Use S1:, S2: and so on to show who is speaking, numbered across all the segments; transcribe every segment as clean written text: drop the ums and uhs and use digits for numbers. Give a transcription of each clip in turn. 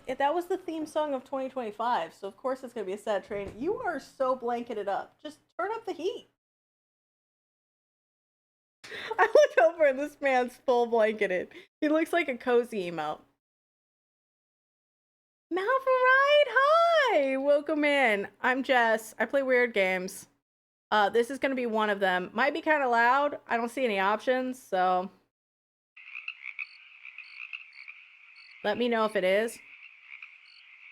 S1: that was the theme song of 2025, so of course it's gonna be a sad train. You are so blanketed up. Just turn up the heat. I looked over and this man's full blanketed. He looks like a cozy emote. Malvarite, hi! Welcome in. I'm Jess. I play weird games. This is gonna be one of them. Might be kind of loud. I don't see any options, so let me know if it is.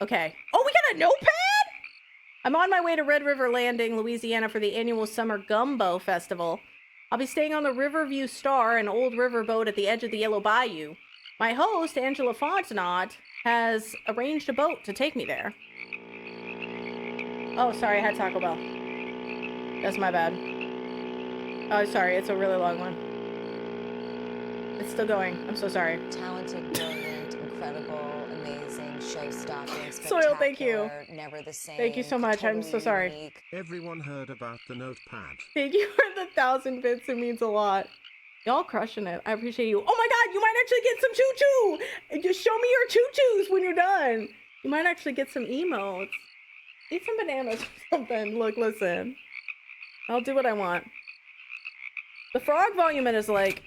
S1: Okay. Oh, we got a notepad? I'm on my way to Red River Landing, Louisiana for the annual Summer Gumbo Festival. I'll be staying on the Riverview Star, an old river boat at the edge of the Yellow Bayou. My host, Angela Fontenot, has arranged a boat to take me there. Oh, sorry, I had Taco Bell. That's my bad. Oh, sorry, it's a really long one. It's still going. I'm so sorry.
S2: Talented, brilliant, incredible, amazing, show-stopping,
S1: Soil, thank you.
S2: Never the same.
S1: Thank you so much.
S2: Totally
S1: I'm so sorry.
S2: unique.
S3: Everyone heard about the notepad.
S1: Thank you for the 1,000 bits. It means a lot. Y'all crushing it. I appreciate you. Oh my god, you might actually get some choo-choo! Just show me your choo-choos when you're done. You might actually get some emotes. Eat some bananas or something. Look, listen. I'll do what I want. The frog volume is like...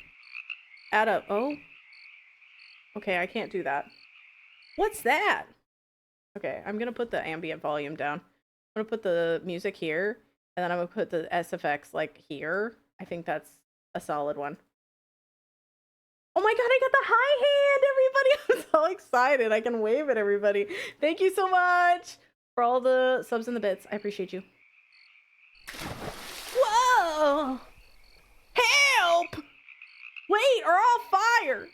S1: add up. Oh? Okay, I can't do that. What's that? Okay, I'm gonna put the ambient volume down. I'm gonna put the music here, and then I'm gonna put the SFX like here. I think that's a solid one. Oh my god, I got the high hand, everybody! I'm so excited. I can wave at everybody. Thank you so much for all the subs and the bits. I appreciate you. Whoa! Help! Wait, or I'll fire!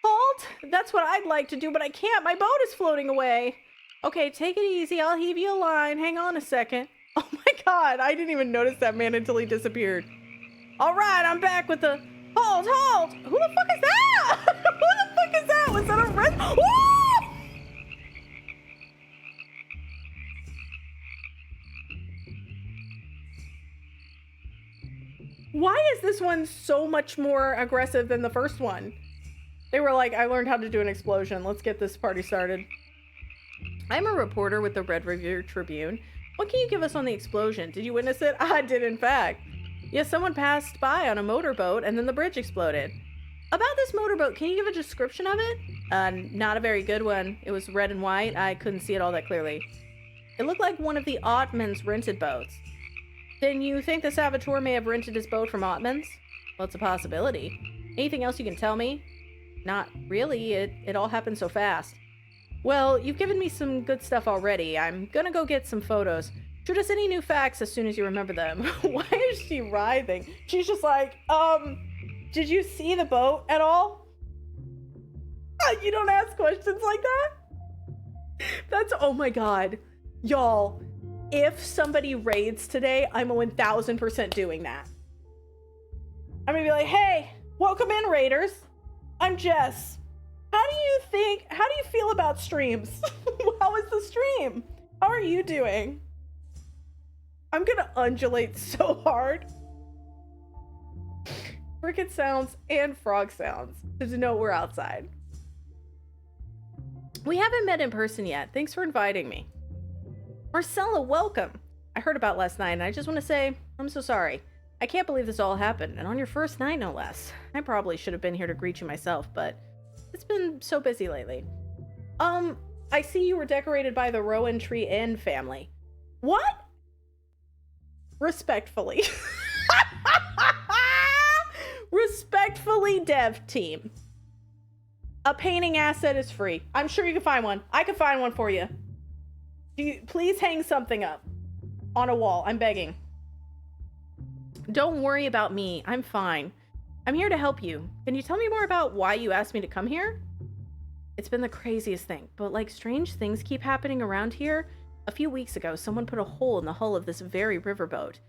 S1: Halt! That's what I'd like to do, but I can't. My boat is floating away. Okay, take it easy. I'll heave you a line. Hang on a second. Oh my god, I didn't even notice that man until he disappeared. Alright, I'm back with the... Halt! Halt! Who the fuck is that? Who the fuck is that? Was that a red... Woo! Why is this one so much more aggressive than the first one? They were like, I learned how to do an explosion. Let's get this party started. I'm a reporter with the Red River Tribune. What can you give us on the explosion? Did you witness it? I did, in fact. Yes, someone passed by on a motorboat and then the bridge exploded. About this motorboat, can you give a description of it? Not a very good one. It was red and white. I couldn't see it all that clearly. It looked like one of the Ottmans' rented boats. Then you think the saboteur may have rented his boat from Ottman's? Well, it's a possibility. Anything else you can tell me? Not really. It all happened so fast. Well, you've given me some good stuff already. I'm gonna go get some photos. Shoot us any new facts as soon as you remember them. Why is she writhing? She's just like, did you see the boat at all? You don't ask questions like that? That's, oh my god. Y'all, if somebody raids today, I'm 1000% doing that. I'm gonna be like, hey, welcome in, raiders. I'm Jess. How do you feel about streams? How is the stream? How are you doing? I'm gonna undulate so hard. Cricket sounds and frog sounds to denote we're outside. We haven't met in person yet. Thanks for inviting me. Marcella, welcome. I heard about last night and I just want to say, I'm so sorry. I can't believe this all happened, and on your first night, no less. I probably should have been here to greet you myself, but it's been so busy lately. I see you were decorated by the Rowan Tree Inn family. What? Respectfully. Respectfully, dev team. A painting asset is free. I'm sure you can find one. I can find one for you. Please hang something up on a wall. I'm begging. Don't worry about me. I'm fine. I'm here to help you. Can you tell me more about why you asked me to come here? It's been the craziest thing, but like strange things keep happening around here. A few weeks ago, someone put a hole in the hull of this very riverboat.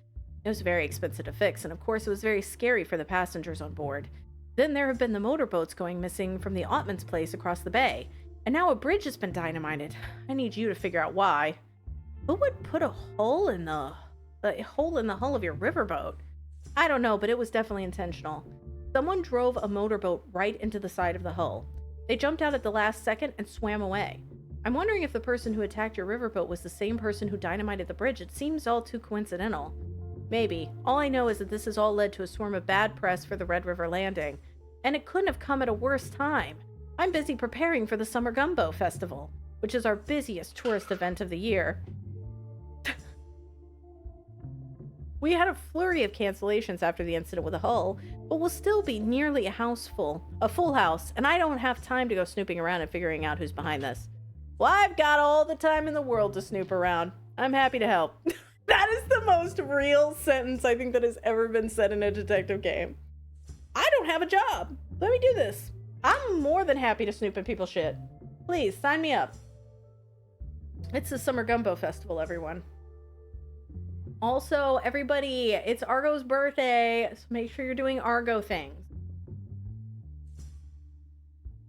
S1: It was very expensive to fix, and of course it was very scary for the passengers on board. Then there have been the motorboats going missing from the Ottman's place across the bay, and now a bridge has been dynamited. I need you to figure out why. Who would put a hole in the hull of your riverboat? I don't know, but it was definitely intentional. Someone drove a motorboat right into the side of the hull. They jumped out at the last second and swam away. I'm wondering if the person who attacked your riverboat was the same person who dynamited the bridge. It seems all too coincidental. Maybe. All I know is that this has all led to a swarm of bad press for the Red River Landing. And it couldn't have come at a worse time. I'm busy preparing for the Summer Gumbo Festival, which is our busiest tourist event of the year. We had a flurry of cancellations after the incident with the hull, but we'll still be nearly a full house, and I don't have time to go snooping around and figuring out who's behind this. Well, I've got all the time in the world to snoop around. I'm happy to help. That is the most real sentence I think that has ever been said in a detective game. I don't have a job. Let me do this. I'm more than happy to snoop in people's shit. Please, sign me up. It's the Summer Gumbo Festival, everyone. Also, everybody, it's Argo's birthday, so make sure you're doing Argo things.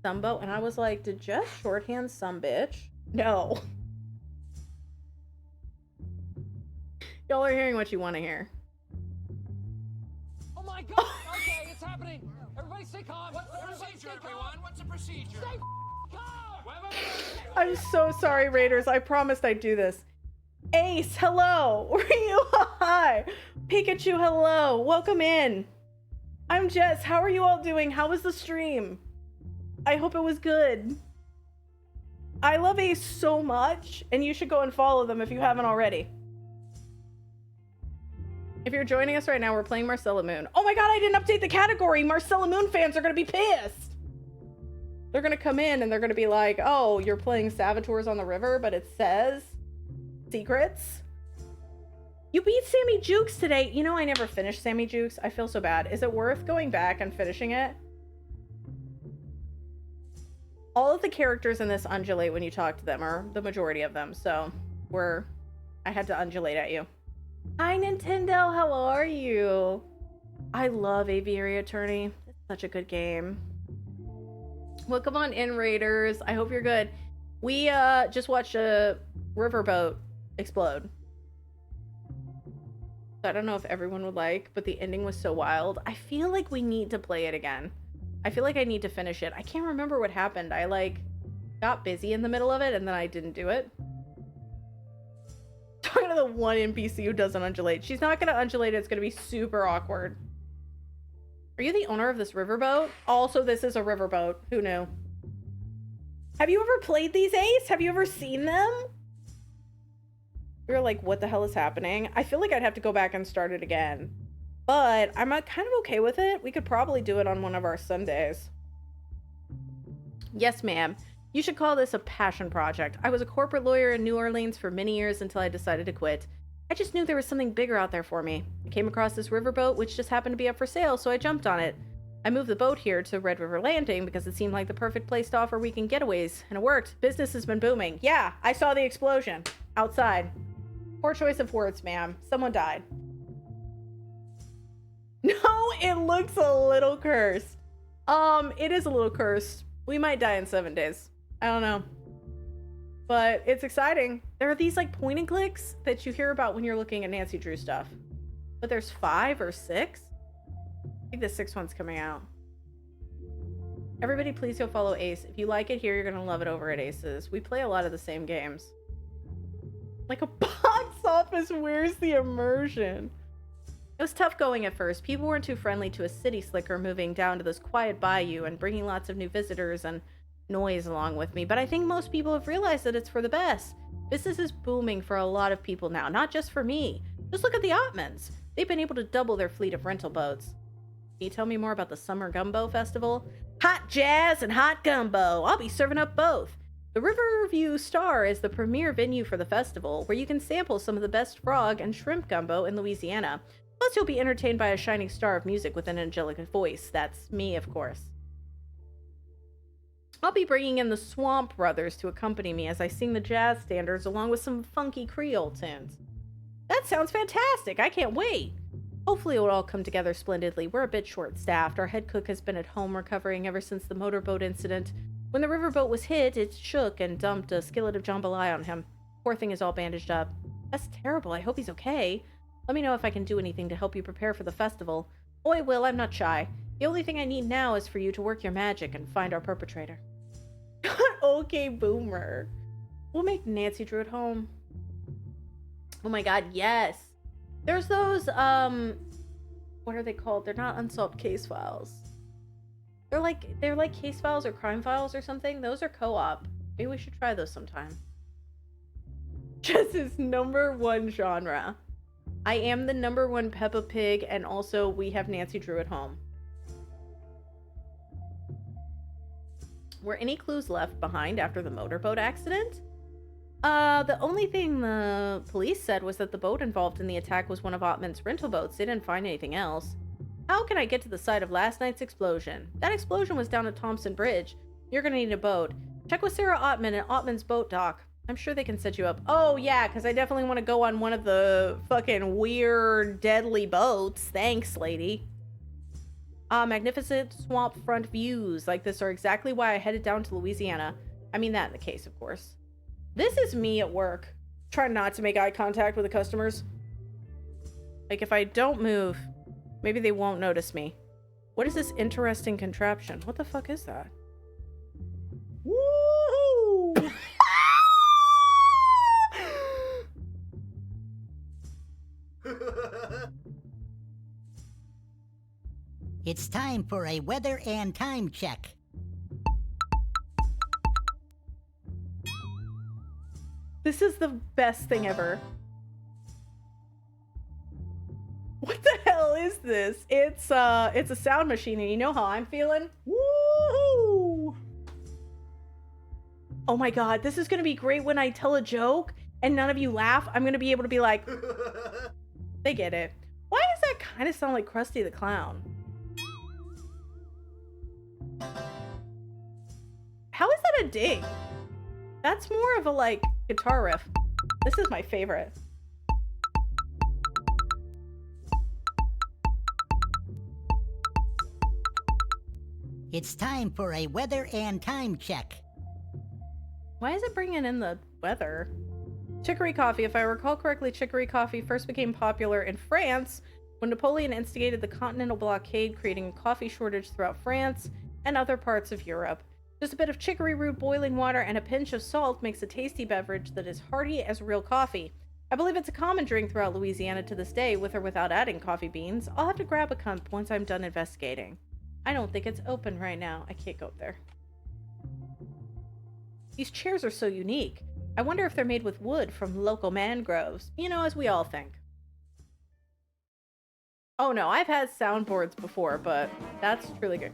S1: Sumbo, and I was like, did Jess shorthand some bitch? No. Y'all are hearing what you want to hear.
S4: Oh my god! Okay, it's happening! Everybody stay calm! What's the procedure, everyone? What's the procedure? Stay calm!
S1: I'm so sorry, Raiders. I promised I'd do this. Ace, hello. Ryu, hi. Pikachu, hello. Welcome in. I'm Jess. How are you all doing? How was the stream? I hope it was good. I love Ace so much, and you should go and follow them if you haven't already. If you're joining us right now, we're playing Marcella Moon. Oh my god, I didn't update the category. Marcella Moon fans are going to be pissed. They're going to come in and they're going to be like, oh, you're playing Saboteurs on the River, but it says secrets. You beat Sammy Jukes today. You know, I never finished Sammy Jukes. I feel so bad. Is it worth going back and finishing it? All of the characters in this undulate when you talk to them, or the majority of them. So I had to undulate at you. Hi, Nintendo. How are you? I love Aviary Attorney. It's such a good game. Welcome on in, Raiders. I hope you're good. We just watched a riverboat explode. I don't know if everyone would like, but the ending was so wild. I feel like we need to play it again. I feel like I need to finish it. I can't remember what happened. I got busy in the middle of it and then I didn't do it. Talking to the one NPC who doesn't undulate. She's not gonna undulate. It's gonna be super awkward. Are you the owner of this riverboat? Also, this is a riverboat. Who knew? Have you ever played these, Ace? Have you ever seen them? You're like, what the hell is happening? I feel like I'd have to go back and start it again. But I'm kind of okay with it. We could probably do it on one of our Sundays. Yes, ma'am. You should call this a passion project. I was a corporate lawyer in New Orleans for many years until I decided to quit. I just knew there was something bigger out there for me. I came across this riverboat, which just happened to be up for sale, so I jumped on it. I moved the boat here to Red River Landing because it seemed like the perfect place to offer weekend getaways, and it worked. Business has been booming. Yeah, I saw the explosion. Outside. Poor choice of words, ma'am. Someone died. No, it looks a little cursed. It is a little cursed. We might die in 7 days. I don't know. But it's exciting. There are these point and clicks that you hear about when you're looking at Nancy Drew stuff. But there's 5 or 6? I think the 6th one's coming out. Everybody please go follow Ace. If you like it here, you're gonna love it over at Ace's. We play a lot of the same games. Like a box office, where's the immersion? It was tough going at first. People weren't too friendly to a city slicker moving down to this quiet bayou and bringing lots of new visitors and noise along with me, but I think most people have realized that it's for the best. Business is booming for a lot of people now, not just for me. Just look at the Ottmans. They've been able to double their fleet of rental boats. Can you tell me more about the Summer Gumbo Festival? Hot jazz and hot gumbo. I'll be serving up both. The Riverview Star is the premier venue for the festival, where you can sample some of the best frog and shrimp gumbo in Louisiana. Plus, you'll be entertained by a shining star of music with an angelic voice. That's me, of course. I'll be bringing in the Swamp Brothers to accompany me as I sing the jazz standards along with some funky Creole tunes. That sounds fantastic. I can't wait. Hopefully it will all come together splendidly. We're a bit short-staffed. Our head cook has been at home recovering ever since the motorboat incident. When the riverboat was hit, it shook and dumped a skillet of jambalaya on him. Poor thing is all bandaged up. That's terrible. I hope he's okay. Let me know if I can do anything to help you prepare for the festival. Oh, I will. I'm not shy. The only thing I need now is for you to work your magic and find our perpetrator. Okay, boomer. We'll make Nancy Drew at home. Oh my god, yes. There's those, what are they called? They're not unsolved case files. They're like case files or crime files or something. Those are co-op. Maybe we should try those sometime. Chess is #1 genre. I am the #1 Peppa Pig, and also we have Nancy Drew at home. Were any clues left behind after the motorboat accident? The only thing the police said was that the boat involved in the attack was one of Ottman's rental boats. They didn't find anything else. How can I get to the site of last night's explosion? That explosion was down at Thompson Bridge. You're gonna need a boat. Check with Sarah Ottman at Ottman's boat dock. I'm sure they can set you up. Oh, yeah, because I definitely want to go on one of the fucking weird, deadly boats. Thanks, lady. Magnificent swamp front views like this are exactly why I headed down to Louisiana. I mean that in the case, of course. This is me at work. Trying not to make eye contact with the customers. Like, if I don't move, maybe they won't notice me. What is this interesting contraption? What the fuck is that? Woo!
S5: It's time for a weather and time check.
S1: This is the best thing ever. What the hell is this? It's a sound machine, and you know how I'm feeling? Woo! Oh my god, this is gonna be great when I tell a joke and none of you laugh. I'm gonna be able to be like, they get it. Why does that kind of sound like Krusty the Clown? How is that a ding? That's more of a, like, guitar riff. This is my favorite.
S5: It's time for a weather and time check.
S1: Why is it bringing in the weather? Chicory coffee. If I recall correctly, chicory coffee first became popular in France when Napoleon instigated the Continental Blockade, creating a coffee shortage throughout France and other parts of Europe. Just a bit of chicory root, boiling water, and a pinch of salt makes a tasty beverage that is hearty as real coffee. I believe it's a common drink throughout Louisiana to this day, with or without adding coffee beans. I'll have to grab a cup once I'm done investigating. I don't think it's open right now. I can't go up there. These chairs are so unique. I wonder if they're made with wood from local mangroves. You know, as we all think. Oh no, I've had soundboards before, but that's truly good.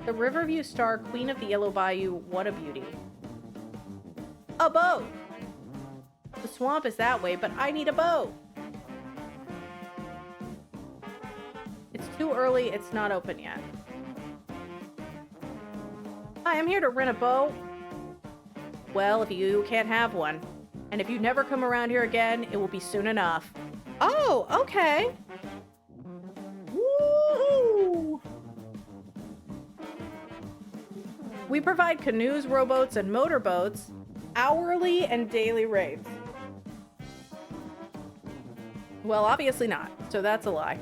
S1: The Riverview Star, Queen of the Yellow Bayou, what a beauty. A boat! The swamp is that way, but I need a boat! It's too early, it's not open yet. Hi, I'm here to rent a boat. Well, if you can't have one. And if you never come around here again, it will be soon enough. Oh, okay. Woo! We provide canoes, rowboats, and motorboats, hourly and daily rates. Well, obviously not, so that's a lie.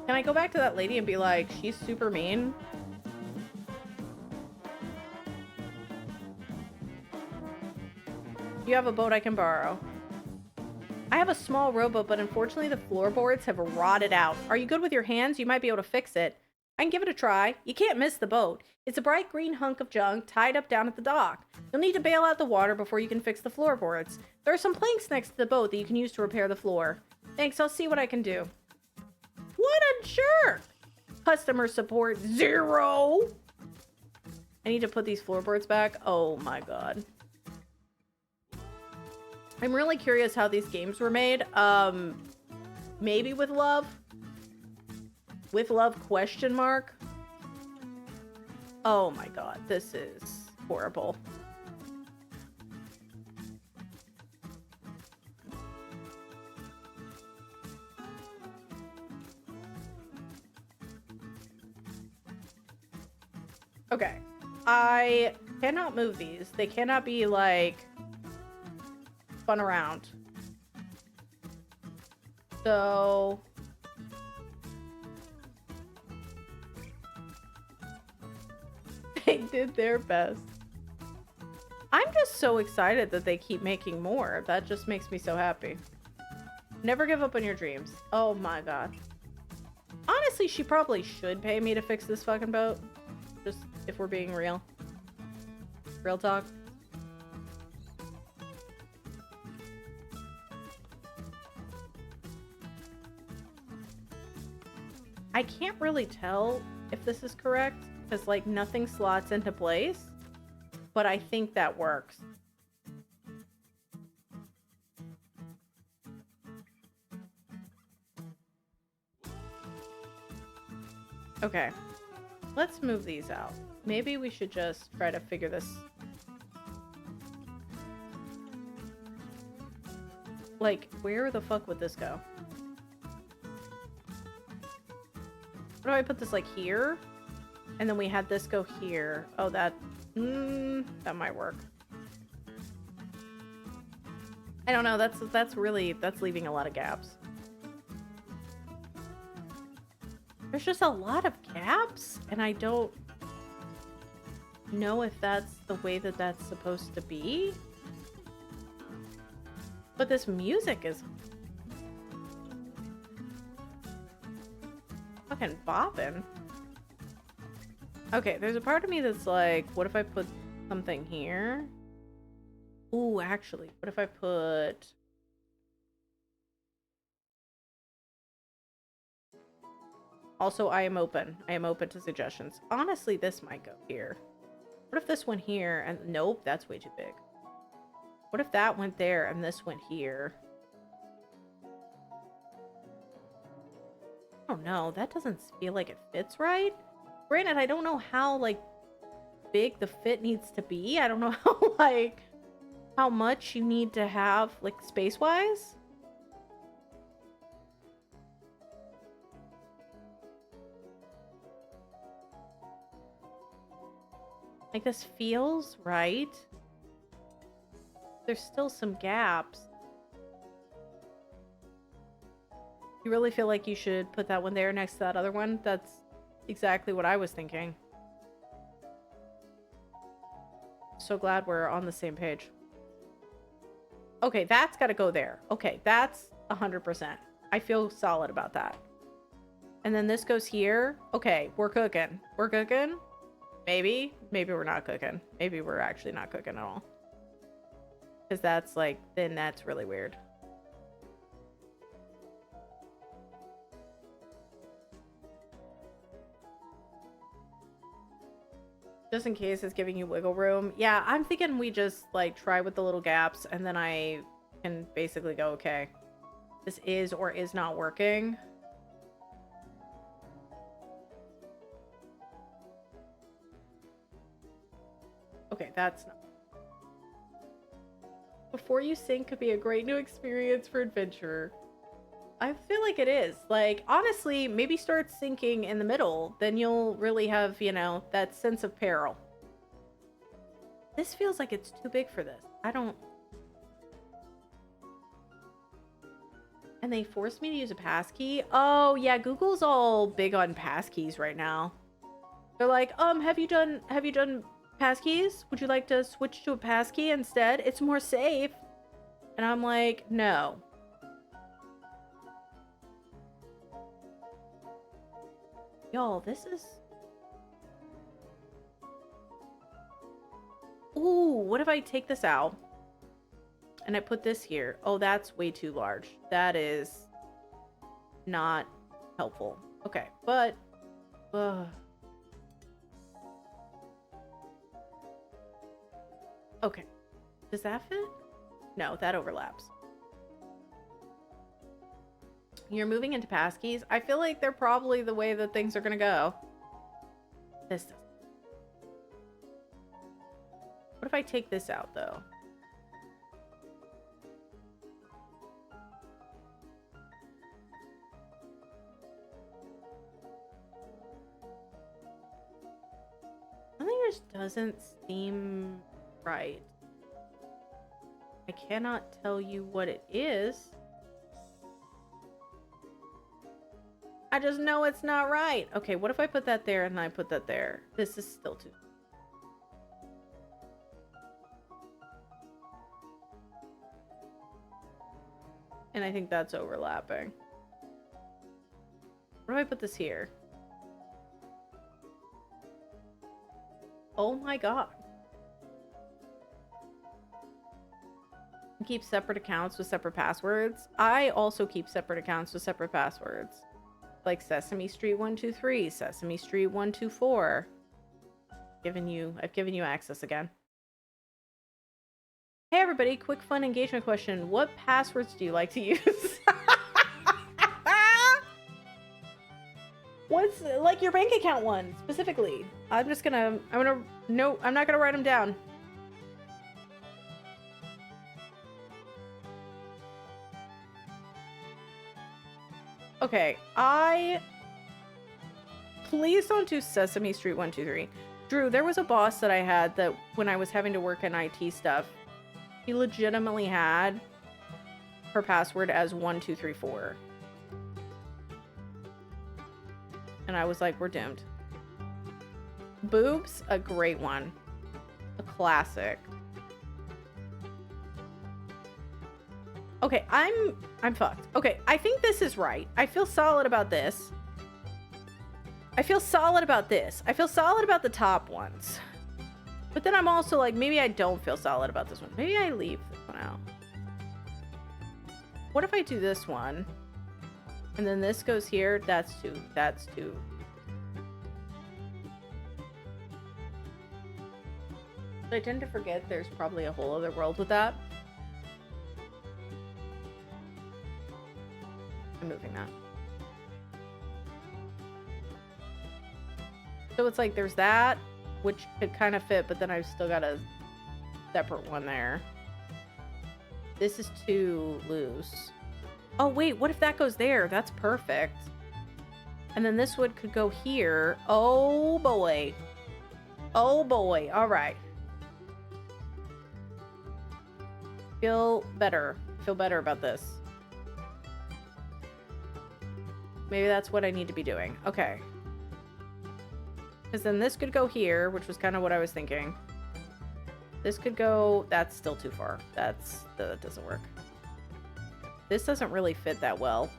S1: Can I go back to that lady and be like, she's super mean? You have a boat I can borrow. I have a small rowboat, but unfortunately the floorboards have rotted out. Are you good with your hands? You might be able to fix it. I can give it a try. You can't miss the boat. It's a bright green hunk of junk tied up down at the dock. You'll need to bail out the water before you can fix the floorboards. There are some planks next to the boat that you can use to repair the floor. Thanks, I'll see what I can do. What a jerk! Customer support 0. I need to put these floorboards back. Oh my god. I'm really curious how these games were made. Maybe with love? With love, question mark? Oh my god, this is horrible. Okay. I cannot move these. They cannot be, like, spun around. So... they did their best. I'm just so excited that they keep making more. That just makes me so happy. Never give up on your dreams. Oh my god. Honestly, she probably should pay me to fix this fucking boat. Just if we're being real. Real talk. I can't really tell if this is correct because like nothing slots into place, but I think that works. Okay, let's move these out. Maybe we should just try to figure this. Like, where the fuck would this go? What do I put this like here? And then we had this go here. Oh, that might work. I don't know. That's leaving a lot of gaps. There's just a lot of gaps, and I don't know if that's the way that that's supposed to be. But this music is fucking bopping. Okay, there's a part of me that's like, what if I put something here? Ooh, actually, what if I put... Also, I am open. I am open to suggestions. Honestly, this might go here. What if this went here and... Nope, that's way too big. What if that went there and this went here? I don't know. That doesn't feel like it fits right. Granted, I don't know how, like, big the fit needs to be. I don't know how, like, how much you need to have, like, space-wise. Like, this feels right. There's still some gaps. You really feel like you should put that one there next to that other one? That's exactly what I was thinking. So glad we're on the same page. Okay, that's got to go there. Okay, that's 100%. I feel solid about that. And then this goes here. Okay, we're cooking. We're cooking. Maybe. Maybe we're not cooking. Maybe we're actually not cooking at all. Because that's like, then that's really weird. Just in case it's giving you wiggle room. Yeah, I'm thinking we just like try with the little gaps and then I can basically go, okay, this is or is not working. Okay, that's not. Before you sink could be a great new experience for adventurer. I feel like it is. Like, honestly, maybe start sinking in the middle. Then you'll really have, you know, that sense of peril. This feels like it's too big for this. I don't... And they forced me to use a passkey? Oh, yeah, Google's all big on passkeys right now. They're like, have you done passkeys? Would you like to switch to a passkey instead? It's more safe. And I'm like, no. Y'all, this is... Ooh, what if I take this out? And I put this here. Oh, that's way too large. That is not helpful. Okay, but... Okay. Does that fit? No, that overlaps. You're moving into passkeys. I feel like they're probably the way that things are gonna go. This doesn't. What if I take this out, though? Something just doesn't seem right. I cannot tell you what it is. I just know it's not right. Okay, what if I put that there and then I put that there? This is still too... And I think that's overlapping. Where do I put this here? Oh my god. Keep separate accounts with separate passwords. I also keep separate accounts with separate passwords. Like Sesame Street 123, Sesame Street 124. I've given you access again. Hey everybody, quick fun engagement question. What passwords do you like to use? What's like your bank account one specifically? I'm not gonna write them down. Okay, please don't do Sesame Street 123. Drew, there was a boss that I had that when I was having to work in IT stuff, he legitimately had her password as 1234. And I was like, we're doomed. Boobs, a great one. A classic. Okay, I'm fucked. Okay, I think this is right. I feel solid about this. I feel solid about this. I feel solid about the top ones. But then I'm also like, maybe I don't feel solid about this one. Maybe I leave this one out. What if I do this one? And then this goes here. That's two. That's two. I tend to forget there's probably a whole other world with that. I'm moving that. So it's like there's that, which could kind of fit, but then I've still got a separate one there. This is too loose. Oh wait, what if that goes there? That's perfect. And then this one could go here. Oh boy. Oh boy. All right. Feel better about this. Maybe that's what I need to be doing. Okay. Because then this could go here, which was kind of what I was thinking. This could go... That's still too far. That doesn't work. This doesn't really fit that well.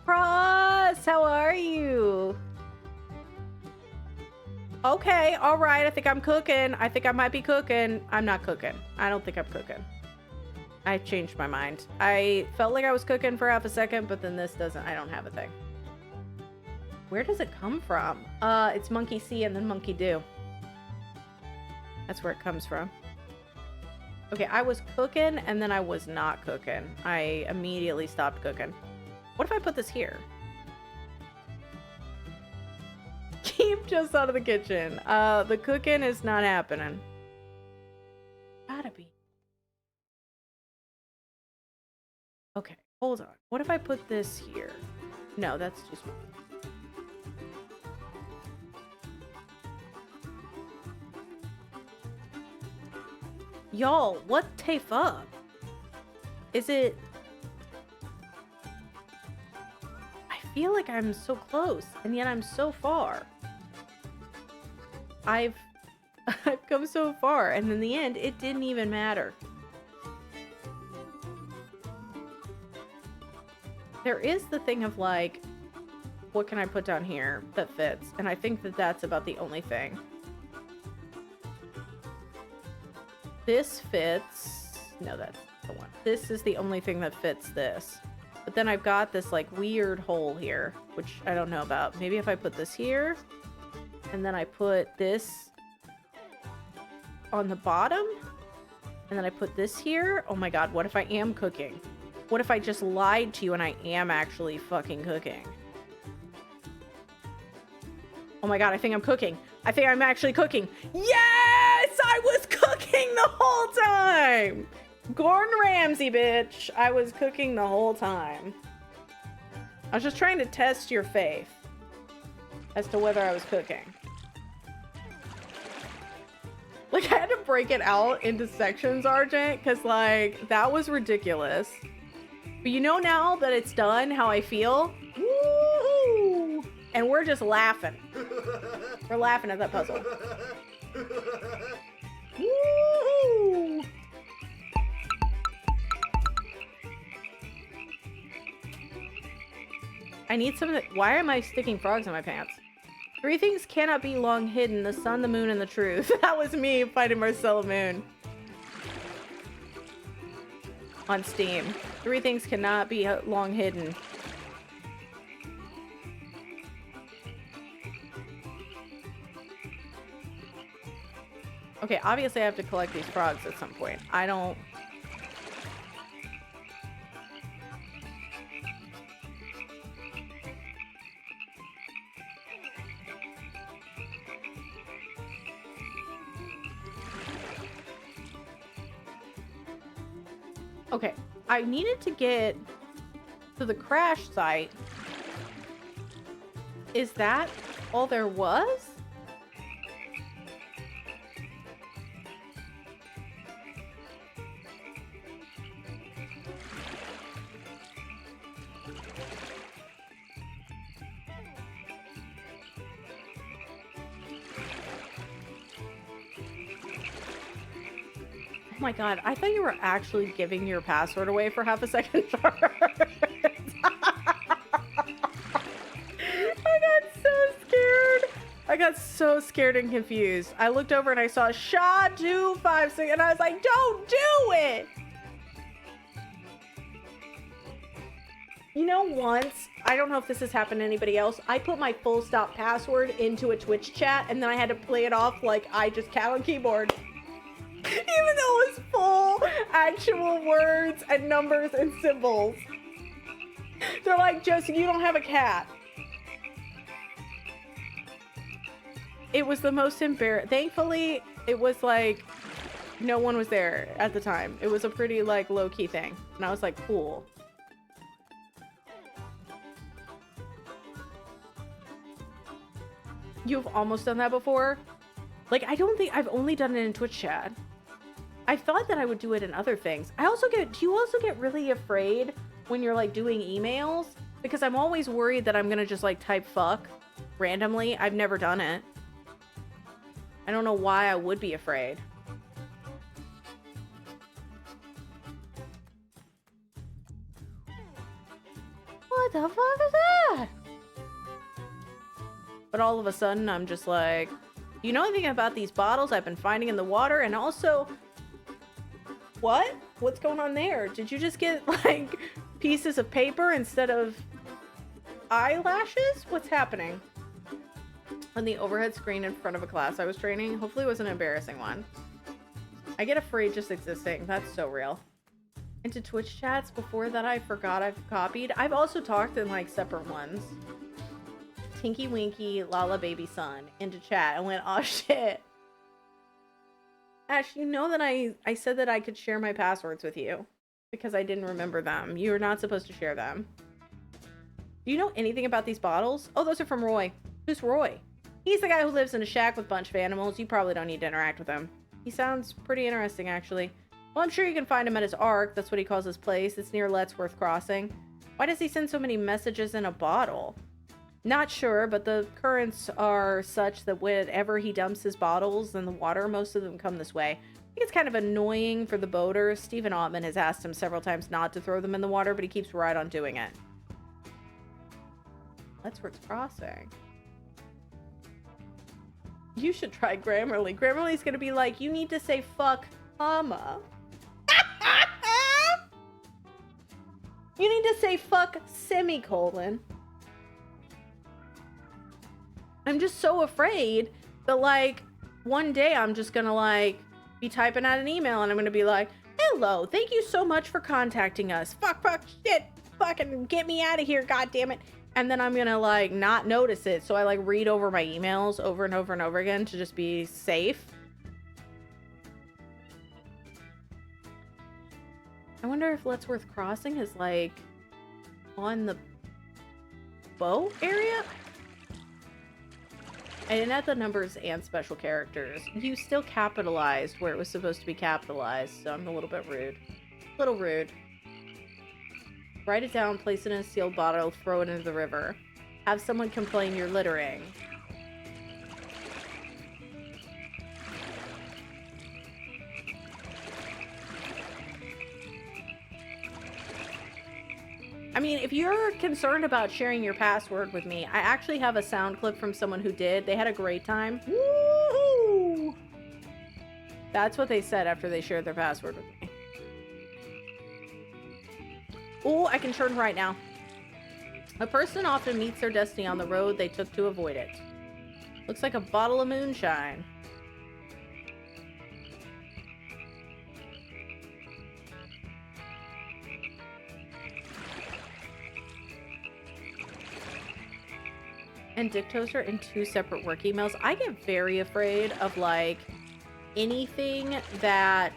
S1: Cross, how are you? Okay, all right. I think I'm cooking. I think I might be cooking. I'm not cooking. I don't think I'm cooking. I've changed my mind. I felt like I was cooking for half a second, but then this doesn't. I don't have a thing. Where does it come from? It's monkey see and then monkey do. That's where it comes from. Okay, I was cooking and then I was not cooking. I immediately stopped cooking. What if I put this here? Keep just out of the kitchen. The cooking is not happening. Gotta be. Okay, hold on. What if I put this here? No, that's too small. Y'all, what the fuck? Is it... I feel like I'm so close, and yet I'm so far. I've come so far, and in the end, it didn't even matter. There is the thing of like, what can I put down here that fits? And I think that that's about the only thing. This fits. No, that's the one. This is the only thing that fits this. But then I've got this like weird hole here, which I don't know about. Maybe if I put this here, and then I put this on the bottom, and then I put this here. Oh my god, what if I am cooking? What if I just lied to you and I am actually fucking cooking? Oh my god, I think I'm cooking. I think I'm actually cooking. Yes! I was cooking the whole time! Gordon Ramsay, bitch. I was cooking the whole time. I was just trying to test your faith as to whether I was cooking. Like, I had to break it out into sections, Argent, because, like, that was ridiculous. But you know now that it's done, how I feel? Woo-hoo! And we're just laughing. We're laughing at that puzzle. Woo! I need some of the... Why am I sticking frogs in my pants? 3 things cannot be long hidden. The sun, the moon, and the truth. That was me fighting Marcella Moon. On Steam. 3 things cannot be long hidden. Okay, obviously I have to collect these frogs at some point. I don't... Okay, I needed to get to the crash site. Is that all there was? Oh my god, I thought you were actually giving your password away for half a second, Charles. I got so scared and confused. I looked over and I saw SHA-256 and I was like, don't do it! You know, once, I don't know if this has happened to anybody else, I put my full stop password into a Twitch chat and then I had to play it off like I just cat on keyboard. Even though it was full actual words and numbers and symbols. They're like, Josie, you don't have a cat. It was the most embarrassing. Thankfully, it was like, no one was there at the time. It was a pretty like low-key thing. And I was like, cool. You've almost done that before? Like, I don't think I've only done it in Twitch chat. I thought that I would do it in other things. Do you also get really afraid when you're like doing emails? Because I'm always worried that I'm gonna just like type fuck randomly. I've never done it. I don't know why I would be afraid. What the fuck is that? But all of a sudden, I'm just like, you know anything about these bottles I've been finding in the water? And also, what? What's going on there? Did you just get like pieces of paper instead of eyelashes? What's happening? On the overhead screen in front of a class I was training. Hopefully it was an embarrassing one. I get afraid just existing. That's so real. Into Twitch chats before that I forgot I've copied. I've also talked in like separate ones. Tinky Winky Lala Baby Son into chat and went, oh shit. Ash, you know that I said that I could share my passwords with you because I didn't remember them. You were not supposed to share them. Do you know anything about these bottles? Oh, those are from Roy. Who's Roy? He's the guy who lives in a shack with a bunch of animals. You probably don't need to interact with him. He sounds pretty interesting, actually. Well, I'm sure you can find him at his Ark. That's what he calls his place. It's near Lettsworth Crossing. Why does he send so many messages in a bottle? Not sure, but the currents are such that whenever he dumps his bottles in the water, most of them come this way. I think it's kind of annoying for the boaters. Stephen Ottman has asked him several times not to throw them in the water, but he keeps right on doing it. Lettsworth Crossing. You should try Grammarly. Grammarly's gonna be like, you need to say fuck, comma. You need to say fuck, semicolon. I'm just so afraid that, like, one day I'm just gonna, like, be typing out an email and I'm gonna be like, hello, thank you so much for contacting us. Fuck, shit, fucking get me out of here, goddammit. And then I'm gonna, like, not notice it. So I, like, read over my emails over and over and over again to just be safe. I wonder if Lettsworth Crossing is, like, on the boat area? I didn't add the numbers and special characters. You still capitalized where it was supposed to be capitalized, so I'm a little bit rude. A little rude. Write it down, place it in a sealed bottle, throw it into the river. Have someone complain you're littering. I mean, if you're concerned about sharing your password with me, I actually have a sound clip from someone who did. They had a great time. Woohoo! That's what they said after they shared their password with me. Oh, I can turn right now. A person often meets their destiny on the road they took to avoid it. Looks like a bottle of moonshine. And Dick Toaster in 2 separate work emails. I get very afraid of, like, anything that...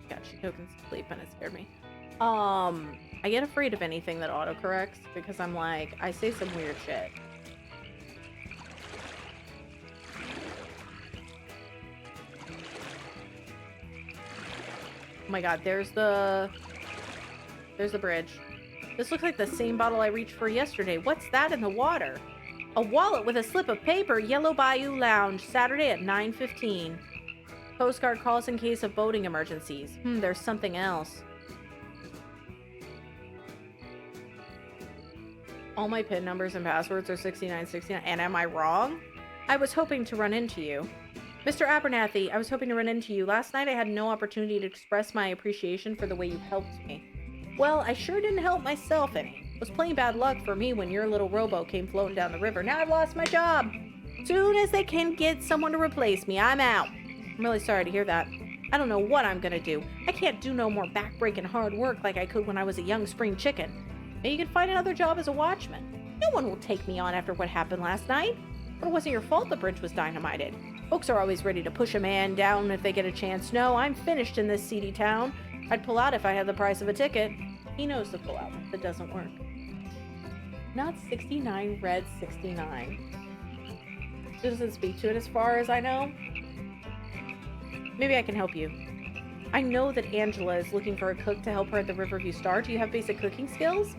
S1: God, she tokens sleep and it scared me. I get afraid of anything that autocorrects because I'm like, I say some weird shit. Oh my god, there's the bridge. This looks like the same bottle I reached for yesterday. What's that in the water? A wallet with a slip of paper. Yellow Bayou Lounge, Saturday at 9:15. Coast Guard calls in case of boating emergencies. There's something else. All my PIN numbers and passwords are 6969. And am I wrong? I was hoping to run into you. Mr. Abernathy, I was hoping to run into you. Last night I had no opportunity to express my appreciation for the way you helped me. Well, I sure didn't help myself any. It was plain bad luck for me when your little rowboat came floating down the river. Now I've lost my job. Soon as they can get someone to replace me, I'm out. I'm really sorry to hear that. I don't know what I'm gonna do. I can't do no more back-breaking hard work like I could when I was a young spring chicken. Maybe you can find another job as a watchman. No one will take me on after what happened last night. But it wasn't your fault the bridge was dynamited. Folks are always ready to push a man down if they get a chance. No, I'm finished in this seedy town. I'd pull out if I had the price of a ticket. He knows to pull out if it doesn't work. Not 69, red 69. Doesn't speak to it as far as I know. Maybe I can help you. I know that Angela is looking for a cook to help her at the Riverview Star. Do you have basic cooking skills?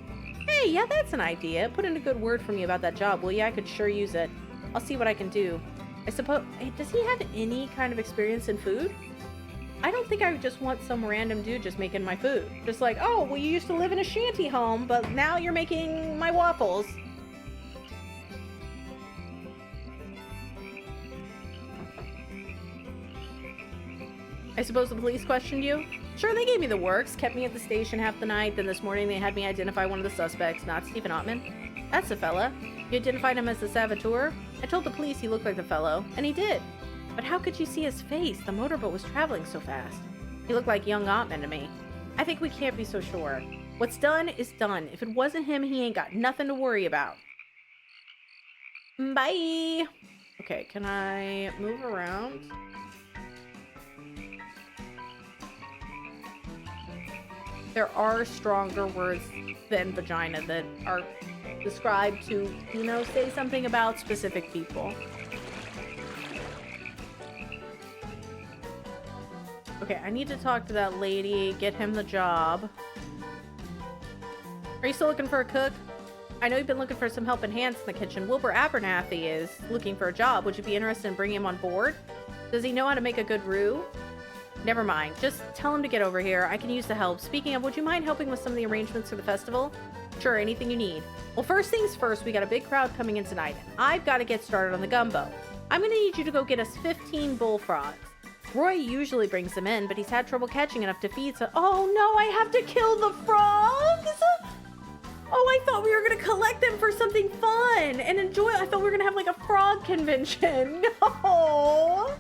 S1: Hey, yeah, that's an idea. Put in a good word for me about that job, will you? I could sure use it. I'll see what I can do. I suppose... Hey, does he have any kind of experience in food? I don't think I just want some random dude just making my food. Just like, oh, well, you used to live in a shanty home, but now you're making my waffles. I suppose the police questioned you? Sure, they gave me the works, kept me at the station half the night, then this morning they had me identify one of the suspects, not Stephen Ottman. That's the fella. You identified him as the Saboteur? I told the police he looked like the fellow, and he did. But how could you see his face? The motorboat was traveling so fast. He looked like young Ottman to me. I think we can't be so sure. What's done is done. If it wasn't him, he ain't got nothing to worry about. Bye! Okay, can I move around? There are stronger words than vagina that are described to, you know, say something about specific people. Okay, I need to talk to that lady, get him the job. Are you still looking for a cook? I know you've been looking for some helping hands in the kitchen. Wilbur Abernathy is looking for a job. Would you be interested in bringing him on board? Does he know how to make a good roux? Never mind. Just tell him to get over here. I can use the help. Speaking of, would you mind helping with some of the arrangements for the festival? Sure, anything you need. Well, first things first, we got a big crowd coming in tonight. I've got to get started on the gumbo. I'm going to need you to go get us 15 bullfrogs. Roy usually brings them in, but he's had trouble catching enough to feed, so... Oh, no, I have to kill the frogs? Oh, I thought we were going to collect them for something fun and enjoy. I thought we were going to have, like, a frog convention. No!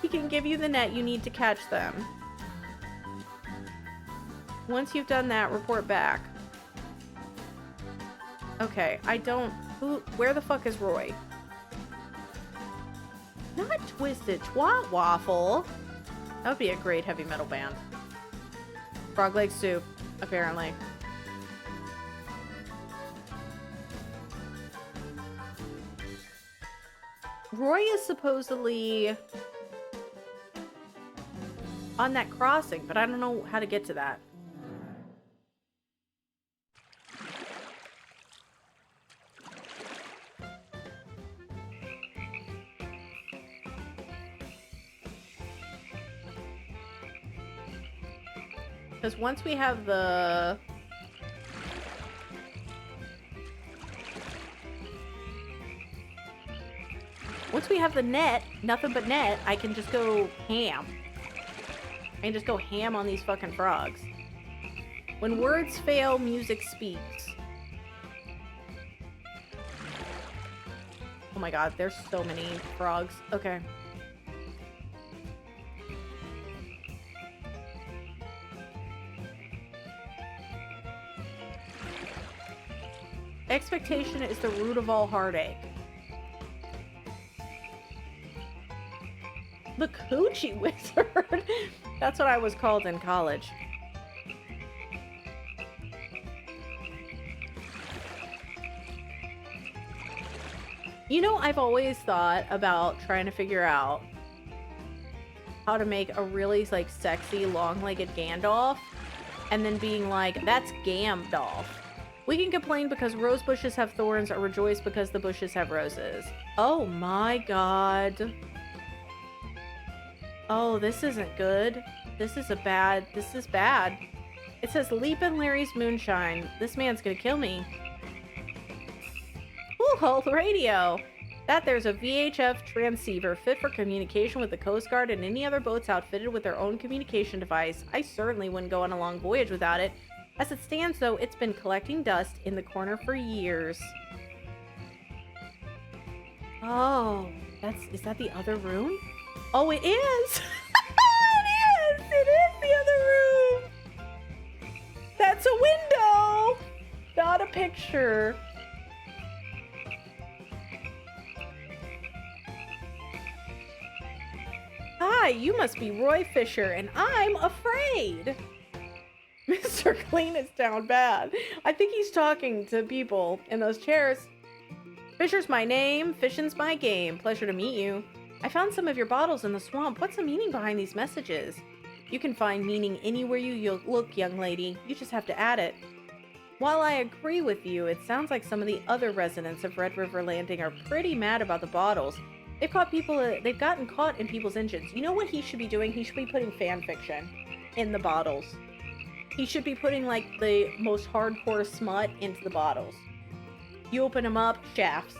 S1: He can give you the net you need to catch them. Once you've done that, report back. Okay, I don't... Where the fuck is Roy? Not Twisted Twat Waffle. That would be a great heavy metal band. Frog leg soup, apparently. Roy is supposedly on that crossing, but I don't know how to get to that. Because once we have the... Once we have the net, nothing but net, I can just go ham. I can just go ham on these fucking frogs. When words fail, music speaks. Oh my god, there's so many frogs. Okay. Expectation is the root of all heartache. The Coochie Wizard. That's what I was called in college. You know, I've always thought about trying to figure out how to make a really, like, sexy, long-legged Gandalf, and then being like, that's Gamdolf. We can complain because rose bushes have thorns, or rejoice because the bushes have roses. Oh my god. Oh, this isn't good. This is bad. It says, Leap in Larry's moonshine. This man's gonna kill me. Ooh, old radio. That there's a VHF transceiver fit for communication with the Coast Guard and any other boats outfitted with their own communication device. I certainly wouldn't go on a long voyage without it. As it stands, though, it's been collecting dust in the corner for years. Oh, is that the other room? Oh, it is! It is the other room! That's a window! Not a picture. Hi, you must be Roy Fisher, and I'm afraid. Mr. Clean is down bad. I think he's talking to people in those chairs. Fisher's my name, fishing's my game. Pleasure to meet you. I found some of your bottles in the swamp. What's the meaning behind these messages? You can find meaning anywhere you look, young lady. You just have to add it. While I agree with you, it sounds like some of the other residents of Red River Landing are pretty mad about the bottles. They've gotten caught in people's engines. You know what he should be doing? He should be putting fan fiction in the bottles. He should be putting, like, the most hardcore smut into the bottles. You open them up, shafts.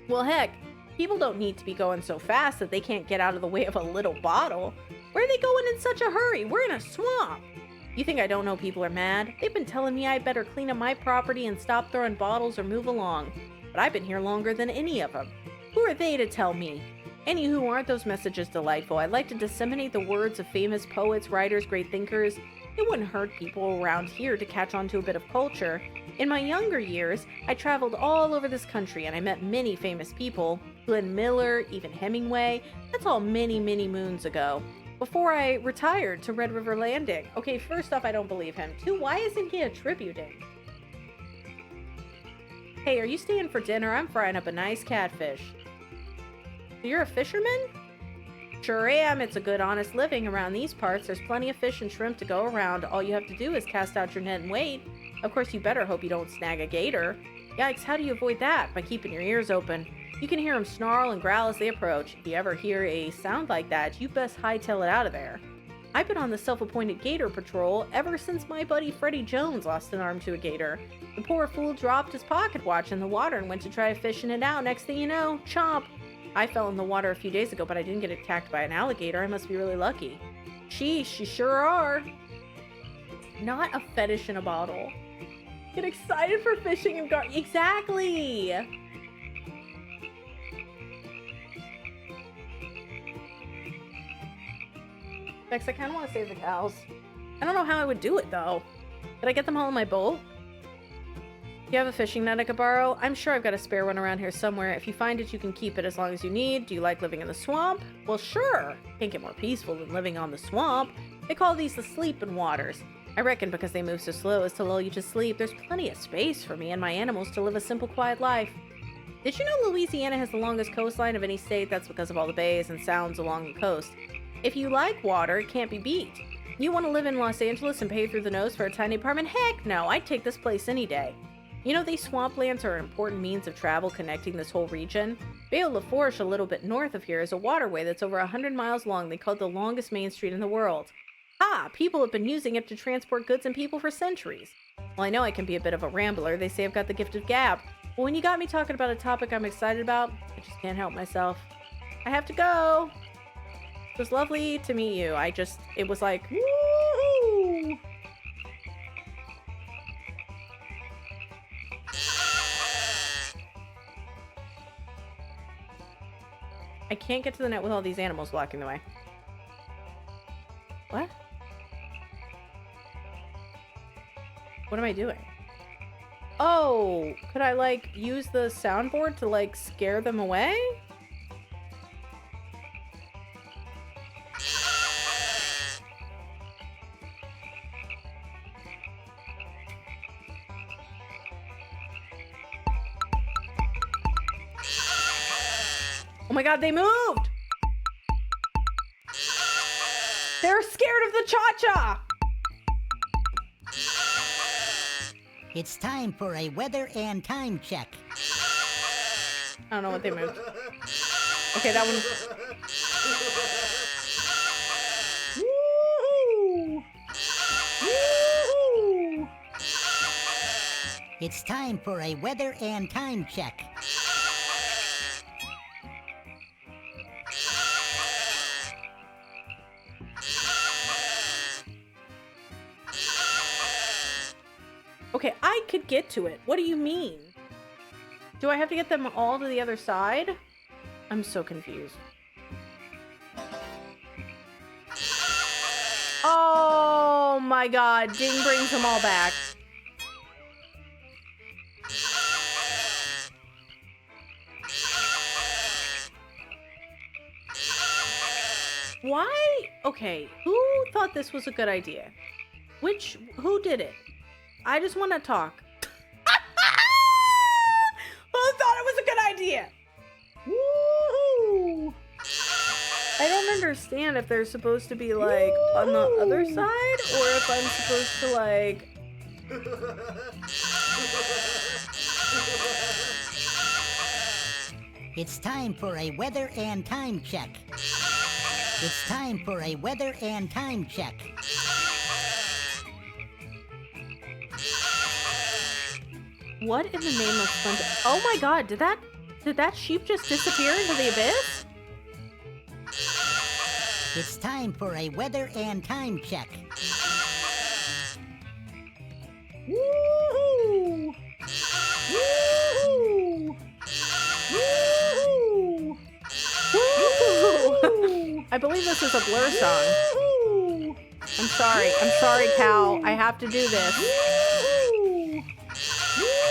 S1: Well, heck, people don't need to be going so fast that they can't get out of the way of a little bottle. Where are they going in such a hurry? We're in a swamp. You think I don't know people are mad? They've been telling me I better clean up my property and stop throwing bottles or move along. But I've been here longer than any of them. Who are they to tell me? Anywho, aren't those messages delightful? I'd like to disseminate the words of famous poets, writers, great thinkers. It wouldn't hurt people around here to catch on to a bit of culture. In my younger years, I traveled all over this country and I met many famous people. Glenn Miller, even Hemingway. That's all many, many moons ago. Before I retired to Red River Landing. Okay, first off, I don't believe him. Two, why isn't he attributing? Hey, are you staying for dinner? I'm frying up a nice catfish. You're a fisherman? Sure am. It's a good, honest living around these parts. There's plenty of fish and shrimp to go around. All you have to do is cast out your net and wait. Of course, you better hope you don't snag a gator. Yikes, how do you avoid that? By keeping your ears open. You can hear them snarl and growl as they approach. If you ever hear a sound like that, you best hightail it out of there. I've been on the self-appointed gator patrol ever since my buddy Freddie Jones lost an arm to a gator. The poor fool dropped his pocket watch in the water and went to try fishing it out. Next thing you know, chomp. I fell in the water a few days ago, but I didn't get attacked by an alligator. I must be really lucky. Sheesh, you sure are. Not a fetish in a bottle. Get excited for fishing and exactly! Next, I kind of want to save the cows. I don't know how I would do it, though. Did I get them all in my boat? Do you have a fishing net I could borrow? I'm sure I've got a spare one around here somewhere. If you find it, you can keep it as long as you need. Do you like living in the swamp? Well, sure. Can't get more peaceful than living on the swamp. They call these the sleeping waters. I reckon because they move so slow as to lull you to sleep. There's plenty of space for me and my animals to live a simple, quiet life. Did you know Louisiana has the longest coastline of any state? That's because of all the bays and sounds along the coast. If you like water, it can't be beat. You want to live in Los Angeles and pay through the nose for a tiny apartment? Heck no, I'd take this place any day. You know, these swamplands are an important means of travel connecting this whole region. Bayou La Fourche, a little bit north of here, is a waterway that's over 100 miles long. They call it the longest main street in the world. Ah, people have been using it to transport goods and people for centuries. Well, I know I can be a bit of a rambler. They say I've got the gift of gab. But when you got me talking about a topic I'm excited about, I just can't help myself. I have to go. It was lovely to meet you. It was like, woohoo! I can't get to the net with all these animals blocking the way. What? What am I doing? Oh, could I, like, use the soundboard to, like, scare them away? Oh my god, they moved! They're scared of the cha-cha!
S5: It's time for a weather and time check.
S1: I don't know what they moved. Okay, that one. Woo-hoo! Woo-hoo!
S5: It's time for a weather and time check.
S1: Okay, I could get to it. What do you mean? Do I have to get them all to the other side? I'm so confused. Oh my god, Ding brings them all back. Why? Okay, who thought this was a good idea? Who did it? I just want to talk. Who thought it was a good idea? Woohoo! I don't understand if they're supposed to be like on the other side or if I'm supposed to like.
S5: It's time for a weather and time check. It's time for a weather and time check.
S1: What in the name of Splendor? Oh my god, did that sheep just disappear into the abyss?
S5: It's time for a weather and time check.
S1: Woohoo! Woohoo! Woohoo! Woohoo! I believe this is a Blur song. Woohoo! I'm sorry, Cal. I have to do this. Woohoo! Woohoo!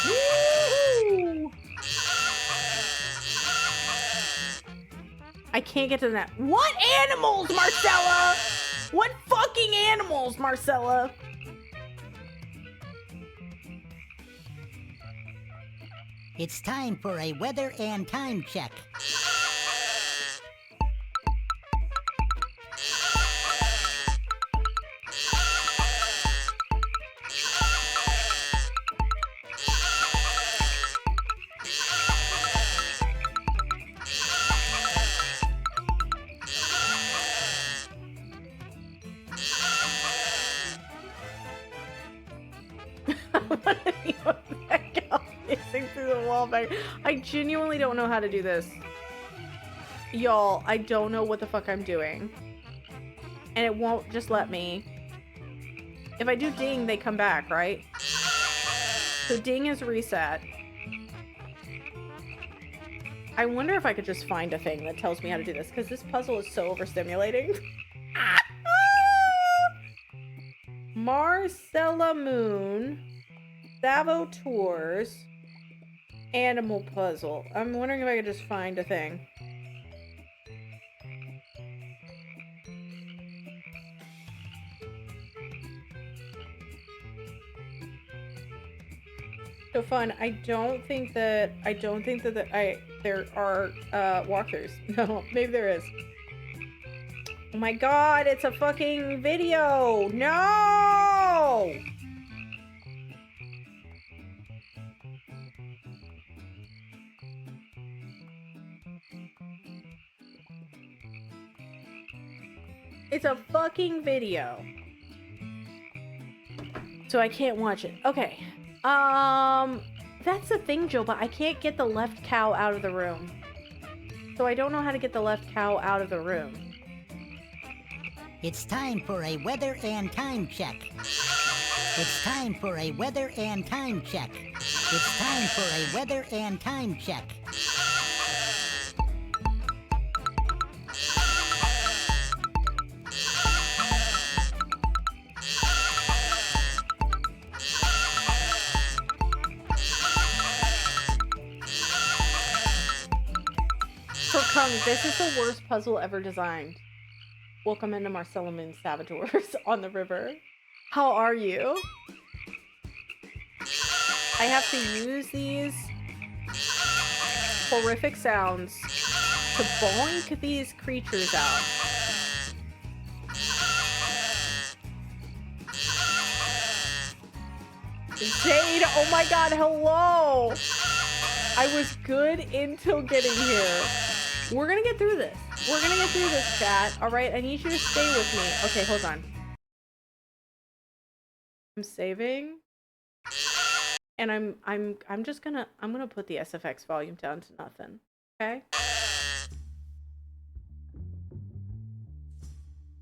S1: Woohoo! I can't get to that. What animals, Marcella? What fucking animals, Marcella?
S5: It's time for a weather and time check.
S1: Through the wall back. I genuinely don't know how to do this. Y'all, I don't know what the fuck I'm doing. And it won't just let me. If I do ding, they come back, right? So ding is reset. I wonder if I could just find a thing that tells me how to do this, because this puzzle is so overstimulating. Marcella Moon. Saboteurs. Animal puzzle. I'm wondering if I could just find a thing. So fun. I don't think that there are walkthroughs. No, maybe there is. Oh my god, it's a fucking video. No! It's a fucking video. So I can't watch it. Okay. That's the thing, Joe, but I can't get the left cow out of the room. So I don't know how to get the left cow out of the room.
S5: It's time for a weather and time check. It's time for a weather and time check. It's time for a weather and time check.
S1: Kung, this is the worst puzzle ever designed. Welcome into Marcella Moon's Saboteurs on the river. How are you? I have to use these horrific sounds to boink these creatures out. Jade, oh my god, hello! I was good until getting here. We're gonna get through this. We're gonna get through this, chat. All right, I need you to stay with me. Okay, hold on. I'm saving, and I'm just gonna put the SFX volume down to nothing. Okay.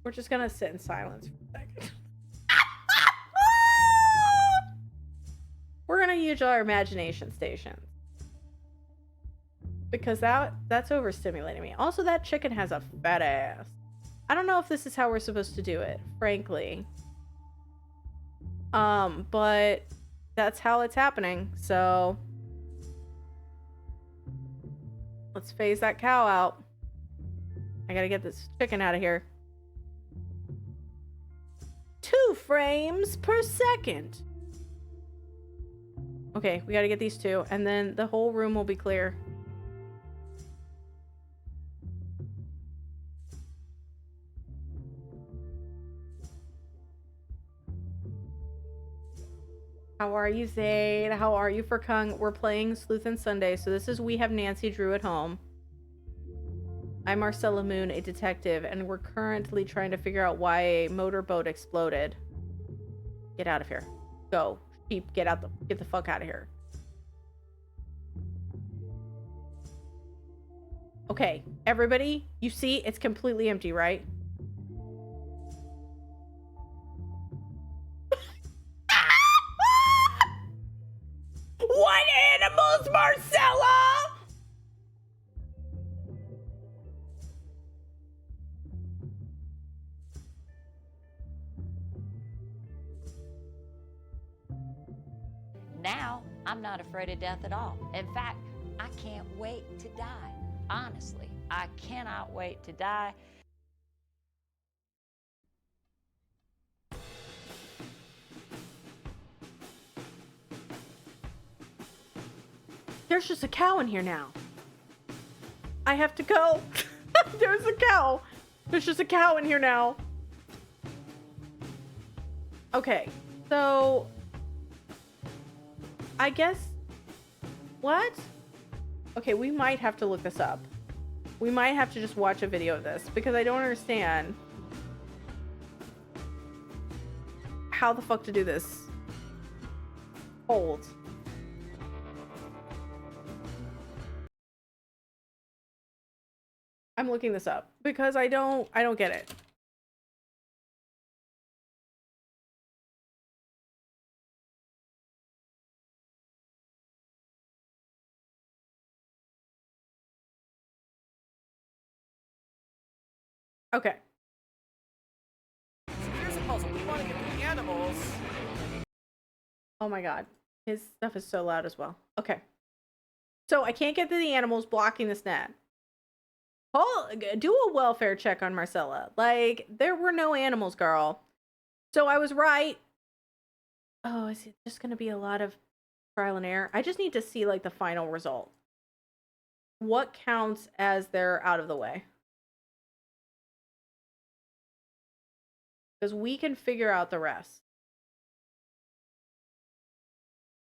S1: We're just gonna sit in silence for a second. We're gonna use our imagination stations. Because that's overstimulating me. Also, that chicken has a fat ass. I don't know if this is how we're supposed to do it, frankly. But that's how it's happening. So let's phase that cow out. I gotta get this chicken out of here. 2 frames per second. Okay, we gotta get these 2, and then the whole room will be clear. How are you, Zayd? How are you, for Kung? We're playing Sleuth and Sunday, so this is We Have Nancy Drew at Home. I'm Marcella Moon, a detective, and we're currently trying to figure out why a motorboat exploded. Get out of here. Go. Sheep, get the fuck out of here. Okay, everybody, you see it's completely empty, right? What animals, Marcella?
S6: Now, I'm not afraid of death at all. In fact, I can't wait to die. Honestly, I cannot wait to die.
S1: There's just a cow in here now. I have to go. There's a cow. There's just a cow in here now. Okay, so I guess what? Okay, we might have to look this up. We might have to just watch a video of this because I don't understand how the fuck to do this. Hold. I'm looking this up because I don't get it. Okay.
S4: So here's a puzzle. We want to get the animals.
S1: Oh my god. His stuff is so loud as well. Okay. So I can't get to the animals blocking this net. Do a welfare check on Marcella. Like, there were no animals, girl. So I was right. Oh, is it just going to be a lot of trial and error? I just need to see, like, the final result. What counts as they're out of the way? Because we can figure out the rest.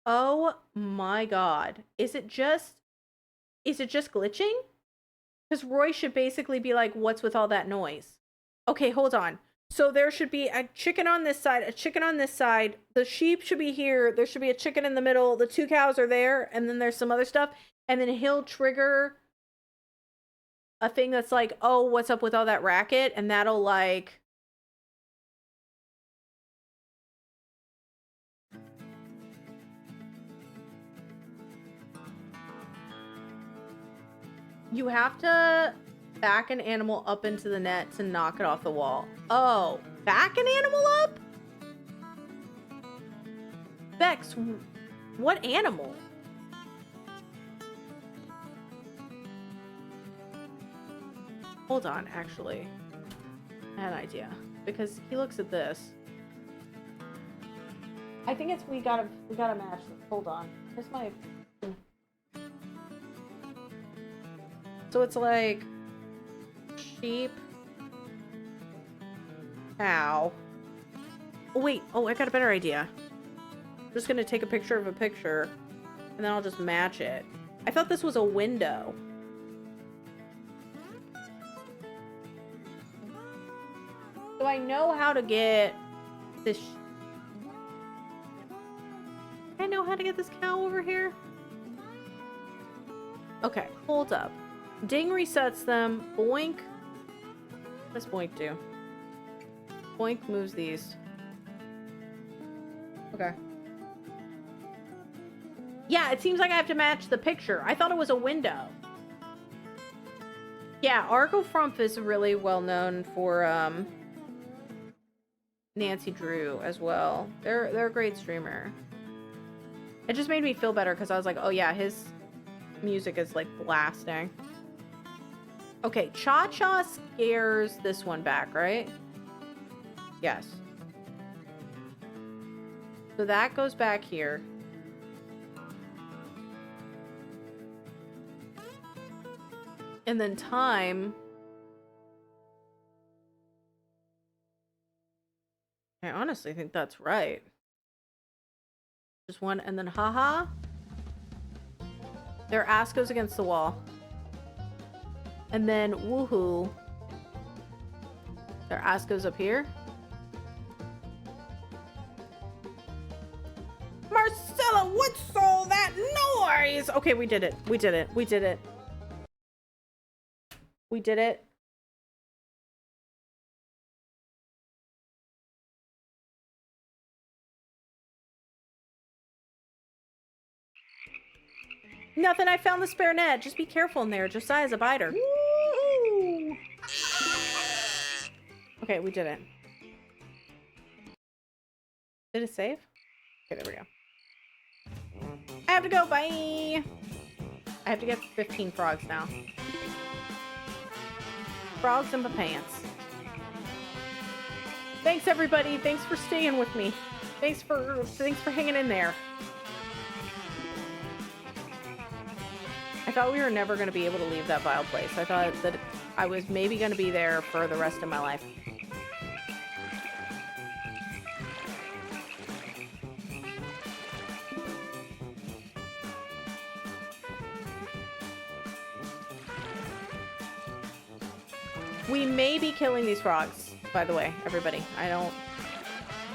S1: Oh my god. Is it just glitching? Because Roy should basically be like, what's with all that noise? Okay, hold on. So there should be a chicken on this side, a chicken on this side. The sheep should be here. There should be a chicken in the middle. The 2 cows are there. And then there's some other stuff. And then he'll trigger a thing that's like, oh, what's up with all that racket? And that'll like... You have to back an animal up into the net to knock it off the wall. Oh, back an animal up? Bex, what animal? Hold on, actually. I had an idea. Because he looks at this. I think it's we gotta match this. Hold on. Here's my... So it's like sheep, cow. Oh wait, oh I got a better idea. I'm just gonna take a picture of a picture and then I'll just match it. I thought this was a window. So I know how to get this. I know how to get this cow over here. Okay, hold up. Ding resets them. Boink. What does Boink do? Boink moves these. Okay. Yeah, it seems like I have to match the picture. I thought it was a window. Yeah, Argo Frumpf is really well known for Nancy Drew as well. They're a great streamer. It just made me feel better because I was like, oh yeah, his music is like blasting. Okay, Cha-Cha scares this one back, right? Yes. So that goes back here. And then Time... I honestly think that's right. Just one, and then Haha. Their ass goes against the wall. And then Woohoo. Their ass goes up here. Marcella, what's all that noise? Okay, we did it. We did it. We did it. We did it. Nothing, I found the spare net. Just be careful in there. Josiah's a biter. Woo! Okay, we did it. Did it save? Okay, there we go. I have to go, bye! I have to get 15 frogs now. Frogs in my pants. Thanks, everybody. Thanks for staying with me. Thanks for hanging in there. I thought we were never going to be able to leave that vile place. I thought that I was maybe going to be there for the rest of my life. We may be killing these frogs, by the way, everybody. I don't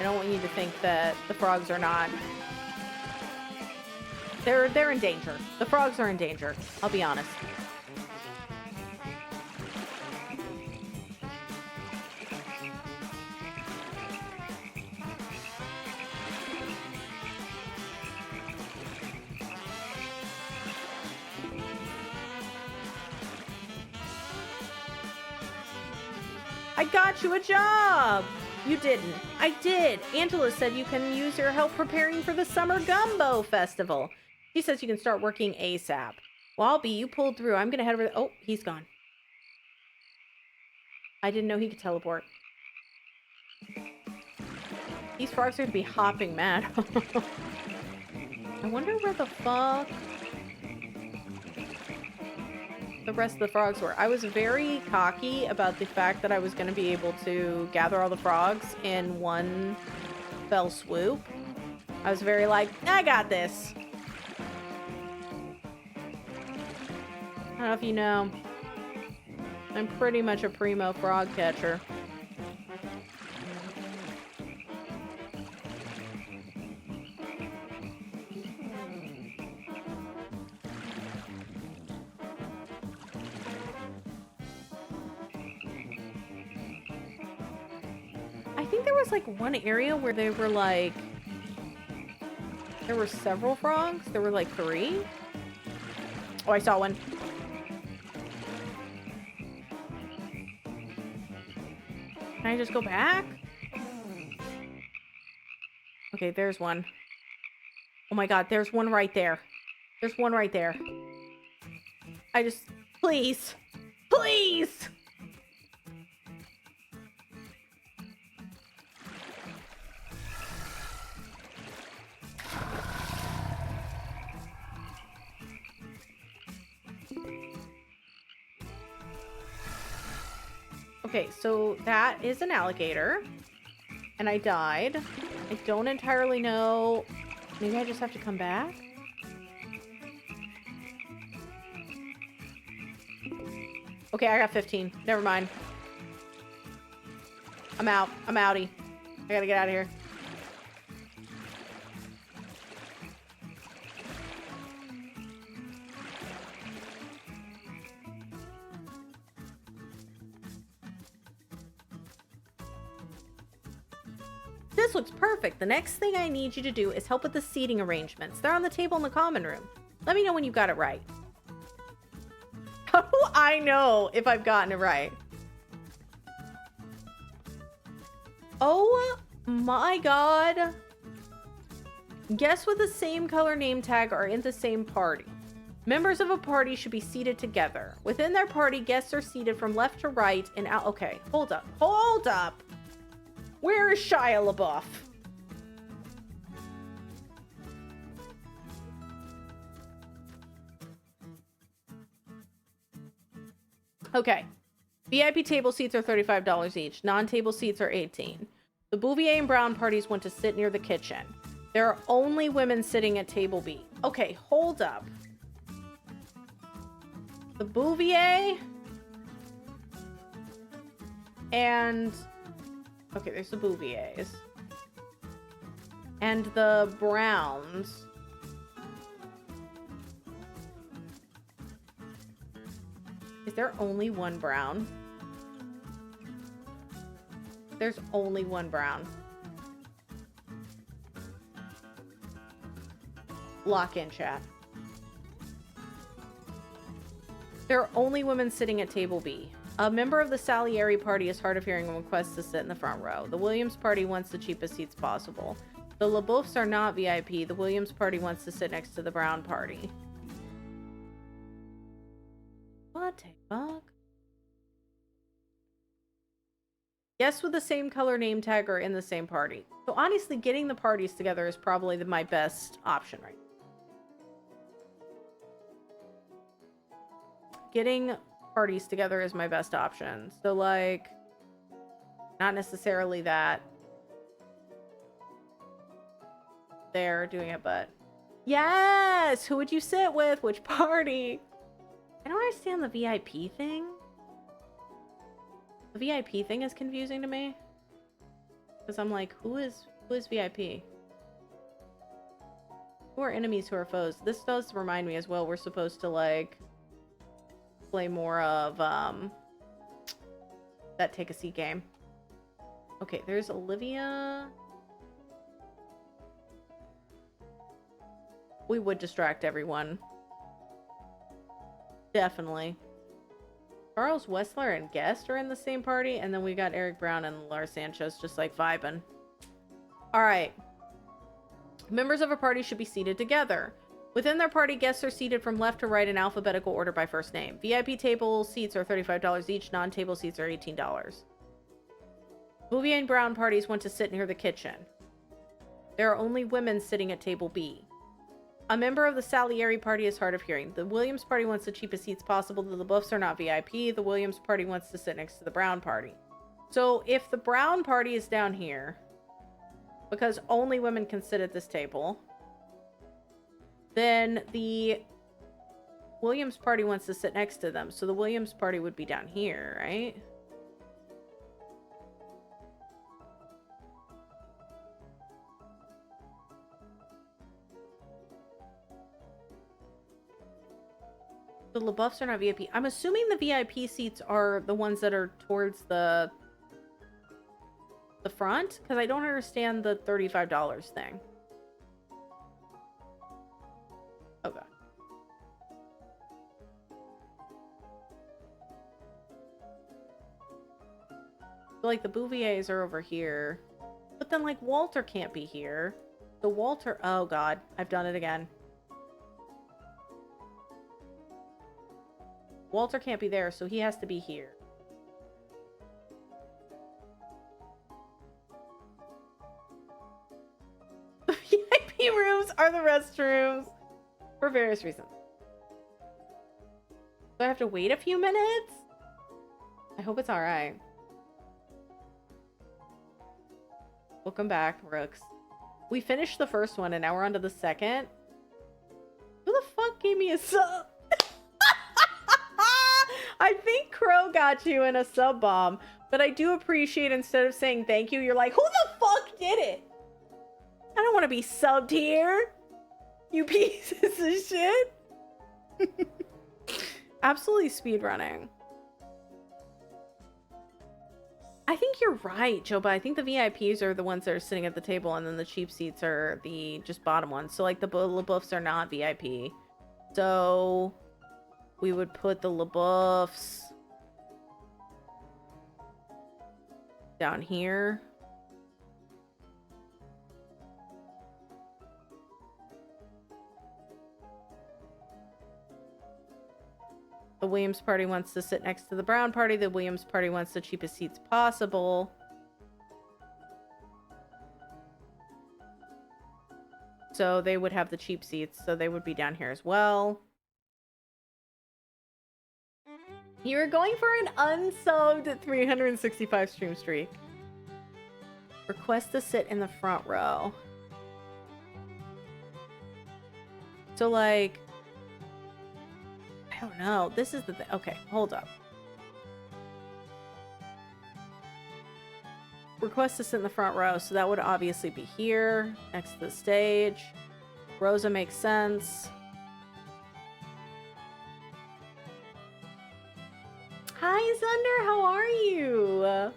S1: want you to think that the frogs are not... They're in danger. The frogs are in danger. I'll be honest. I got you a job! You didn't. I did. Angela said you can use your help preparing for the Summer Gumbo Festival. She says you can start working ASAP. Well, I'll be. You pulled through. I'm going to head over... Oh, he's gone. I didn't know he could teleport. These frogs are going to be hopping mad. I wonder where the fuck the rest of the frogs were. I was very cocky about the fact that I was going to be able to gather all the frogs in one fell swoop. I was very like, I got this. I don't know if you know, I'm pretty much a primo frog catcher. think there was like one area where they were like, there were several frogs. There were like 3. Oh, I saw one. Can I just go back? Okay, there's one. Oh my god, there's one right there. There's one right there. I just... Please. Please! Okay, so that is an alligator. And I died. I don't entirely know. Maybe I just have to come back? Okay, I got 15. Never mind. I'm out. I'm outie. I gotta get out of here. This looks perfect. The next thing I need you to do is help with the seating arrangements. They're on the table in the common room. Let me know when you got it right. How do I know if I've gotten it right? Oh my god. Guests with the same color name tag are in the same party. Members of a party should be seated together. Within their party, guests are seated from left to right and out. Okay, hold up. Hold up. Where is Shia LaBeouf? Okay. VIP table seats are $35 each. Non-table seats are $18. The Bouvier and Brown parties want to sit near the kitchen. There are only women sitting at table B. Okay, hold up. The Bouvier and... Okay, there's the Bouviers. And the Browns. Is there only one Brown? There's only one Brown. Lock in, chat. There are only women sitting at table B. A member of the Salieri party is hard of hearing and requests to sit in the front row. The Williams party wants the cheapest seats possible. The LaBeoufs are not VIP. The Williams party wants to sit next to the Brown party. What the fuck? Guests with the same color name tag are in the same party. So honestly, getting the parties together is probably my best option right now. Getting parties together is my best option. So like, not necessarily that they're doing it, but yes, who would you sit with? Which party? I don't understand the VIP thing. The VIP thing is confusing to me because I'm like, who is VIP? Who are enemies? Who are foes? This does remind me as well. We're supposed to like play more of that take a seat game. Okay, there's Olivia. We would distract everyone. Definitely. Charles Wessler and Guest are in the same party, and then we got Eric Brown and Lars Sanchez just like vibing. Alright. Members of a party should be seated together. Within their party, guests are seated from left to right in alphabetical order by first name. VIP table seats are $35 each. Non-table seats are $18. Bouvier and Brown parties want to sit near the kitchen. There are only women sitting at table B. A member of the Salieri party is hard of hearing. The Williams party wants the cheapest seats possible. The LaBeoufs are not VIP. The Williams party wants to sit next to the Brown party. So if the Brown party is down here, because only women can sit at this table, then the Williams party wants to sit next to them. So the Williams party would be down here, right? The LaBeoufs are not VIP. I'm assuming the VIP seats are the ones that are towards the front? Because I don't understand the $35 thing. Okay. So, like, the Bouviers are over here. But then, like, Walter can't be here. So Walter... Oh, God. I've done it again. Walter can't be there, so he has to be here. The VIP rooms are the restrooms. For various reasons. Do I have to wait a few minutes? I hope it's alright. Welcome back, Rooks. We finished the first one, and now we're on to the second. Who the fuck gave me a sub? I think Crow got you in a sub bomb, but I do appreciate instead of saying thank you, you're like, who the fuck did it? I don't want to be subbed here. You pieces of shit. Absolutely speedrunning. I think you're right, Joe, but I think the VIPs are the ones that are sitting at the table, and then the cheap seats are the just bottom ones. So, like, the LaBeoufs are not VIP. So, we would put the LaBeoufs down here. The Williams party wants to sit next to the Brown party. The Williams party wants the cheapest seats possible. So they would have the cheap seats, so they would be down here as well. You're going for an unsubbed 365 stream streak. Request to sit in the front row. So, like... I don't know. This is the thing. Okay, hold up. Request to sit in the front row. So that would obviously be here, next to the stage. Rosa makes sense. Hi, Zunder. How are you?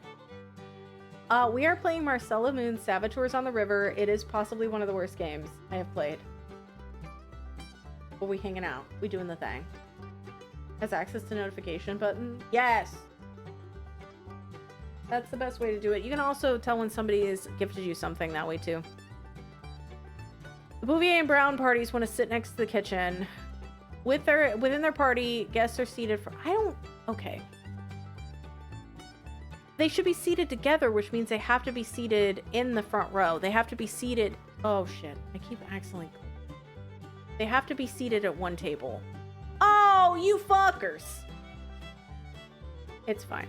S1: We are playing Marcella Moon's Saboteurs on the River. It is possibly one of the worst games I have played. But we hanging out. We doing the thing. Has access to notification button? Yes! That's the best way to do it. You can also tell when somebody has gifted you something that way too. The Bouvier and Brown parties want to sit next to the kitchen. Within their party, guests are seated for... Okay. They should be seated together, which means they have to be seated in the front row. They have to be seated... Oh, shit. I keep accidentally... They have to be seated at one table. Oh, you fuckers! It's fine.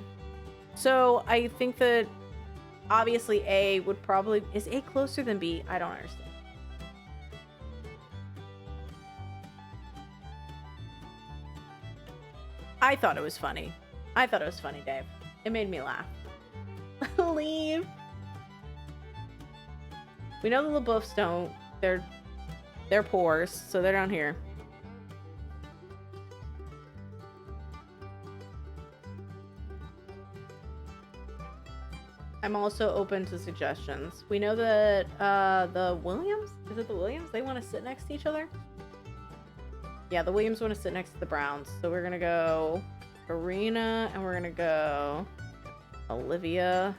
S1: So, I think that obviously A would probably... Is A closer than B? I don't understand. I thought it was funny. I thought it was funny, Dave. It made me laugh. Leave. We know the LaBeoufs don't. They're poor, so they're down here. I'm also open to suggestions. We know that the Williams? Is it the Williams? They want to sit next to each other? Yeah, the Williams want to sit next to the Browns. So we're going to go Karina, and we're going to go Olivia.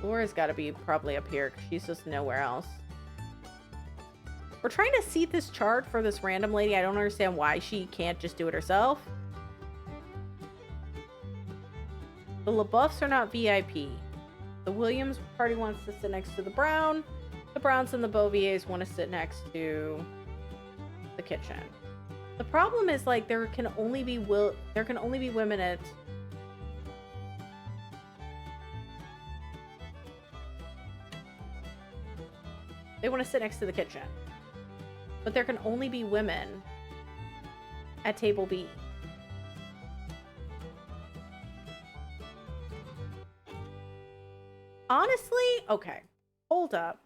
S1: Laura's got to be probably up here because she's just nowhere else. We're trying to seat this chart for this random lady. I don't understand why she can't just do it herself. The LaBeoufs are not VIP. The Williams party wants to sit next to the Brown. The Browns and the Bouviers want to sit next to the kitchen. The problem is, like, there can only be women at... They want to sit next to the kitchen. But there can only be women at table B. Honestly, okay. Hold up.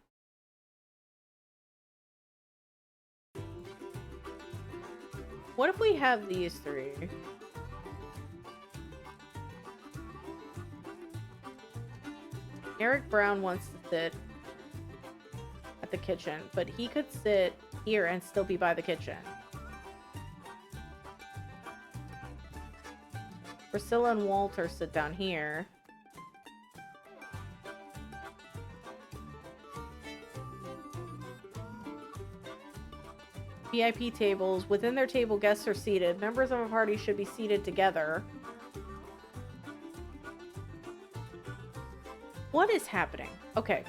S1: What if we have these three? Eric Brown wants to sit at the kitchen, but he could sit here and still be by the kitchen. Priscilla and Walter sit down here. VIP tables. Within their table, guests are seated. Members of a party should be seated together. What is happening? Okay.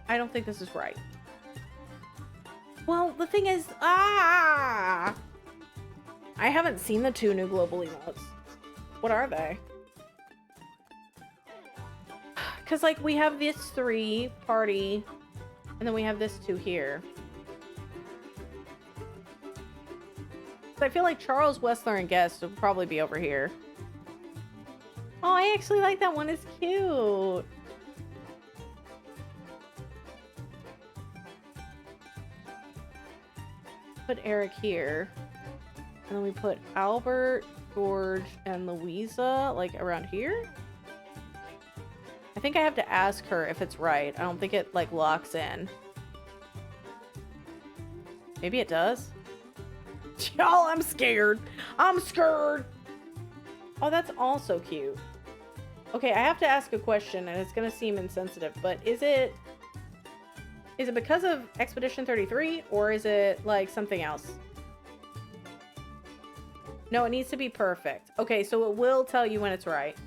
S1: I don't think this is right. Well, the thing is... I haven't seen the 2 new global emotes. What are they? Because, like, we have this 3 party, and then we have this 2 here. I feel like Charles, Wessler, and Guest would probably be over here. Oh, I actually like that one. It's cute. Put Eric here. And then we put Albert, George, and Louisa, like, around here. I think I have to ask her if it's right. I don't think it, like, locks in. Maybe it does. Y'all, I'm scared. I'm scared. Oh, that's also cute. Okay, I have to ask a question, and it's gonna seem insensitive, but is it because of Expedition 33, or is it, like, something else? No, it needs to be perfect. Okay, so it will tell you when it's right.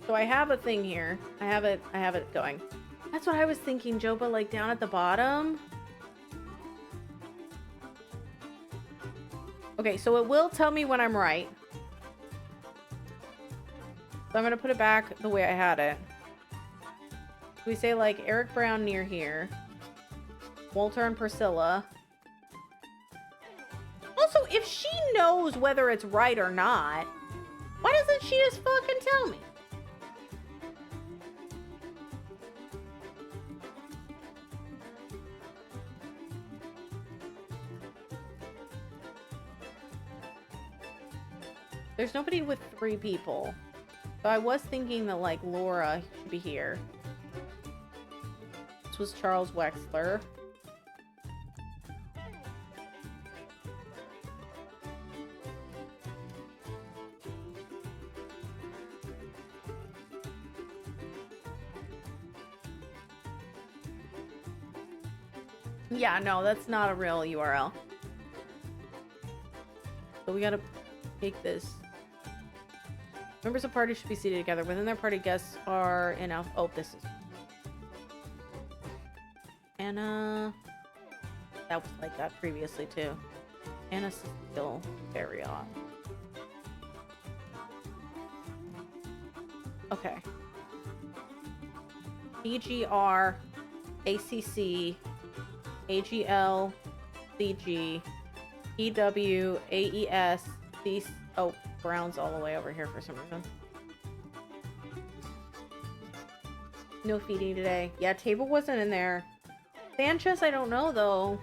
S1: So I have a thing here. I have it going. That's what I was thinking, Joba, like down at the bottom. Okay, so it will tell me when I'm right. So I'm gonna put it back the way I had it. We say like Eric Brown near here. Walter and Priscilla. Also, if she knows whether it's right or not, why doesn't she just fucking tell me? There's nobody with 3 people. So I was thinking that, like, Laura should be here. This was Charles Wexler. Yeah, no, that's not a real URL. So we gotta take this. Members of party should be seated together. Within their party, guests are in alpha. Oh, this is Anna. That was like that previously too. Anna Cecile Marriott. Okay. EGR, ACC, AGL, CG, EW, AES, C. Oh, Brown's all the way over here for some reason. No feeding today. Yeah, table wasn't in there. Sanchez, I don't know though.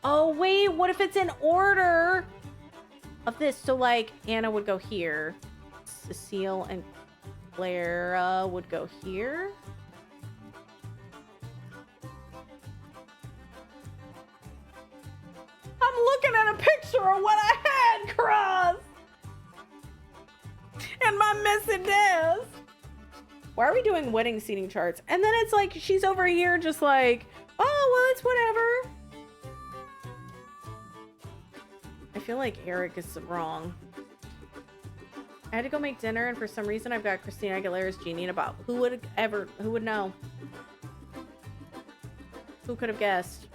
S1: Oh wait, what if it's in order of this? So like Anna would go here. Cecile and Clara would go here. I'm looking at a picture of what I had, Cross! And my missing desk. Why are we doing wedding seating charts? And then it's like, she's over here just like, oh, well, it's whatever. I feel like Eric is wrong. I had to go make dinner, and for some reason I've got Christina Aguilera's Genie in a bottle. Who would know? Who could have guessed?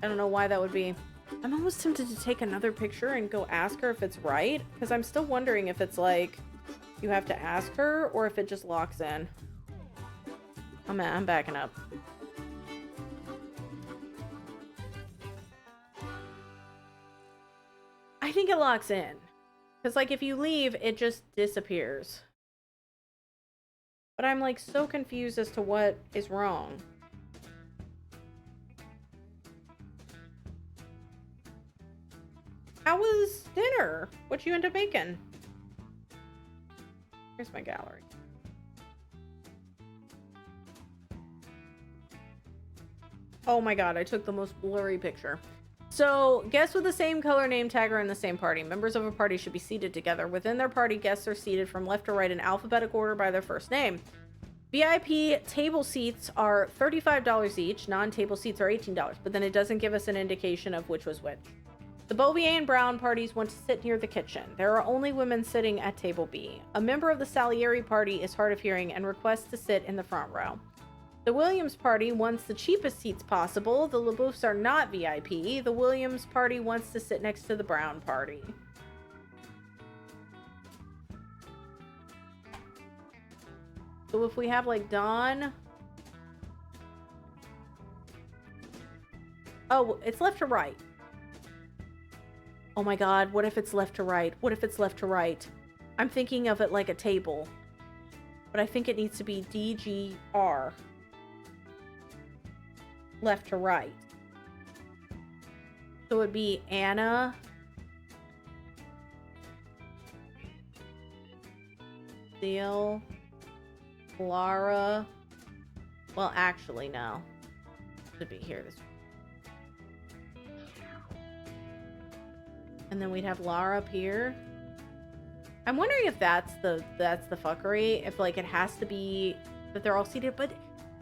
S1: I don't know why that would be. I'm almost tempted to take another picture and go ask her if it's right, because I'm still wondering if it's like you have to ask her or if it just locks in. I'm backing up. I think it locks in, because like if you leave, it just disappears. But I'm like so confused as to what is wrong. How was dinner? What you end up making? Here's my gallery. Oh my god, I took the most blurry picture. So, guests with the same color name tag are in the same party. Members of a party should be seated together. Within their party, guests are seated from left to right in alphabetical order by their first name. VIP table seats are $35 each. Non-table seats are $18, but then it doesn't give us an indication of which was which. The Bouvier and Brown parties want to sit near the kitchen. There are only women sitting at table B. A member of the Salieri party is hard of hearing and requests to sit in the front row. The Williams party wants the cheapest seats possible. The LaBoufs are not VIP. The Williams party wants to sit next to the Brown party. So if we have like Dawn... Oh, it's left to right. Oh my god, what if it's left to right? What if it's left to right? I'm thinking of it like a table. But I think it needs to be DGR. Left to right. So it would be Anna. Seal. Lara. Well, actually, no. It should be here this way. And then we'd have Lara up here. I'm wondering if that's the fuckery. If like it has to be that they're all seated, but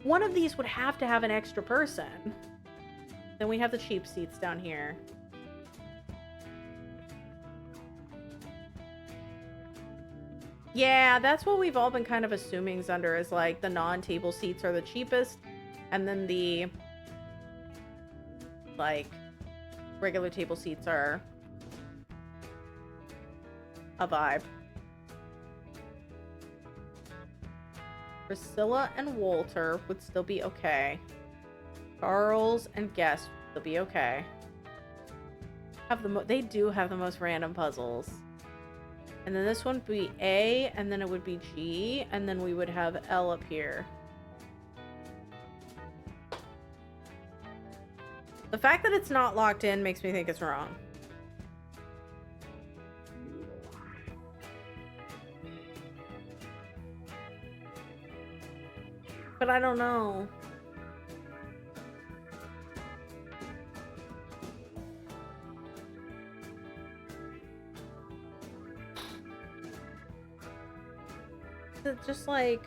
S1: one of these would have to have an extra person. Then we have the cheap seats down here. Yeah, that's what we've all been kind of assuming, Zunder, is like the non-table seats are the cheapest, and then the like regular table seats are a vibe. Priscilla and Walter would still be okay. Charles and Guest would still be okay. They do have the most random puzzles. And then this one would be A, and then it would be G, and then we would have L up here. The fact that it's not locked in makes me think it's wrong. But I don't know. It's just like...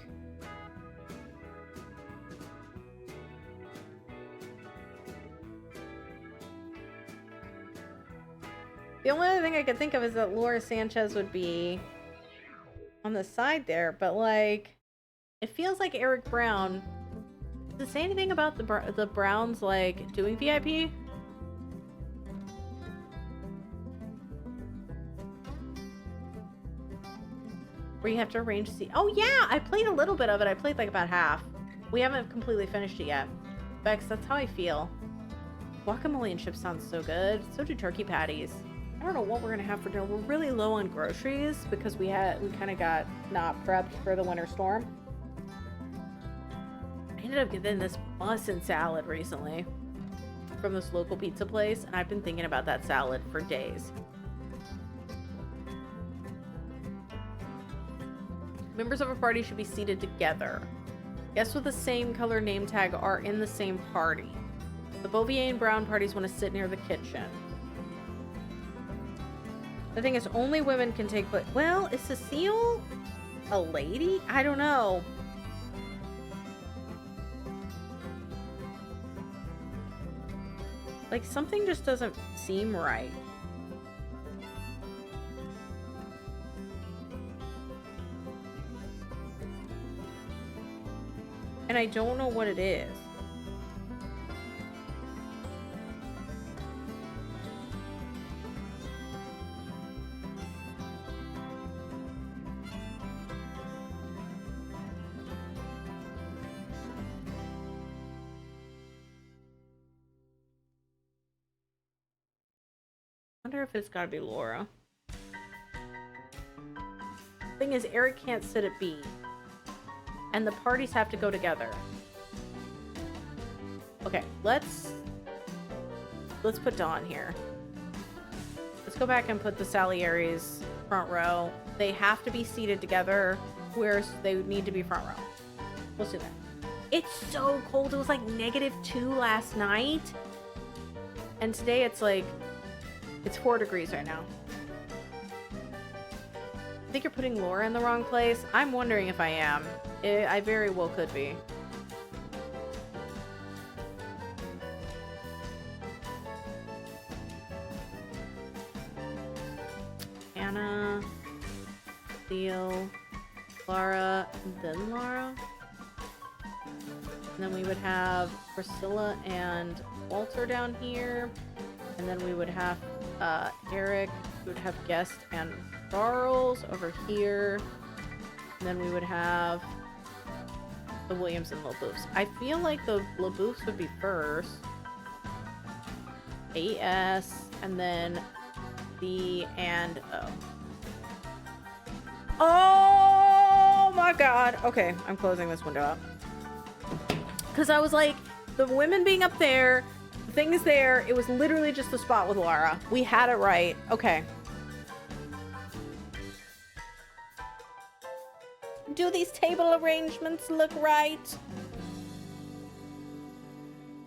S1: The only other thing I could think of is that Laura Sanchez would be on the side there, but like... It feels like Eric Brown. Does it say anything about the Browns, like, doing VIP? Where you have to arrange seats. Oh, yeah! I played a little bit of it. I played, like, about half. We haven't completely finished it yet. Bex, that's how I feel. Guacamole and chips sounds so good. So do turkey patties. I don't know what we're gonna have for dinner. We're really low on groceries because we kind of got not prepped for the winter storm. I ended up getting this bussin' salad recently from this local pizza place, and I've been thinking about that salad for days. Members of a party should be seated together. Guests with the same color name tag are in the same party. The Bouvier and Brown parties want to sit near the kitchen. The thing is, only women can take, but, well, is Cecile a lady? I don't know. Like, something just doesn't seem right. And I don't know what it is. I wonder if it's gotta be Laura. Thing is, Eric can't sit at B. And the parties have to go together. Okay, let's put Dawn here. Let's go back and put the Salieris front row. they have to be seated together where they need to be front row. We'll do that. It's so cold. It was like -2 last night. And today it's like, it's 4 degrees right now. I think you're putting Laura in the wrong place. I'm wondering if I am. I very well could be. Anna, Theo, Laura, then Laura. And then we would have Priscilla and Walter down here. And then we would have Eric. We would have Guest and Charles over here. And then we would have the Williams and LaBouffe. I feel like the LaBouffes would be first. AS, and then the and O. Oh my god. Okay, I'm closing this window up. Because I was like, the women being up there, the thing is there, it was literally just the spot with Laura. We had it right. Okay. Do these table arrangements look right?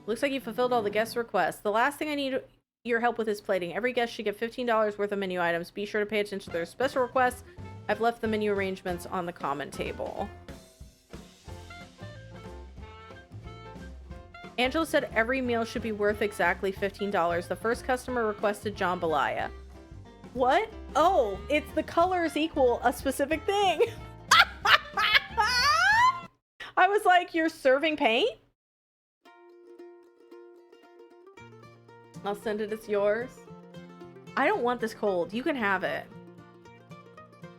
S1: Looks like you fulfilled all the guest requests. The last thing I need your help with is plating. Every guest should get $15 worth of menu items. Be sure to pay attention to their special requests. I've left the menu arrangements on the common table. Angela said every meal should be worth exactly $15. The first customer requested jambalaya. What? Oh, it's the colors equal a specific thing. I was like, you're serving paint? I'll send it. It's yours. I don't want this cold. You can have it.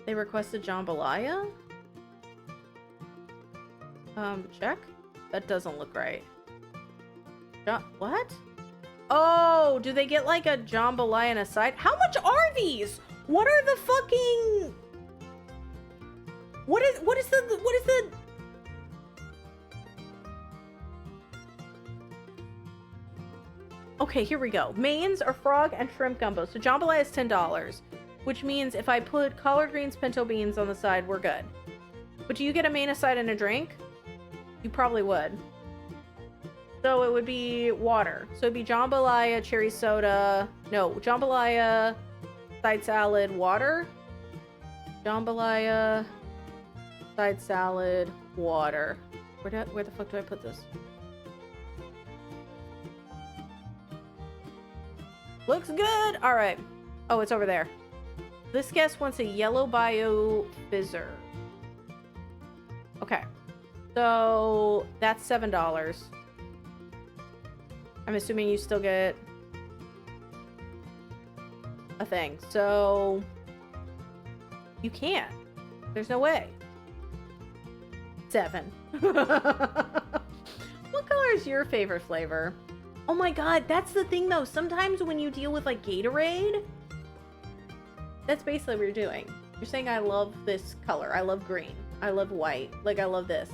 S1: They requested jambalaya? Check? That doesn't look right. What? Oh, do they get like a jambalaya and a side? How much are these? What are the fucking... What is the... Okay, here we go. Mains are frog and shrimp gumbo. So jambalaya is $10, which means if I put collard greens, pinto beans on the side, we're good. But do you get a main, a side, and a drink? You probably would. So it would be water. So it'd be jambalaya, cherry soda. No, jambalaya, side salad, water. Jambalaya, side salad, water. Where the fuck do I put this? Looks good. All right. Oh, it's over there. This guest wants a yellow bio fizzer. Okay. So that's $7. I'm assuming you still get a thing. So you can't. There's no way. 7. What color is your favorite flavor? Oh my god, that's the thing though. Sometimes when you deal with like Gatorade, that's basically what you're doing. You're saying, I love this color. I love green. I love white. Like, I love this.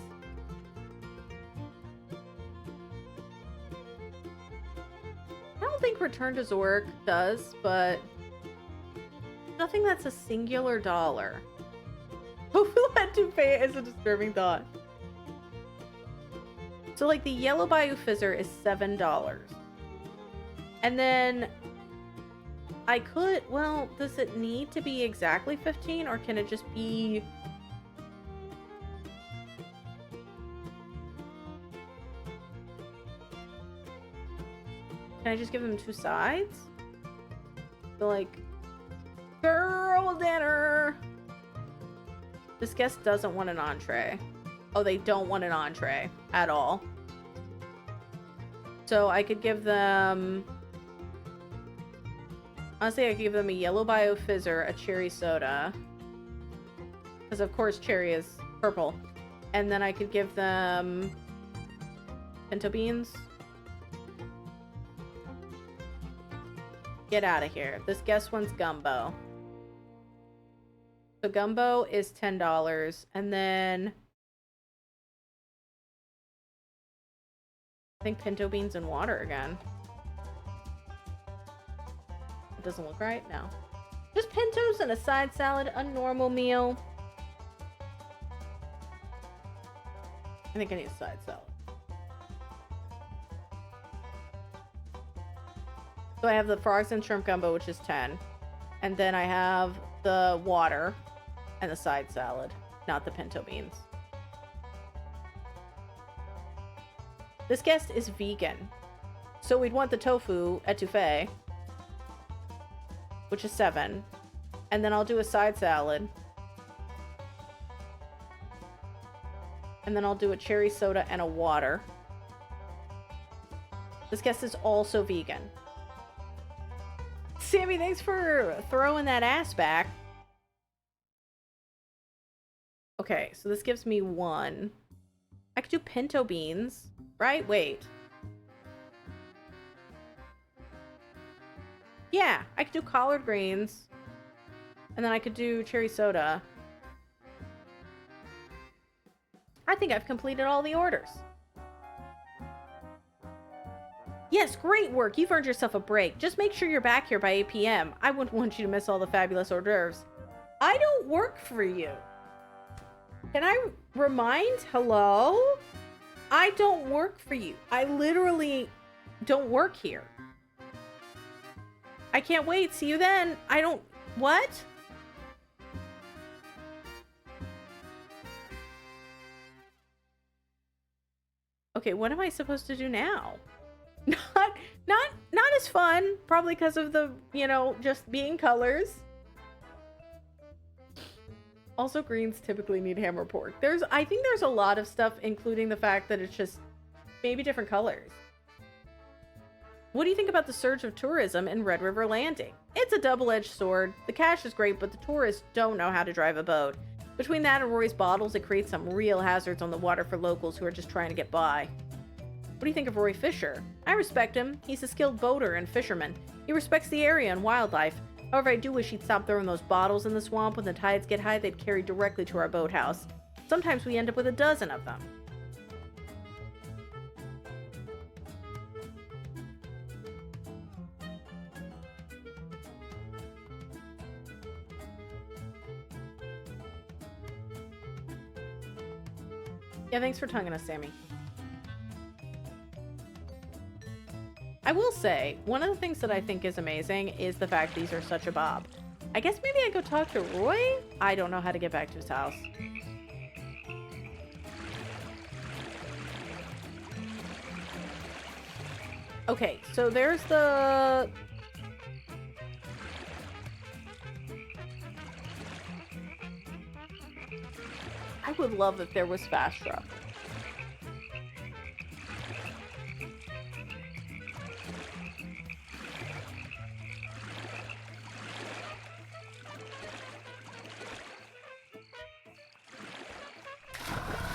S1: I don't think Return to Zork does, but nothing that's a singular dollar. Hopefully that toupee is a disturbing thought. So like the yellow Bayou Fizzer is $7. And then I could, well, does it need to be exactly 15 or can it just be... Can I just give them 2 sides? So like, girl dinner. This guest doesn't want an entree. Oh, they don't want an entree at all. So I could give them... Honestly, I could give them a yellow Bio Fizzer, a cherry soda. Because of course cherry is purple. And then I could give them... pinto beans. Get out of here. This guest wants gumbo. So gumbo is $10. And then... I think pinto beans and water again. It doesn't look right? No. Just pintos and a side salad, a normal meal. I think I need a side salad. So I have the frogs and shrimp gumbo, which is 10. And then I have the water and the side salad, not the pinto beans. This guest is vegan. So we'd want the tofu etouffee, which is 7. And then I'll do a side salad. And then I'll do a cherry soda and a water. This guest is also vegan. Sammy, thanks for throwing that ass back. Okay, so this gives me 1. I could do pinto beans, right? Wait. Yeah, I could do collard greens. And then I could do cherry soda. I think I've completed all the orders. Yes, great work. You've earned yourself a break. Just make sure you're back here by 8 p.m. I wouldn't want you to miss all the fabulous hors d'oeuvres. I don't work for you. Can I remind? Hello? I don't work for you. I literally don't work here. I can't wait. See you then. I don't... What? Okay, what am I supposed to do now? Not as fun, probably because of the, you know, just being colors. Also, greens typically need ham or pork. I think there's a lot of stuff, including the fact that it's just maybe different colors. What do you think about the surge of tourism in Red River Landing? It's a double-edged sword. The cash is great, but the tourists don't know how to drive a boat. Between that and Roy's bottles, it creates some real hazards on the water for locals who are just trying to get by. What do you think of Roy Fisher? I respect him. He's a skilled boater and fisherman. He respects the area and wildlife. However, I do wish he'd stop throwing those bottles in the swamp. When the tides get high, they'd carry directly to our boathouse. Sometimes we end up with a dozen of them. Yeah, thanks for tonguing us, Sammy. I will say, one of the things that I think is amazing is the fact these are such a bob. I guess maybe I go talk to Roy? I don't know how to get back to his house. Okay, so there's the... I would love if there was fast travel.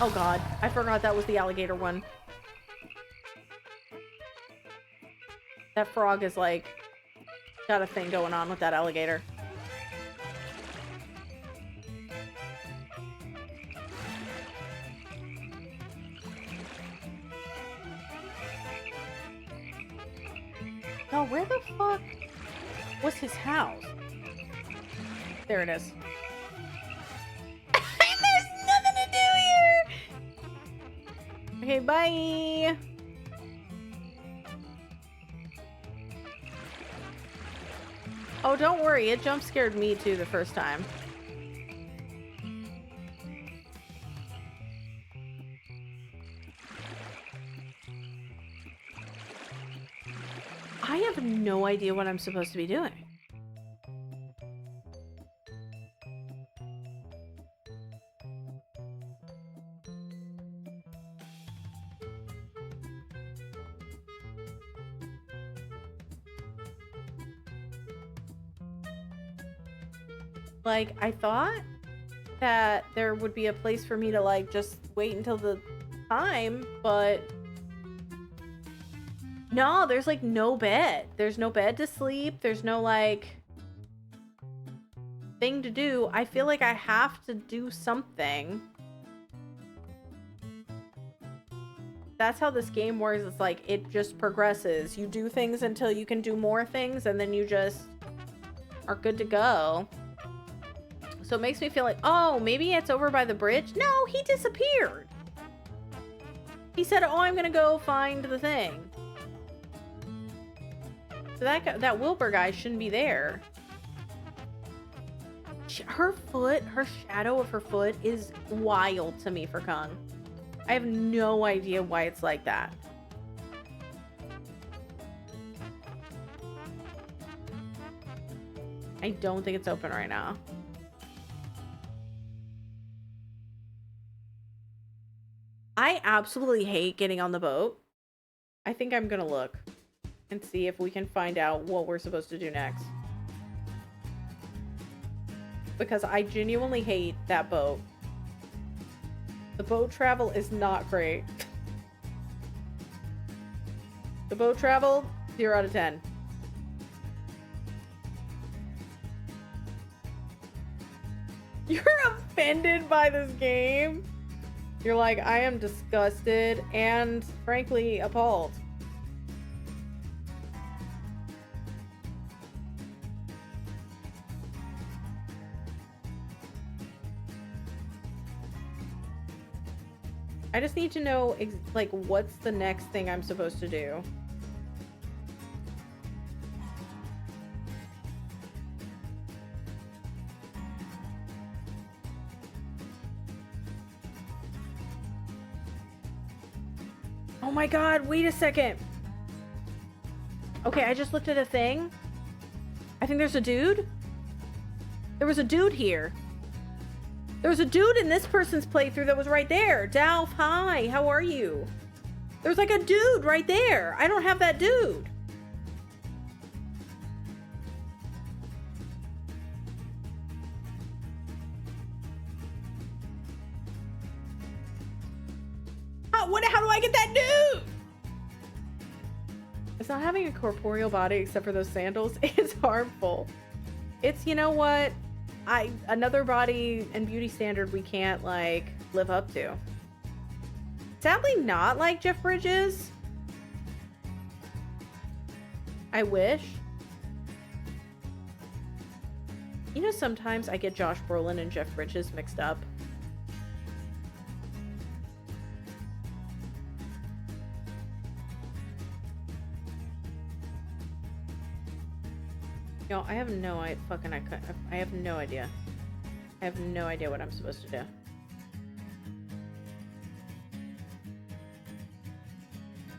S1: Oh god, I forgot that was the alligator one. That frog is like, got a thing going on with that alligator. No, where the fuck was his house? There it is. There's nothing to do here! Okay, bye! Oh, don't worry, it jump scared me too the first time. I have no idea what I'm supposed to be doing. Like, I thought that there would be a place for me to, like, just wait until the time, but... No, there's, like, no bed. There's no bed to sleep. There's no, like, thing to do. I feel like I have to do something. That's how this game works. It's like, it just progresses. You do things until you can do more things, and then you just are good to go. So it makes me feel like, oh, maybe it's over by the bridge. No, he disappeared. He said, oh, I'm gonna go find the thing. So that Wilbur guy shouldn't be there. Her foot, her shadow of her foot is wild to me for Kung. I have no idea why it's like that. I don't think it's open right now. I absolutely hate getting on the boat. I think I'm gonna look and see if we can find out what we're supposed to do next. Because I genuinely hate that boat. The boat travel is not great. The boat travel, 0 out of 10. You're offended by this game? You're like, I am disgusted and frankly appalled. I just need to know, like, what's the next thing I'm supposed to do? Oh my god, wait a second. Okay, I just looked at a thing. I think there's a dude. There was a dude here. There was a dude in this person's playthrough that was right there. Dalf, hi, how are you? There's like a dude right there. I don't have that dude. How do I get that dude? It's not having a corporeal body except for those sandals is harmful. It's, you know what? Another body and beauty standard we can't, like, live up to. Sadly not like Jeff Bridges. I wish. You know, sometimes I get Josh Brolin and Jeff Bridges mixed up. No, I have no idea. I have no idea. I have no idea what I'm supposed to do.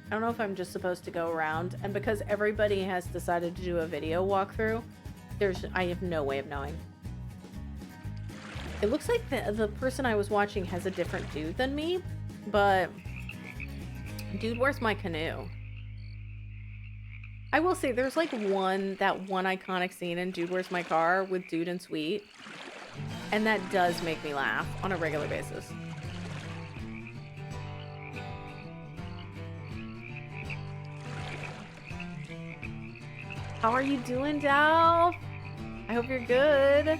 S1: I don't know if I'm just supposed to go around, and because everybody has decided to do a video walkthrough, I have no way of knowing. It looks like the person I was watching has a different dude than me, but dude, where's my canoe? I will say there's like that one iconic scene in Dude, Where's My Car with Dude and Sweet. And that does make me laugh on a regular basis. How are you doing, Dalf? I hope you're good.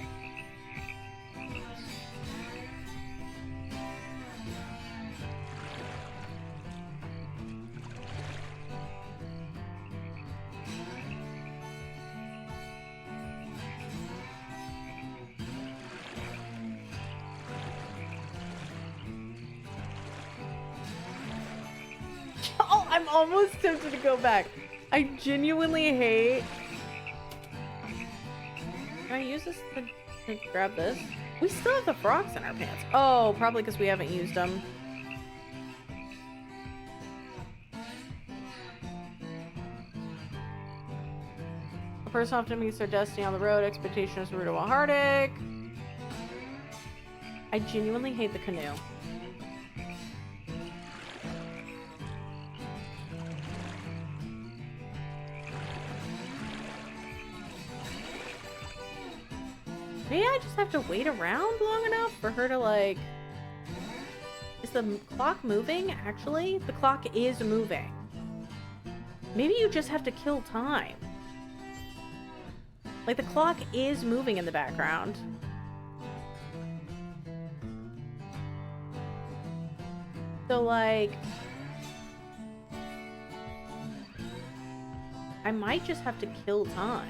S1: I'm almost tempted to go back. I genuinely hate... Can I use this to grab this? We still have the frogs in our pants. Oh, probably because we haven't used them. A person often meets their destiny on the road. Expectation is the root of all heartache. I genuinely hate the canoe. Maybe I just have to wait around long enough for her to, like... Is the clock moving, actually? The clock is moving. Maybe you just have to kill time. Like, the clock is moving in the background. So, like... I might just have to kill time.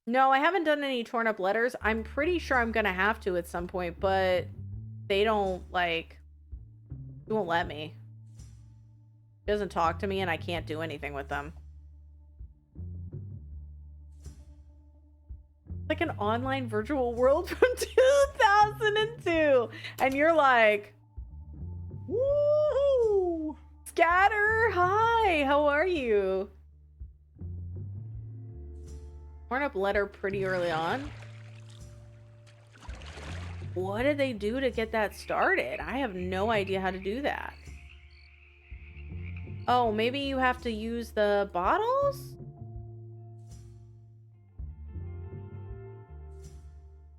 S1: No, I haven't done any torn up letters. I'm pretty sure I'm gonna have to at some point, but they don't, like, they won't let me. It doesn't talk to me and I can't do anything with them. Like an online virtual world from 2002. And you're like, woo! Scatter, hi, how are you? Torn up letter pretty early on. What did they do to get that started? I have no idea how to do that. Oh, maybe you have to use the bottles?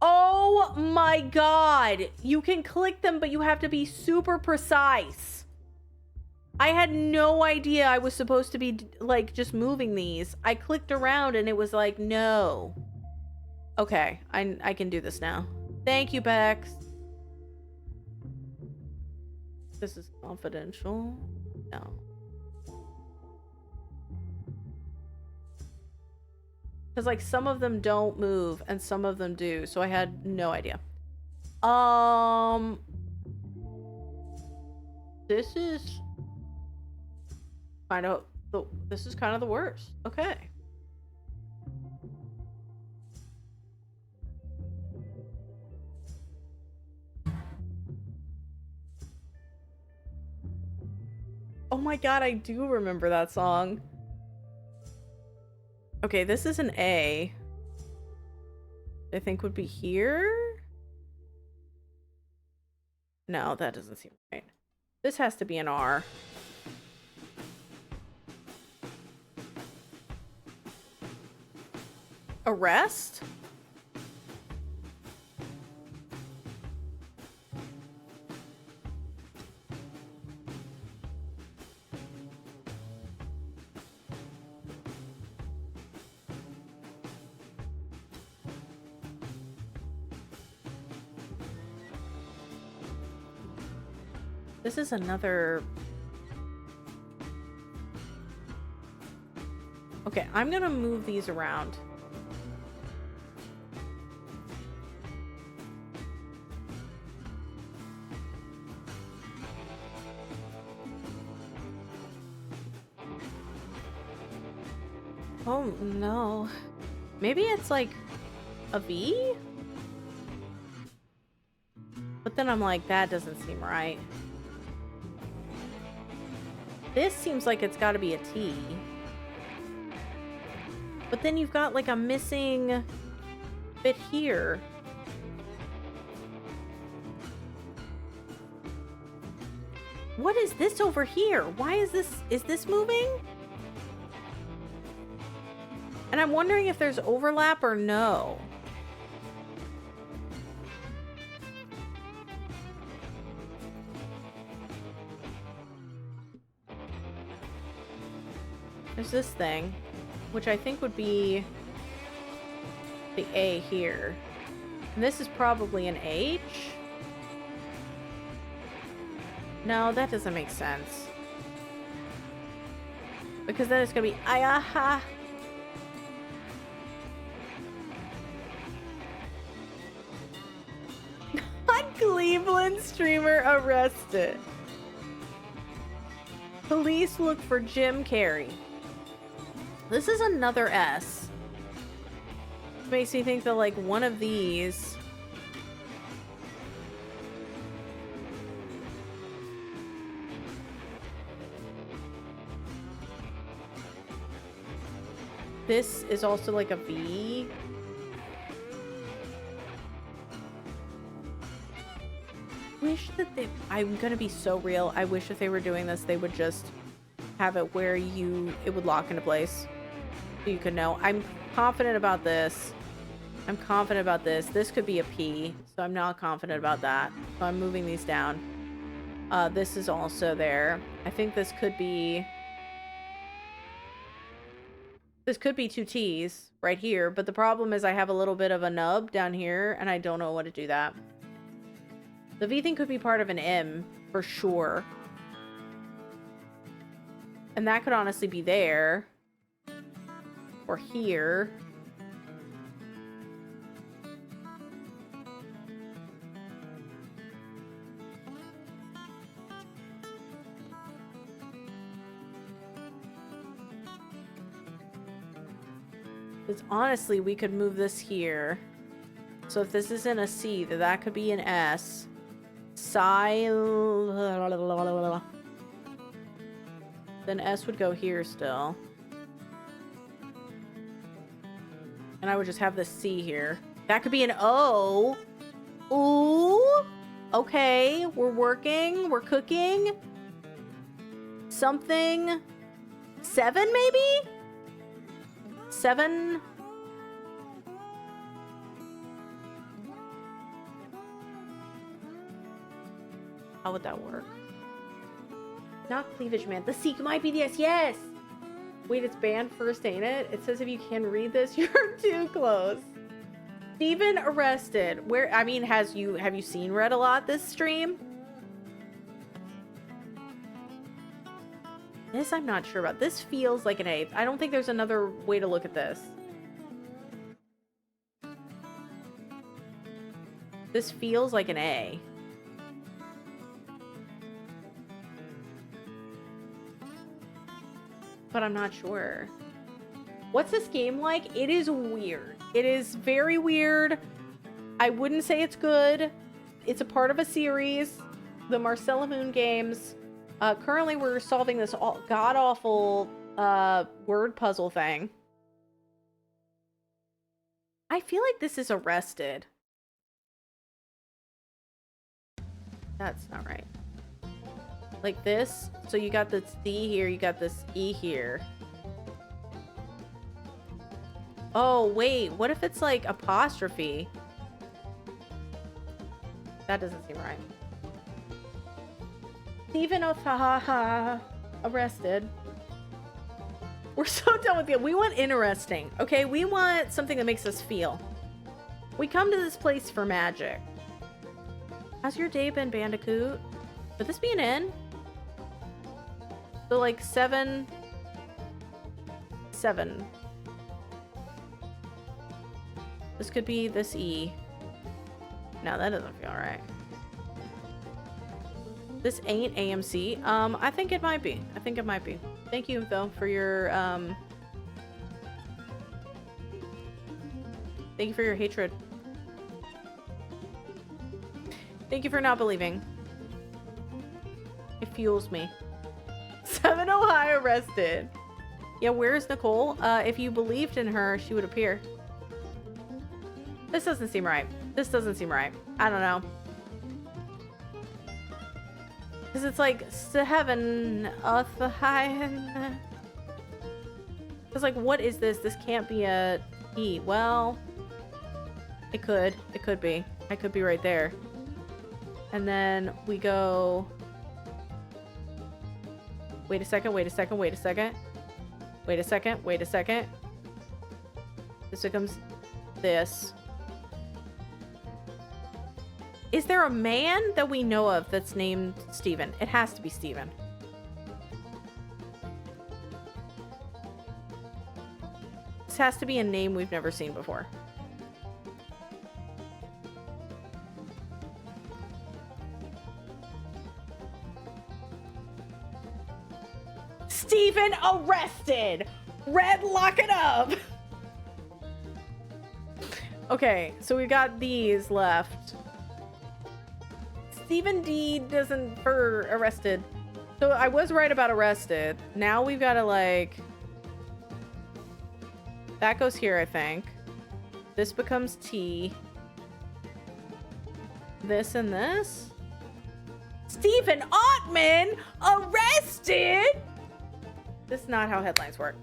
S1: Oh my god! You can click them, but you have to be super precise. I had no idea I was supposed to be, like, just moving these. I clicked around and it was like, no. Okay, I can do this now. Thank you, Bex. This is confidential. No. Because, like, some of them don't move and some of them do. So I had no idea. This is kind of the worst. Okay. Oh my god, I do remember that song. Okay, this is an A. I think would be here. No, that doesn't seem right. This has to be an R. Arrest? This is another... Okay, I'm gonna move these around. Oh no. Maybe it's like a V? But then I'm like, that doesn't seem right. This seems like it's gotta be a T. But then you've got like a missing bit here. What is this over here? Why is this moving? And I'm wondering if there's overlap or no. There's this thing, which I think would be the A here. And this is probably an H. No, that doesn't make sense. Because then it's gonna be ayaha. Cleveland streamer arrested. Police look for Jim Carrey. This is another S. Makes me think that like one of these. This is also like a V. Wish that I'm gonna be so real. I wish if they were doing this, they would just have it where it would lock into place. So you could know. I'm confident about this. I'm confident about this. This could be a P, so I'm not confident about that. So I'm moving these down. This is also there. I think this could be two T's right here, but the problem is I have a little bit of a nub down here, and I don't know what to do that. The V thing could be part of an M, for sure. And that could honestly be there. Or here. Because honestly, we could move this here. So if this isn't a C, then that could be an S. Then S would go here still. And I would just have this C here. That could be an O. Ooh. Okay, we're working. We're cooking. Something. 7 maybe? 7. How would that work? Not cleavage, man. The C might be the S. Yes! Wait, it's banned first, ain't it? It says if you can read this, you're too close. Steven arrested. Where, I mean, have you seen Red a lot this stream? This I'm not sure about. This feels like an A. I don't think there's another way to look at this. This feels like an A. But I'm not sure. What's this game like? It is weird. It is very weird. I wouldn't say it's good. It's a part of a series, the Marcella Moon games. Currently, we're solving this god-awful word puzzle thing. I feel like this is arrested. That's not right. Like this. So you got this D here, you got this E here. Oh, wait. What if it's like apostrophe? That doesn't seem right. Steven Othaha arrested. We're so done with it. We want interesting. Okay, we want something that makes us feel. We come to this place for magic. How's your day been, Bandicoot? Would this be an N? So like 7. This could be this E. No, that doesn't feel right. This ain't AMC. I think it might be. I think it might be. Thank you though for your thank you for your hatred. Thank you for not believing. It fuels me. 7 Ohio arrested. Yeah, where's Nicole? If you believed in her, she would appear. This doesn't seem right. This doesn't seem right. I don't know. Because it's like 7 Ohio. It's like, what is this? This can't be a E. Well, it could. It could be. I could be right there. And then we go... Wait a second, wait a second, wait a second. Wait a second, wait a second. This becomes this. Is there a man that we know of that's named Steven? It has to be Steven. This has to be a name we've never seen before. Steven arrested! Red, lock it up! Okay, so we got these left. Stephen D doesn't for arrested. So I was right about arrested. Now we've got to like... That goes here, I think. This becomes T. This and this. Stephen Ottman arrested! This is not how headlines work.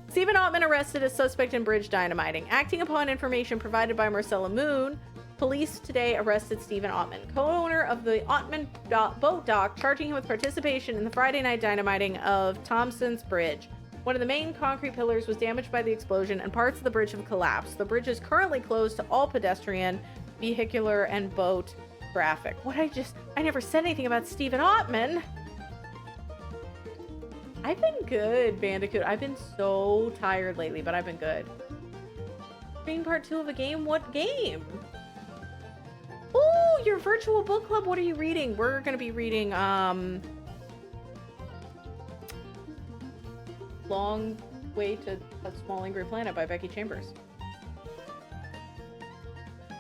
S1: Stephen Ottman arrested as suspect in bridge dynamiting. Acting upon information provided by Marcella Moon, police today arrested Stephen Ottman, co-owner of the Ottman boat dock, charging him with participation in the Friday night dynamiting of Thompson's Bridge. One of the main concrete pillars was damaged by the explosion and parts of the bridge have collapsed. The bridge is currently closed to all pedestrian, vehicular, and boat traffic. I never said anything about Stephen Ottman. I've been good, Bandicoot. I've been so tired lately, but I've been good. Reading part 2 of a game? What game? Ooh, your virtual book club. What are you reading? We're going to be reading, Long Way to a Small Angry Planet by Becky Chambers.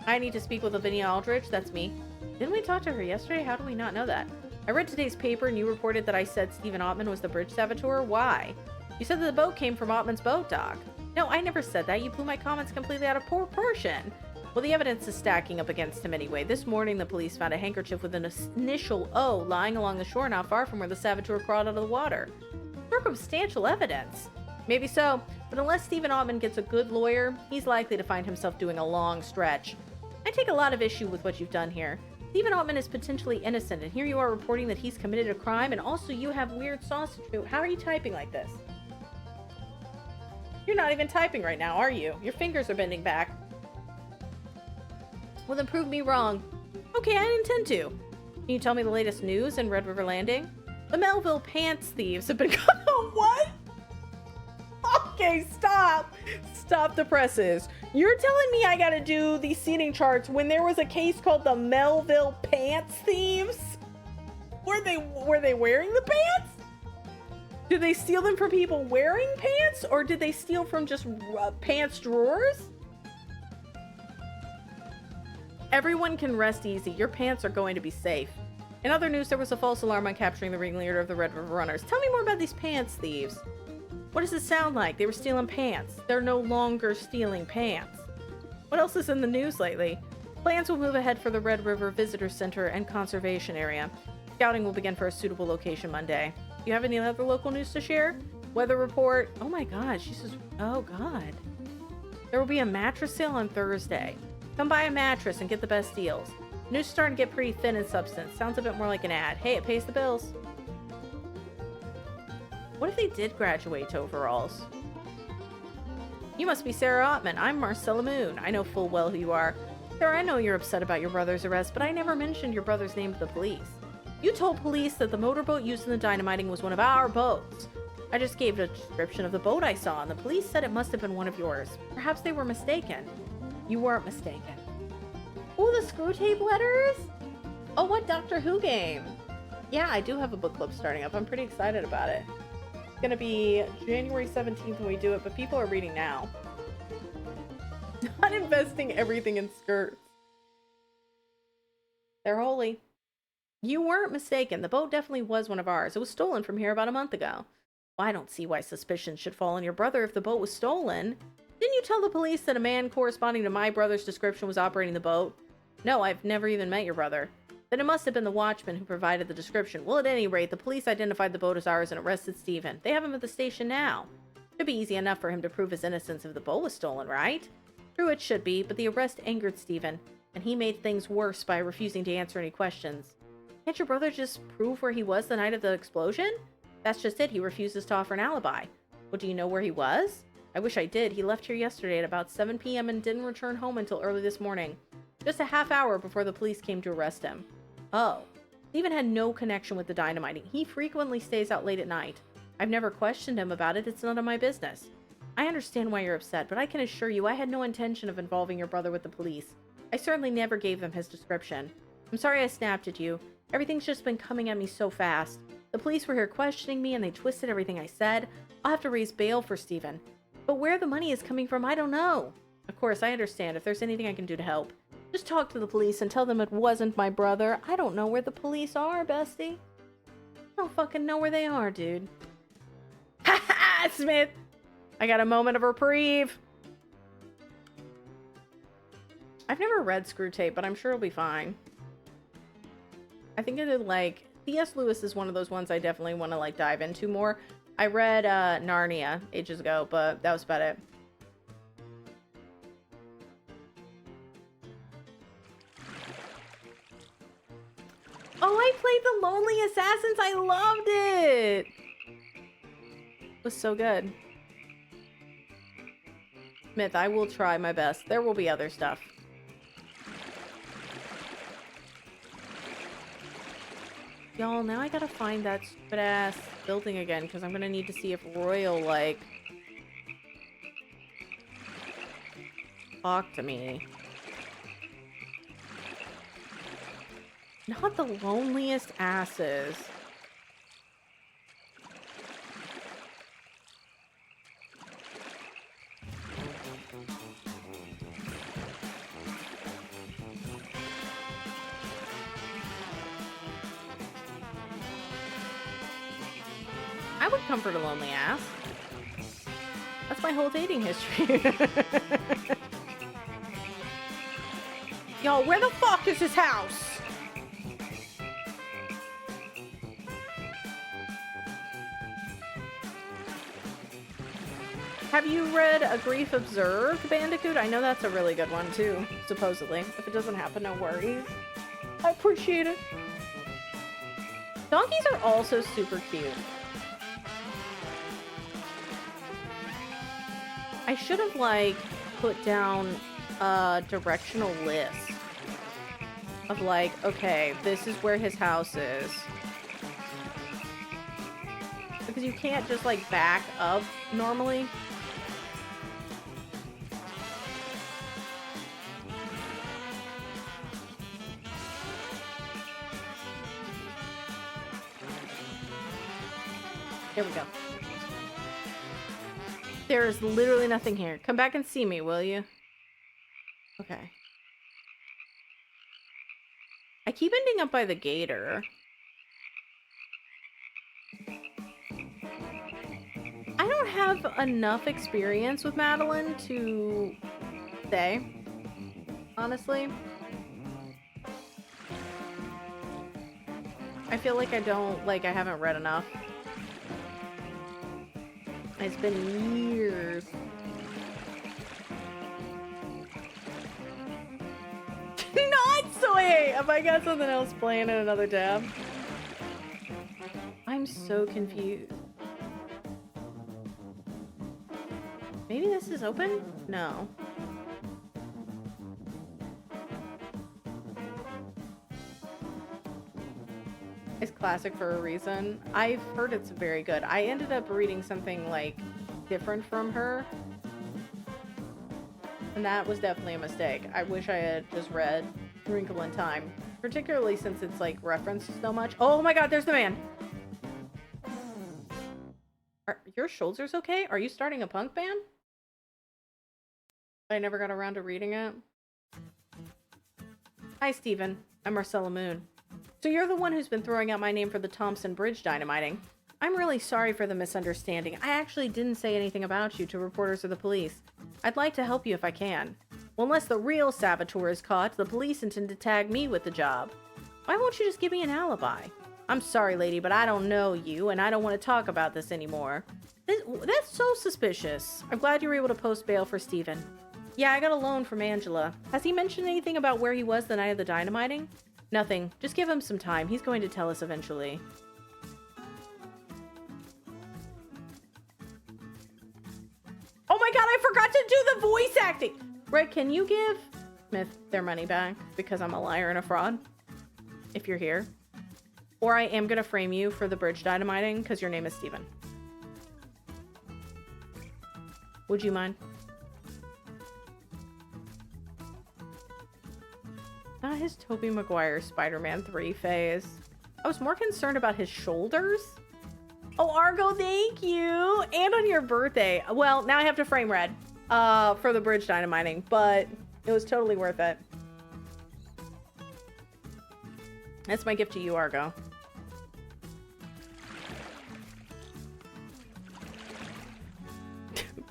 S1: I need to speak with Lavinia Aldrich. That's me. Didn't we talk to her yesterday? How do we not know that? I read today's paper and you reported that I said Stephen Ottman was the bridge saboteur. Why? You said that the boat came from Ottman's boat dock. No, I never said that. You blew my comments completely out of proportion. Well, the evidence is stacking up against him anyway. This morning, the police found a handkerchief with an initial O lying along the shore not far from where the saboteur crawled out of the water. Circumstantial evidence. Maybe so, but unless Stephen Ottman gets a good lawyer, he's likely to find himself doing a long stretch. I take a lot of issue with what you've done here. Stephen Ottman is potentially innocent, and here you are reporting that he's committed a crime, and also you have weird sausage. How are you typing like this? You're not even typing right now, are you? Your fingers are bending back. Well, then prove me wrong. Okay, I intend to. Can you tell me the latest news in Red River Landing? The Melville pants thieves have been caught. What? Okay, stop. Stop the presses. You're telling me I gotta do these seating charts when there was a case called the Melville pants thieves? Were they wearing the pants? Did they steal them from people wearing pants, or did they steal from just pants drawers? Everyone can rest easy. Your pants are going to be safe. In other news, there was a false alarm on capturing the ringleader of the Red River Runners. Tell me more about these pants thieves. What does it sound like? They were stealing pants. They're no longer stealing pants. What else is in the news lately? Plans will move ahead for the Red River Visitor Center and Conservation Area. Scouting will begin for a suitable location Monday. Do you have any other local news to share? Weather report. Oh my god, she says, oh god. There will be a mattress sale on Thursday. Come buy a mattress and get the best deals. News is starting to get pretty thin in substance. Sounds a bit more like an ad. Hey, it pays the bills. What if they did graduate to overalls? You must be Sarah Ottman. I'm Marcella Moon. I know full well who you are. Sarah, I know you're upset about your brother's arrest, but I never mentioned your brother's name to the police. You told police that the motorboat used in the dynamiting was one of our boats. I just gave a description of the boat I saw, and the police said it must have been one of yours. Perhaps they were mistaken. You weren't mistaken. Oh, the screw tape letters? Oh, what Doctor Who game? Yeah, I do have a book club starting up. I'm pretty excited about it. It's gonna be January 17th when we do it, but people are reading now. Not investing everything in skirts. They're holy. You weren't mistaken. The boat definitely was one of ours. It was stolen from here about a month ago. Well, I don't see why suspicion should fall on your brother if the boat was stolen. Didn't you tell the police that a man corresponding to my brother's description was operating the boat? No, I've never even met your brother. Then it must have been the watchman who provided the description. Well, at any rate, the police identified the boat as ours and arrested Stephen. They have him at the station now. Should be easy enough for him to prove his innocence if the boat was stolen, right? True, it should be, but the arrest angered Stephen, and he made things worse by refusing to answer any questions. Can't your brother just prove where he was the night of the explosion? That's just it. He refuses to offer an alibi. Well, do you know where he was? I wish I did. He left here yesterday at about 7 p.m. and didn't return home until early this morning. Just a half hour before the police came to arrest him. Oh. Stephen had no connection with the dynamiting. He frequently stays out late at night. I've never questioned him about it. It's none of my business. I understand why you're upset, but I can assure you I had no intention of involving your brother with the police. I certainly never gave them his description. I'm sorry I snapped at you. Everything's just been coming at me so fast. The police were here questioning me and they twisted everything I said. I'll have to raise bail for Stephen. But where the money is coming from, I don't know. Of course, I understand if there's anything I can do to help. Just talk to the police and tell them it wasn't my brother. I don't know where the police are, bestie. I don't fucking know where they are, dude. Ha ha, Smith! I got a moment of reprieve. I've never read Screw Tape, but I'm sure it'll be fine. I think it like... C.S. Lewis is one of those ones I definitely want to like dive into more. I read Narnia ages ago, but that was about it. Oh, I played The Lonely Assassins. I loved it. It was so good. Myth, I will try my best. There will be other stuff. Y'all, now I gotta find that stupid ass building again, because I'm gonna need to see if Royal, like, talk to me. Not the loneliest asses. I would comfort a lonely ass. That's my whole dating history. Yo, where the fuck is his house? Have you read A Grief Observed, Bandicoot? I know that's a really good one too, supposedly. If it doesn't happen, no worries. I appreciate it. Donkeys are also super cute. I should have, like, put down a directional list of, like, okay, this is where his house is. Because you can't just, like, back up normally. Here we go. There is literally nothing here. Come back and see me, will you? Okay. I keep ending up by the gator. I don't have enough experience with Madeline to say, honestly. I feel like I haven't read enough. It's been years. Not soy! Have I got something else playing in another tab? I'm so confused. Maybe this is open? No. It's classic for a reason. I've heard it's very good. I ended up reading something, like, different from her. And that was definitely a mistake. I wish I had just read Wrinkle in Time. Particularly since it's, like, referenced so much. Oh my god, there's the man! Are your shoulders okay? Are you starting a punk band? I never got around to reading it. Hi, Steven. I'm Marcella Moon. So you're the one who's been throwing out my name for the Thompson Bridge dynamiting. I'm really sorry for the misunderstanding. I actually didn't say anything about you to reporters or the police. I'd like to help you if I can. Well, unless the real saboteur is caught, the police intend to tag me with the job. Why won't you just give me an alibi? I'm sorry, lady, but I don't know you, and I don't want to talk about this anymore. That's so suspicious. I'm glad you were able to post bail for Steven. Yeah, I got a loan from Angela. Has he mentioned anything about where he was the night of the dynamiting? Nothing. Just give him some time. He's going to tell us eventually. Oh my god, I forgot to do the voice acting! Red, can you give Smith their money back? Because I'm a liar and a fraud. If you're here. Or I am gonna frame you for the bridge dynamiting because your name is Steven. Would you mind? Not his Tobey Maguire Spider-Man 3 phase. I was more concerned about his shoulders. Oh, Argo, thank you! And on your birthday. Well, now I have to frame Red for the bridge dynamiting, but it was totally worth it. That's my gift to you, Argo.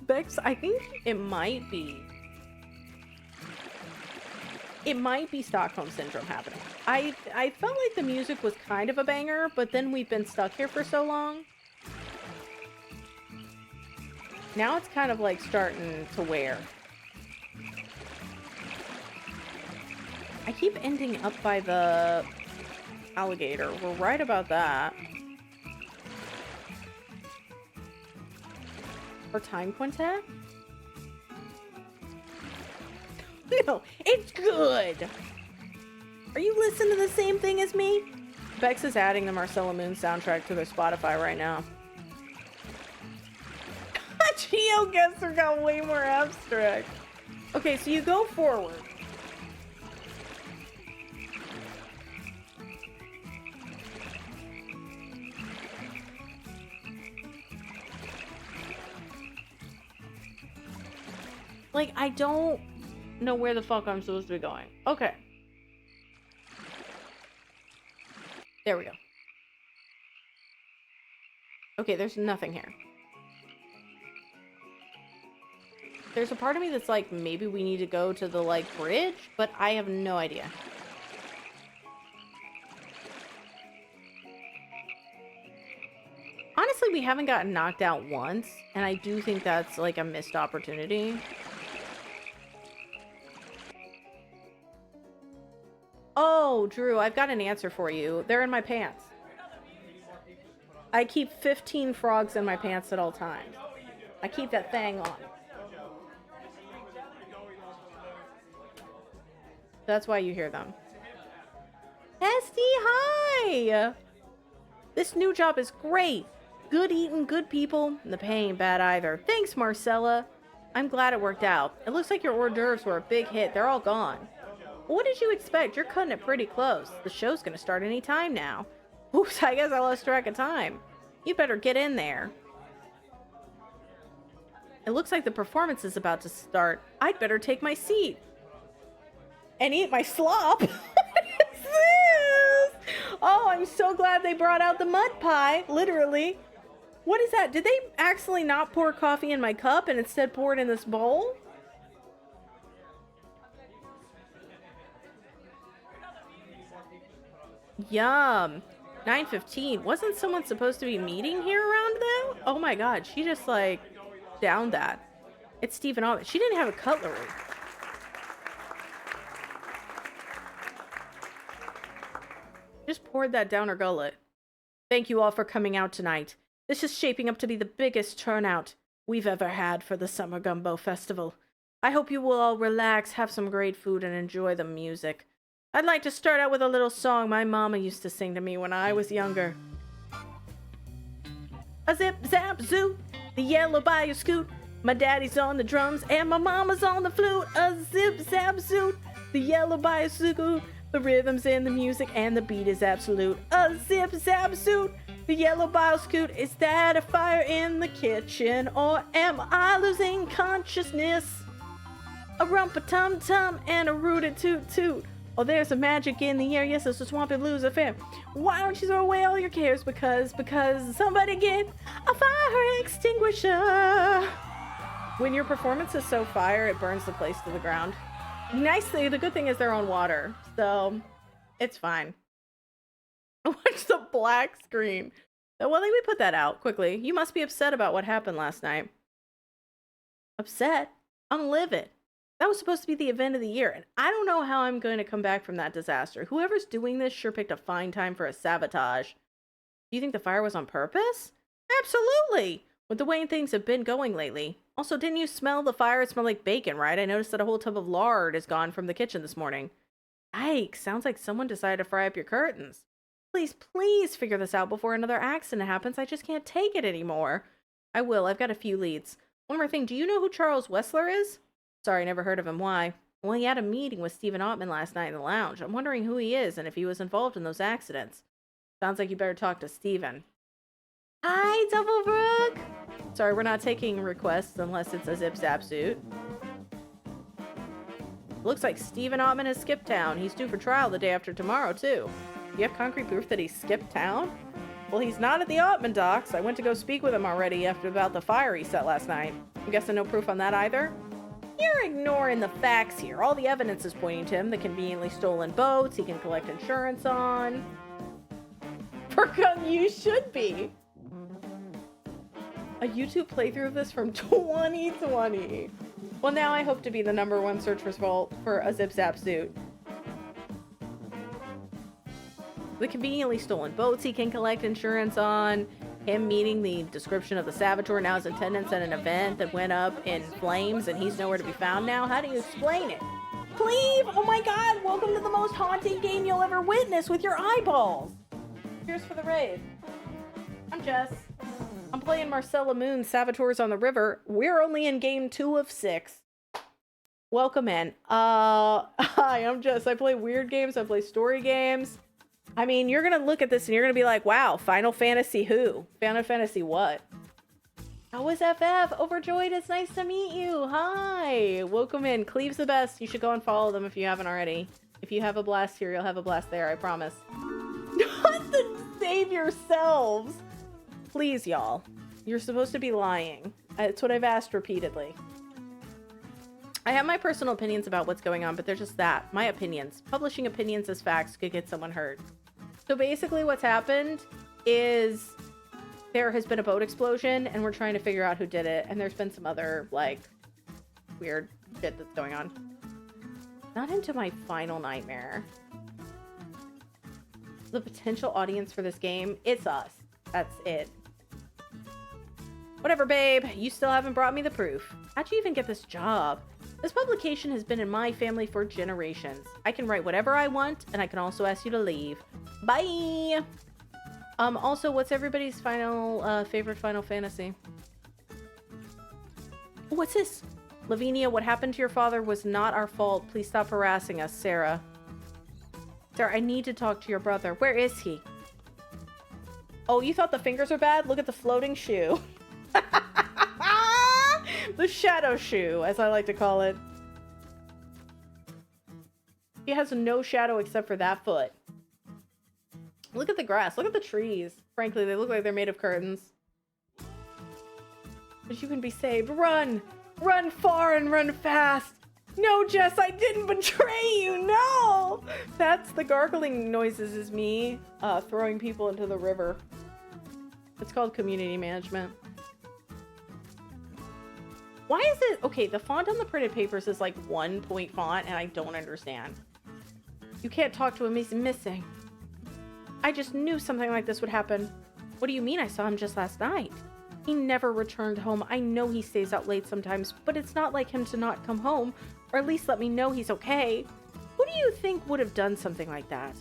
S1: Bex, I think it might be Stockholm Syndrome happening. I felt like the music was kind of a banger, but then we've been stuck here for so long. Now it's kind of like starting to wear. I keep ending up by the alligator. We're right about that. Or Time Quintet? No, it's good! Are you listening to the same thing as me? Bex is adding the Marcella Moon soundtrack to their Spotify right now. Geo Guesser got way more abstract. Okay, so you go forward. Like, I don't know where the fuck I'm supposed to be going. Okay. There we go. Okay, there's nothing here. There's a part of me that's like, maybe we need to go to the, like, bridge, but I have no idea. Honestly, we haven't gotten knocked out once, and I do think that's, like, a missed opportunity. Oh, Drew, I've got an answer for you. They're in my pants. I keep 15 frogs in my pants at all times. I keep that thing on. That's why you hear them. Esty, hi! This new job is great. Good eating, good people, and the pay ain't bad either. Thanks, Marcella. I'm glad it worked out. It looks like your hors d'oeuvres were a big hit. They're all gone. What did you expect? You're cutting it pretty close. The show's gonna start any time now. Oops, I guess I lost track of time. You better get in there. It looks like the performance is about to start. I'd better take my seat. And eat my slop. What is this? Oh, I'm so glad they brought out the mud pie. Literally. What is that? Did they actually not pour coffee in my cup and instead pour it in this bowl? Yum. 9:15. Wasn't someone supposed to be meeting here around then? Oh my god, she just like downed that. It's Stephen Alvin. She didn't have a cutlery. Just poured that down her gullet. Thank you all for coming out tonight. This is shaping up to be the biggest turnout we've ever had for the Summer Gumbo Festival. I hope you will all relax, have some great food, and enjoy the music. I'd like to start out with a little song my mama used to sing to me when I was younger. A zip zap zoo, the yellow bayou scoot. My daddy's on the drums and my mama's on the flute. A zip zap zoo, the yellow bayou scoot. The rhythm's in the music and the beat is absolute. A zip zap zoo, the yellow bayou scoot. Is that a fire in the kitchen or am I losing consciousness? A rumpa-tum-tum and a rootin'-toot-toot. Oh, there's some magic in the air. Yes, it's a swampy blues affair. Why don't you throw away all your cares? Because somebody get a fire extinguisher. When your performance is so fire, it burns the place to the ground. Nicely, the good thing is they're on water, so it's fine. Watch the black screen. Well, let me put that out quickly. You must be upset about what happened last night. Upset? I'm livid. That was supposed to be the event of the year, and I don't know how I'm going to come back from that disaster. Whoever's doing this sure picked a fine time for a sabotage. Do you think the fire was on purpose? Absolutely! With the way things have been going lately. Also, didn't you smell the fire? It smelled like bacon, right? I noticed that a whole tub of lard is gone from the kitchen this morning. Yikes, sounds like someone decided to fry up your curtains. Please figure this out before another accident happens. I just can't take it anymore. I will, I've got a few leads. One more thing, do you know who Charles Wessler is? Sorry, never heard of him. Why? Well, he had a meeting with Stephen Altman last night in the lounge. I'm wondering who he is and if he was involved in those accidents. Sounds like you better talk to Stephen. Hi, Doublebrook! Sorry, we're not taking requests unless it's a zip-zap suit. Looks like Stephen Altman has skipped town. He's due for trial the day after tomorrow, too. Do you have concrete proof that he skipped town? Well, he's not at the Altman docks. I went to go speak with him already after about the fire he set last night. I'm guessing no proof on that either? You're ignoring the facts here. All the evidence is pointing to him. The conveniently stolen boats he can collect insurance on. Pergun, you should be. A YouTube playthrough of this from 2020. Well, now I hope to be the #1 search result for a zip-zap suit. The conveniently stolen boats he can collect insurance on. Him meeting the description of the saboteur, now his attendance at an event that went up in flames and he's nowhere to be found now. How do you explain it? Cleve! Oh my god, welcome to the most haunting game you'll ever witness with your eyeballs! Cheers for the raid. I'm Jess. I'm playing Marcella Moon's Saboteurs on the River. We're only in game 2 of 6. Welcome in. Hi, I'm Jess. I play weird games, I play story games. I mean, you're gonna look at this and you're gonna be like, wow, Final Fantasy who? Final Fantasy what? How was FF? Overjoyed, it's nice to meet you. Hi. Welcome in. Cleve's the best. You should go and follow them if you haven't already. If you have a blast here, you'll have a blast there, I promise. Not to save yourselves. Please, y'all. You're supposed to be lying. It's what I've asked repeatedly. I have my personal opinions about what's going on, but they're just that. My opinions. Publishing opinions as facts could get someone hurt. So basically what's happened is there has been a boat explosion and we're trying to figure out who did it. And there's been some other, like, weird shit that's going on. Not into my final nightmare. The potential audience for this game, it's us. That's it. Whatever, babe. You still haven't brought me the proof. How'd you even get this job? This publication has been in my family for generations. I can write whatever I want, and I can also ask you to leave. Bye! Also, what's everybody's favorite Final Fantasy? What's this? Lavinia, what happened to your father was not our fault. Please stop harassing us, Sarah. Sarah, I need to talk to your brother. Where is he? Oh, you thought the fingers were bad? Look at the floating shoe. The shadow shoe, as I like to call it. He has no shadow except for that foot. Look at the grass. Look at the trees. Frankly, they look like they're made of curtains. But you can be saved. Run! Run far and run fast! No, Jess, I didn't betray you! No! That's the gargling noises is me throwing people into the river. It's called community management. Why is it... Okay, the font on the printed papers is like 1-point font, and I don't understand. You can't talk to him, he's missing. I just knew something like this would happen. What do you mean? I saw him just last night. He never returned home. I know he stays out late sometimes, but it's not like him to not come home, or at least let me know he's okay. Who do you think would have done something like that?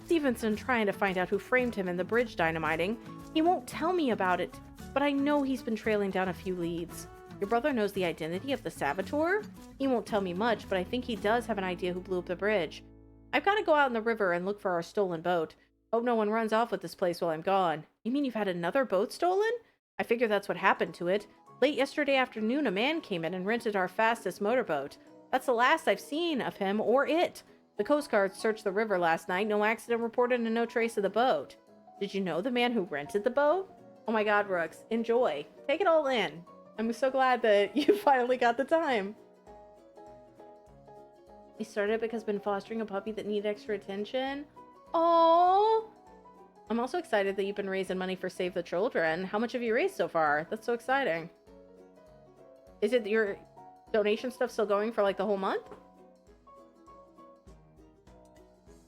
S1: Stevenson trying to find out who framed him in the bridge dynamiting. He won't tell me about it, but I know he's been trailing down a few leads. Your brother knows the identity of the saboteur? He won't tell me much, but I think he does have an idea who blew up the bridge. I've got to go out in the river and look for our stolen boat. Hope no one runs off with this place while I'm gone. You mean you've had another boat stolen? I figure that's what happened to it. Late yesterday afternoon, a man came in and rented our fastest motorboat. That's the last I've seen of him or it. The Coast Guard searched the river last night. No accident reported and no trace of the boat. Did you know the man who rented the boat? Oh my god, Rooks. Enjoy. Take it all in. I'm so glad that you finally got the time. We started because I've been fostering a puppy that needed extra attention. Oh, I'm also excited that you've been raising money for Save the Children. How much have you raised so far? That's so exciting. Is it your donation stuff still going for like the whole month?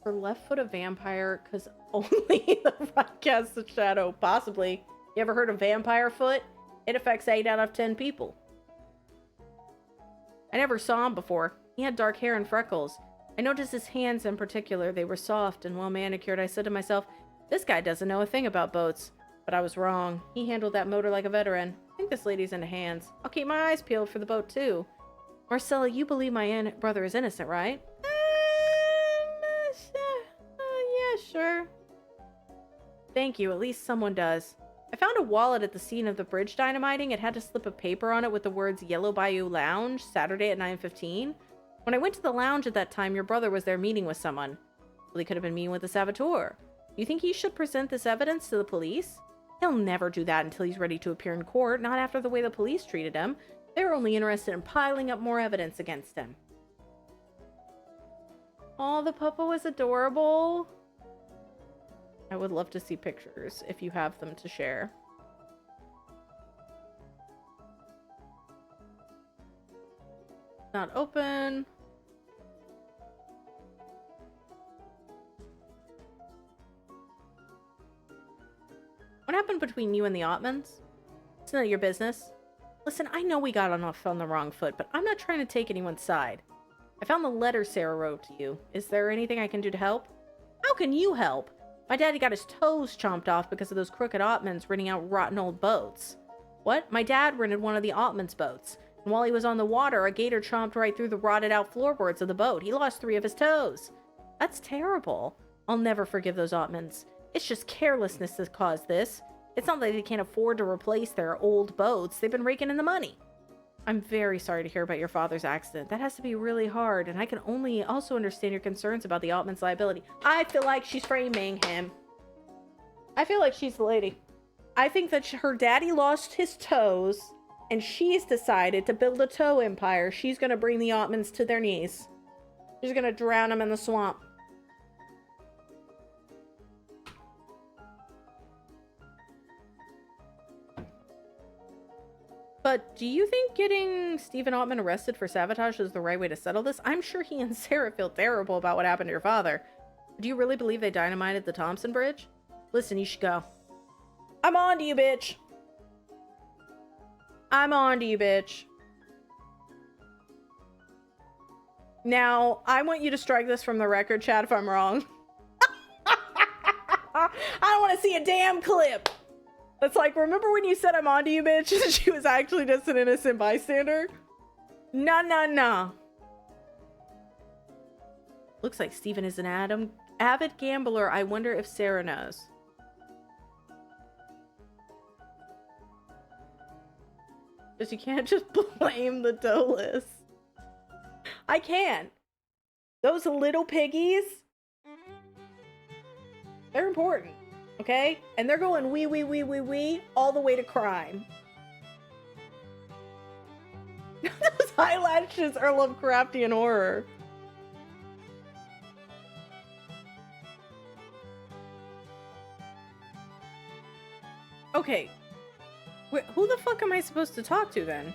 S1: For Left Foot of Vampire, because only the right casts the shadow. Possibly. You ever heard of Vampire Foot? It affects 8 out of 10 people. I never saw him before. He had dark hair and freckles. I noticed his hands in particular. They were soft and well manicured. I said to myself, this guy doesn't know a thing about boats. But I was wrong. He handled that motor like a veteran. I think this lady's into hands. I'll keep my eyes peeled for the boat too. Marcella, you believe my brother is innocent, right? Yeah, sure. Thank you. At least someone does. I found a wallet at the scene of the bridge dynamiting. It had a slip of paper on it with the words Yellow Bayou Lounge, Saturday at 9:15. When I went to the lounge at that time, your brother was there meeting with someone. Well, he could have been meeting with the saboteur. You think he should present this evidence to the police? He'll never do that until he's ready to appear in court, not after the way the police treated him. They were only interested in piling up more evidence against him. Oh, the puppa was adorable. I would love to see pictures if you have them to share. Not open. What happened between you and the Ottmans? It's none of your business. Listen, I know we got off on the wrong foot, but I'm not trying to take anyone's side. I found the letter Sarah wrote to you. Is there anything I can do to help? How can you help? My daddy got his toes chomped off because of those crooked Ottmans renting out rotten old boats. What? My dad rented one of the Ottmans' boats. And while he was on the water, a gator chomped right through the rotted out floorboards of the boat. He lost 3 of his toes. That's terrible. I'll never forgive those Ottmans. It's just carelessness that caused this. It's not like they can't afford to replace their old boats. They've been raking in the money. I'm very sorry to hear about your father's accident. That has to be really hard, and I can only also understand your concerns about the Altman's liability. I feel like she's framing him. I feel like she's the lady. I think that her daddy lost his toes, and she's decided to build a toe empire. She's going to bring the Altmans to their knees. She's going to drown them in the swamp. But do you think getting Stephen Altman arrested for sabotage is the right way to settle this? I'm sure he and Sarah feel terrible about what happened to your father. Do you really believe they dynamited the Thompson Bridge? Listen, you should go. I'm on to you, bitch. I'm on to you, bitch. Now, I want you to strike this from the record, chat, if I'm wrong. I don't want to see a damn clip. It's like, remember when you said I'm on to you, bitch? And she was actually just an innocent bystander? Nah. Looks like Stephen is an avid gambler. I wonder if Sarah knows. Because you can't just blame the Dolis. I can. Those little piggies, they're important, okay? And they're going wee all the way to crime. Those eyelashes are Lovecraftian horror. Okay. Wait, who the fuck am I supposed to talk to then?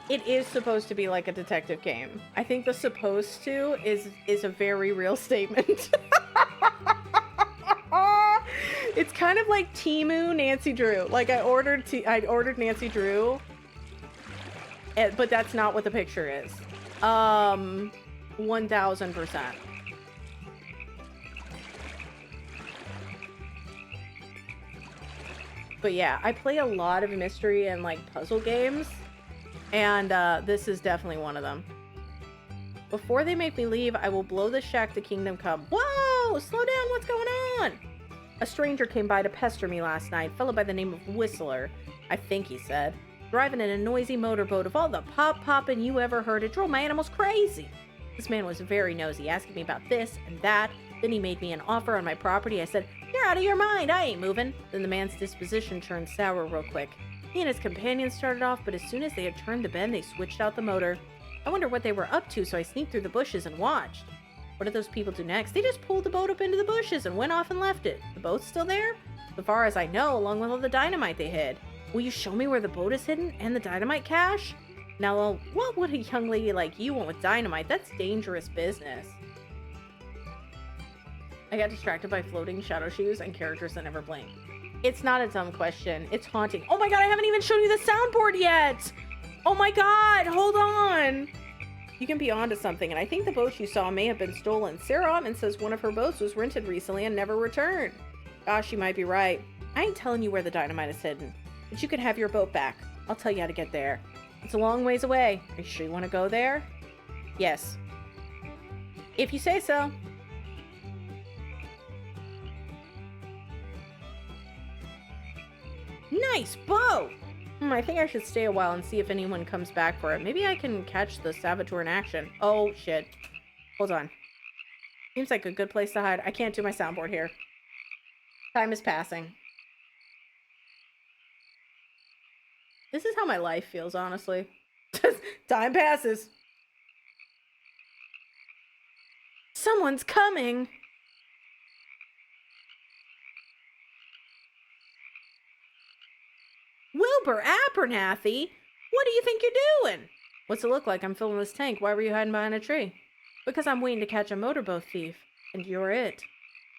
S1: It is supposed to be like a detective game. I think the supposed to is a very real statement. It's kind of like Temu Nancy Drew. Like I ordered Nancy Drew, but that's not what the picture is. 1000%. But yeah, I play a lot of mystery and like puzzle games, and this is definitely one of them. Before they make me leave, I will blow the shack to Kingdom Come. Whoa! Slow down, what's going on? A stranger came by to pester me last night, fellow by the name of Whistler, I think he said. Driving in a noisy motorboat of all the pop-popping you ever heard, it drove my animals crazy. This man was very nosy, asking me about this and that. Then he made me an offer on my property. I said, "You're out of your mind, I ain't moving." Then the man's disposition turned sour real quick. He and his companions started off, but as soon as they had turned the bend, they switched out the motor. I wonder what they were up to, so I sneaked through the bushes and watched. What did those people do next? They just pulled the boat up into the bushes and went off and left it. The boat's still there? So far as I know, along with all the dynamite they hid. Will you show me where the boat is hidden and the dynamite cache? Now, what would a young lady like you want with dynamite? That's dangerous business. I got distracted by floating shadow shoes and characters that never blink. It's not a dumb question. It's haunting. Oh my god, I haven't even shown you the soundboard yet! Oh my god, hold on! You can be onto something, and I think the boat you saw may have been stolen. Sarah Ottman says one of her boats was rented recently and never returned. Gosh, you might be right. I ain't telling you where the dynamite is hidden, but you can have your boat back. I'll tell you how to get there. It's a long ways away. Are you sure you want to go there? Yes. If you say so. Nice boat! I think I should stay a while and see if anyone comes back for it. Maybe I can catch the saboteur in action. Oh, shit. Hold on. Seems like a good place to hide. I can't do my soundboard here. Time is passing. This is how my life feels, honestly. Time passes. Someone's coming! Wilbur Abernathy? What do you think you're doing? What's it look like? I'm filling this tank. Why were you hiding behind a tree? Because I'm waiting to catch a motorboat thief. And you're it.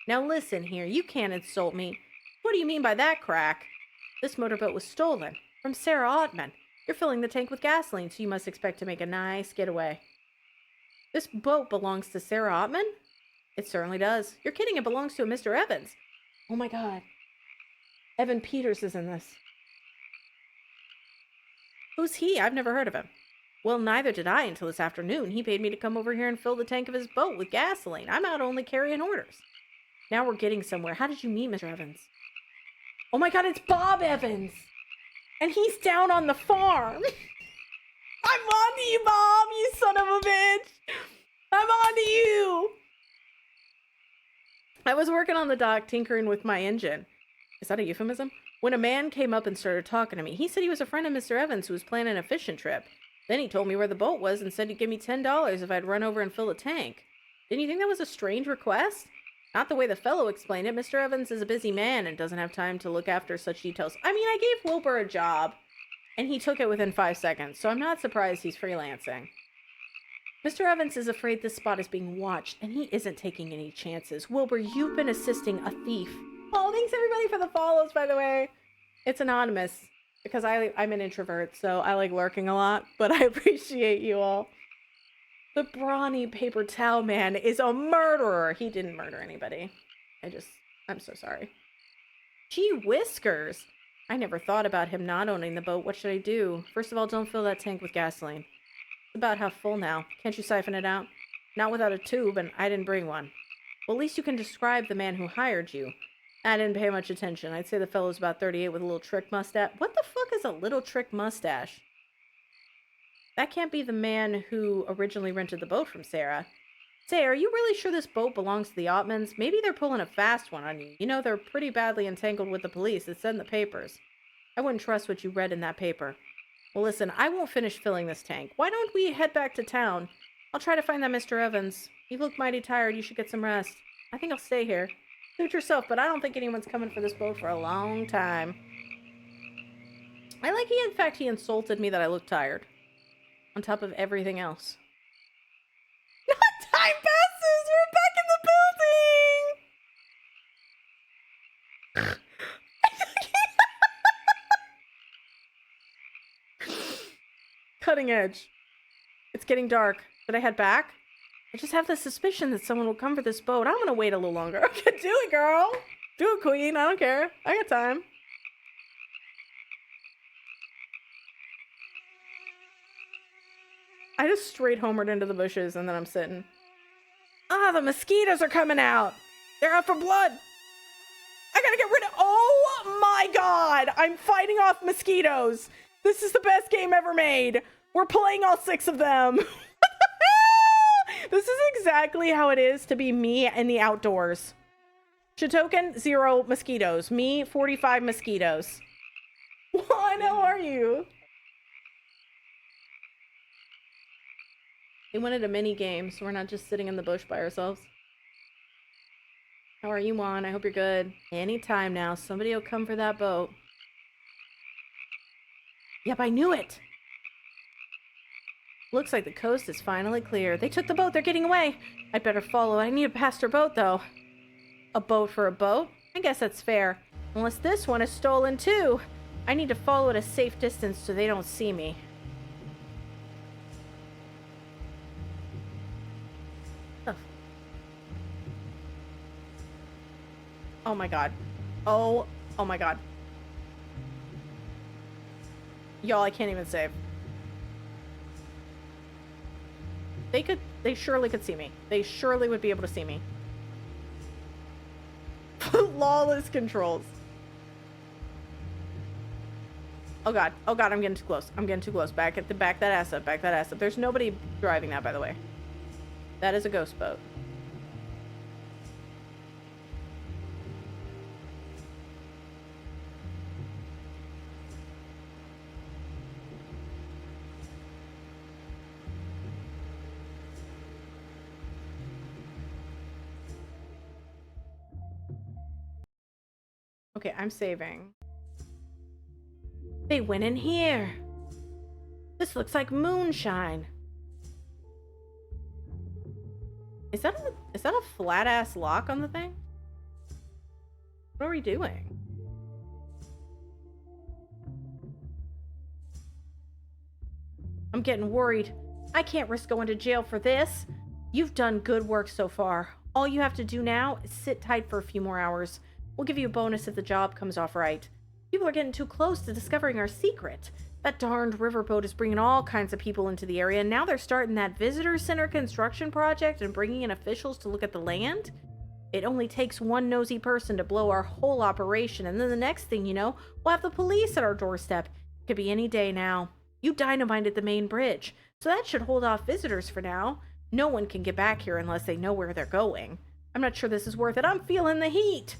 S1: Now listen here, you can't insult me. What do you mean by that, crack? This motorboat was stolen. From Sarah Ottman. You're filling the tank with gasoline, so you must expect to make a nice getaway. This boat belongs to Sarah Ottman? It certainly does. You're kidding, it belongs to a Mr. Evans. Oh my god. Evan Peters is in this. Who's he? I've never heard of him. Well, neither did I until this afternoon. He paid me to come over here and fill the tank of his boat with gasoline. I'm out only carrying orders. Now we're getting somewhere. How did you meet Mr. Evans? Oh my god, it's Bob Evans! And he's down on the farm! I'm on to you, Bob, you son of a bitch! I'm on to you! I was working on the dock tinkering with my engine. Is that a euphemism? When a man came up and started talking to me. He said he was a friend of Mr. Evans who was planning a fishing trip. Then he told me where the boat was and said he'd give me $10 if I'd run over and fill the tank. Didn't you think that was a strange request? Not the way the fellow explained it. Mr. Evans is a busy man and doesn't have time to look after such details. I mean, I gave Wilbur a job, and he took it within 5 seconds, so I'm not surprised he's freelancing. Mr. Evans is afraid this spot is being watched, and he isn't taking any chances. Wilbur, you've been assisting a thief. Oh, thanks everybody for the follows, by the way. It's anonymous, because I'm an introvert, so I like lurking a lot, but I appreciate you all. The brawny paper towel man is a murderer. He didn't murder anybody. I'm so sorry. Gee whiskers. I never thought about him not owning the boat. What should I do? First of all, don't fill that tank with gasoline. It's about half full now. Can't you siphon it out? Not without a tube, and I didn't bring one. Well, at least you can describe the man who hired you. I didn't pay much attention. I'd say the fellow's about 38 with a little trick mustache. What the fuck is a little trick mustache? That can't be the man who originally rented the boat from Sarah. Say, are you really sure this boat belongs to the Ottmans? Maybe they're pulling a fast one on you. You know, they're pretty badly entangled with the police. It said in the papers. I wouldn't trust what you read in that paper. Well, listen, I won't finish filling this tank. Why don't we head back to town? I'll try to find that Mr. Evans. You look mighty tired. You should get some rest. I think I'll stay here. Suit yourself, but I don't think anyone's coming for this boat for a long time. In fact, he insulted me that I look tired. On top of everything else. Time passes! We're back in the building! Cutting edge. It's getting dark. Should I head back? I just have the suspicion that someone will come for this boat. I'm gonna wait a little longer. Okay, do it, girl! Do it, queen. I don't care. I got time. I just straight homered into the bushes, and then I'm sitting. Ah, the mosquitoes are coming out! They're out for blood! I gotta get rid of— oh my god! I'm fighting off mosquitoes! This is the best game ever made! We're playing all 6 of them! What the hell? This is exactly how it is to be me in the outdoors. Shitoken, 0 mosquitoes. Me, 45 mosquitoes. What? How are you? They wanted a mini game, so we're not just sitting in the bush by ourselves. How are you, Juan? I hope you're good. Anytime now. Somebody will come for that boat. Yep, I knew it! Looks like the coast is finally clear. They took the boat. They're getting away. I'd better follow. I need to pass their boat, though. A boat for a boat? I guess that's fair. Unless this one is stolen, too. I need to follow at a safe distance so they don't see me. Oh my god. Oh my god. Y'all, I can't even save. They surely could see me. They surely would be able to see me. Lawless controls. Oh god, I'm getting too close. I'm getting too close. Back that ass up, back that ass up. There's nobody driving that, by the way. That is a ghost boat. Okay, I'm saving. They went in here. This looks like moonshine. Is that a flat ass lock on the thing? What are we doing? I'm getting worried. I can't risk going to jail for this. You've done good work so far. All you have to do now is sit tight for a few more hours. We'll give you a bonus if the job comes off right. People are getting too close to discovering our secret. That darned riverboat is bringing all kinds of people into the area, and now they're starting that visitor center construction project and bringing in officials to look at the land. It only takes one nosy person to blow our whole operation, and then the next thing you know, we'll have the police at our doorstep. It could be any day now. You dynamited the main bridge, so that should hold off visitors for now. No one can get back here unless they know where they're going. I'm not sure this is worth it. I'm feeling the heat.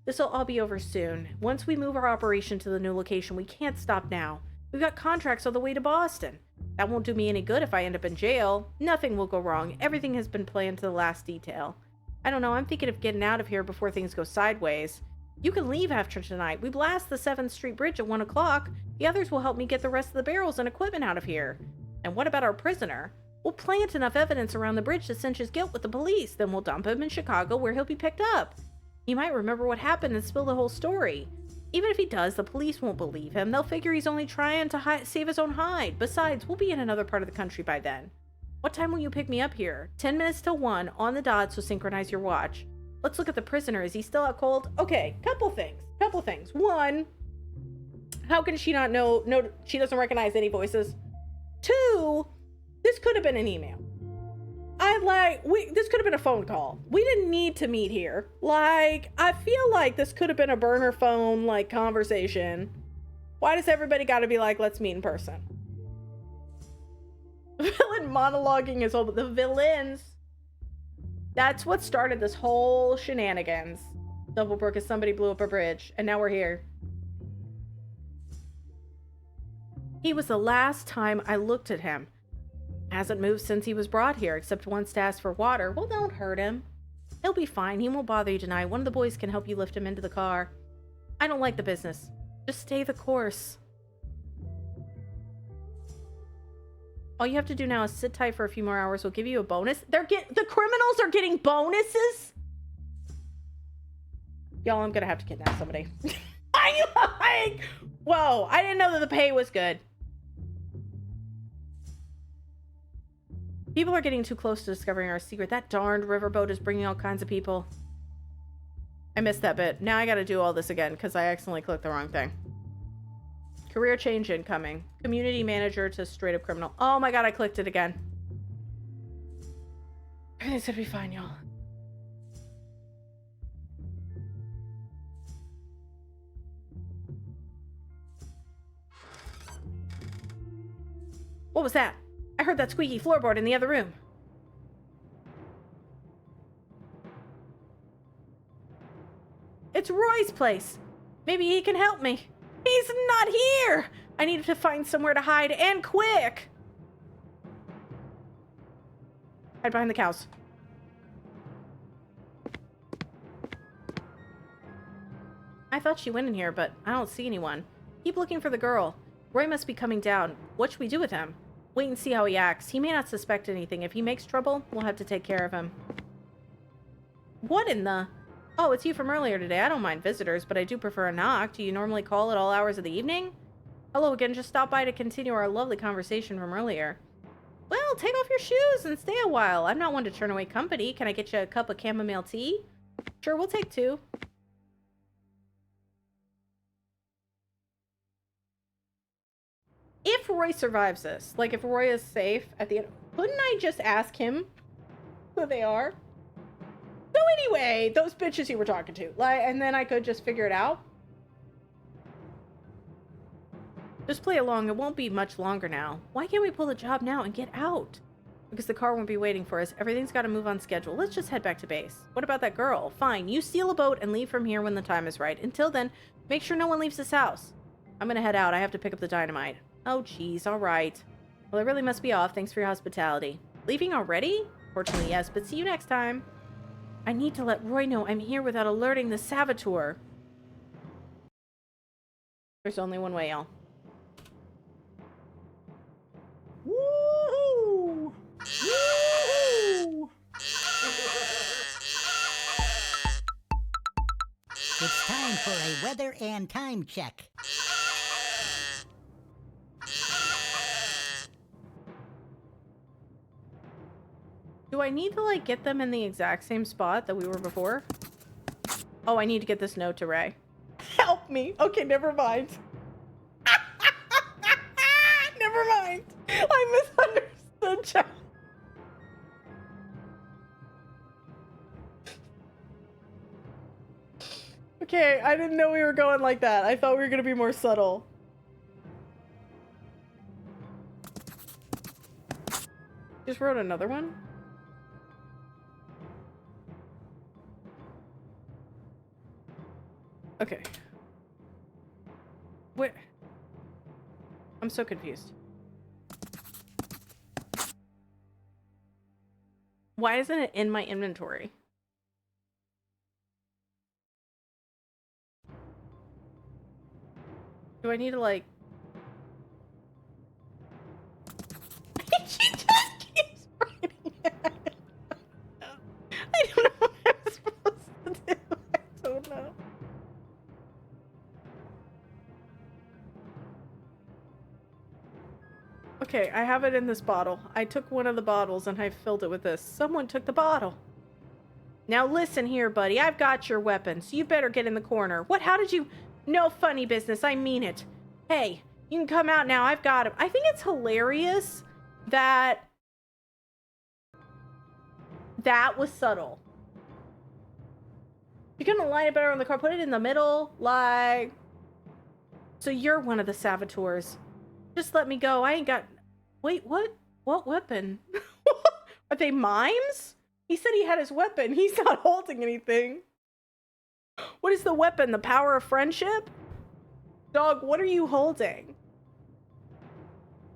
S1: This'll all be over soon. Once we move our operation to the new location, we can't stop now. We've got contracts all the way to Boston. That won't do me any good if I end up in jail. Nothing will go wrong. Everything has been planned to the last detail. I don't know, I'm thinking of getting out of here before things go sideways. You can leave after tonight. We blast the 7th Street Bridge at 1 o'clock. The others will help me get the rest of the barrels and equipment out of here. And what about our prisoner? We'll plant enough evidence around the bridge to cinch his guilt with the police. Then we'll dump him in Chicago where he'll be picked up. He might remember what happened and spill the whole story. Even if he does, the police won't believe him. They'll figure he's only trying to save his own hide. Besides, we'll be in another part of the country by then. What time will you pick me up here? 10 minutes till 1 on the dot, so synchronize your watch. Let's look at the prisoner. Is he still out cold? Okay, couple things. One, how can she not know? No, she doesn't recognize any voices. Two, this could have been an email. This could have been a phone call. We didn't need to meet here. Like, I feel like this could have been a burner phone, like, conversation. Why does everybody gotta be like, let's meet in person? Villain monologuing his whole, the villains. That's what started this whole shenanigans. Doublebrook as somebody blew up a bridge, and now we're here. He was the last time I looked at him. Hasn't moved since he was brought here, except once to ask for water. Well, don't hurt him. He'll be fine. He won't bother you tonight. One of the boys can help you lift him into the car. I don't like the business. Just stay the course. All you have to do now is sit tight for a few more hours. We'll give you a bonus. The criminals are getting bonuses? Y'all, I'm gonna have to kidnap somebody. Whoa, I didn't know that the pay was good. People are getting too close to discovering our secret. That darned riverboat is bringing all kinds of people. I missed that bit. Now I gotta do all this again because I accidentally clicked the wrong thing. Career change incoming. Community manager to straight up criminal. Oh my god, I clicked it again. Everything's gonna be fine, y'all. What was that? I heard that squeaky floorboard in the other room. It's Roy's place. Maybe he can help me. He's not here! I need to find somewhere to hide, and quick! Hide behind the cows. I thought she went in here, but I don't see anyone. Keep looking for the girl. Roy must be coming down. What should we do with him? Wait and see how he acts. He may not suspect anything. If he makes trouble, we'll have to take care of him. What in the... Oh, it's you from earlier today. I don't mind visitors, but I do prefer a knock. Do you normally call at all hours of the evening? Hello again. Just stop by to continue our lovely conversation from earlier. Well, take off your shoes and stay a while. I'm not one to turn away company. Can I get you a cup of chamomile tea? Sure, we'll take 2. If Roy survives this, like if Roy is safe at the end, couldn't I just ask him who they are? So anyway, those bitches you were talking to, like, and then I could just figure it out. Just play along. It won't be much longer now. Why can't we pull the job now and get out? Because the car won't be waiting for us. Everything's got to move on schedule. Let's just head back to base. What about that girl? Fine. You steal a boat and leave from here when the time is right. Until then, make sure no one leaves this house. I'm gonna head out. I have to pick up the dynamite. Oh, geez. All right. Well, I really must be off. Thanks for your hospitality. Leaving already? Fortunately, yes. But see you next time. I need to let Roy know I'm here without alerting the saboteur. There's only one way, y'all. Woohoo! Woohoo!
S5: It's time for a weather and time check.
S1: Do I need to, like, get them in the exact same spot that we were before? Oh, I need to get this note to Ray. Help me! Okay, never mind. Never mind. I misunderstood, John. Okay, I didn't know we were going like that. I thought we were gonna be more subtle. Just wrote another one? Okay. Wait. I'm so confused. Why isn't it in my inventory? Do I need to, like... She just keeps writing it. I don't know what I'm supposed to do. I don't know. Okay, I have it in this bottle. I took one of the bottles and I filled it with this. Someone took the bottle. Now listen here, buddy. I've got your weapon, so you better get in the corner. What? How did you... No funny business. I mean it. Hey, you can come out now. I've got him. I think it's hilarious that... that was subtle. You're gonna line it better on the car. Put it in the middle. Like... So you're one of the saboteurs. Just let me go. I ain't got... Wait, what? What weapon? Are they mimes? He said he had his weapon. He's not holding anything. What is the weapon? The power of friendship? Dog, what are you holding?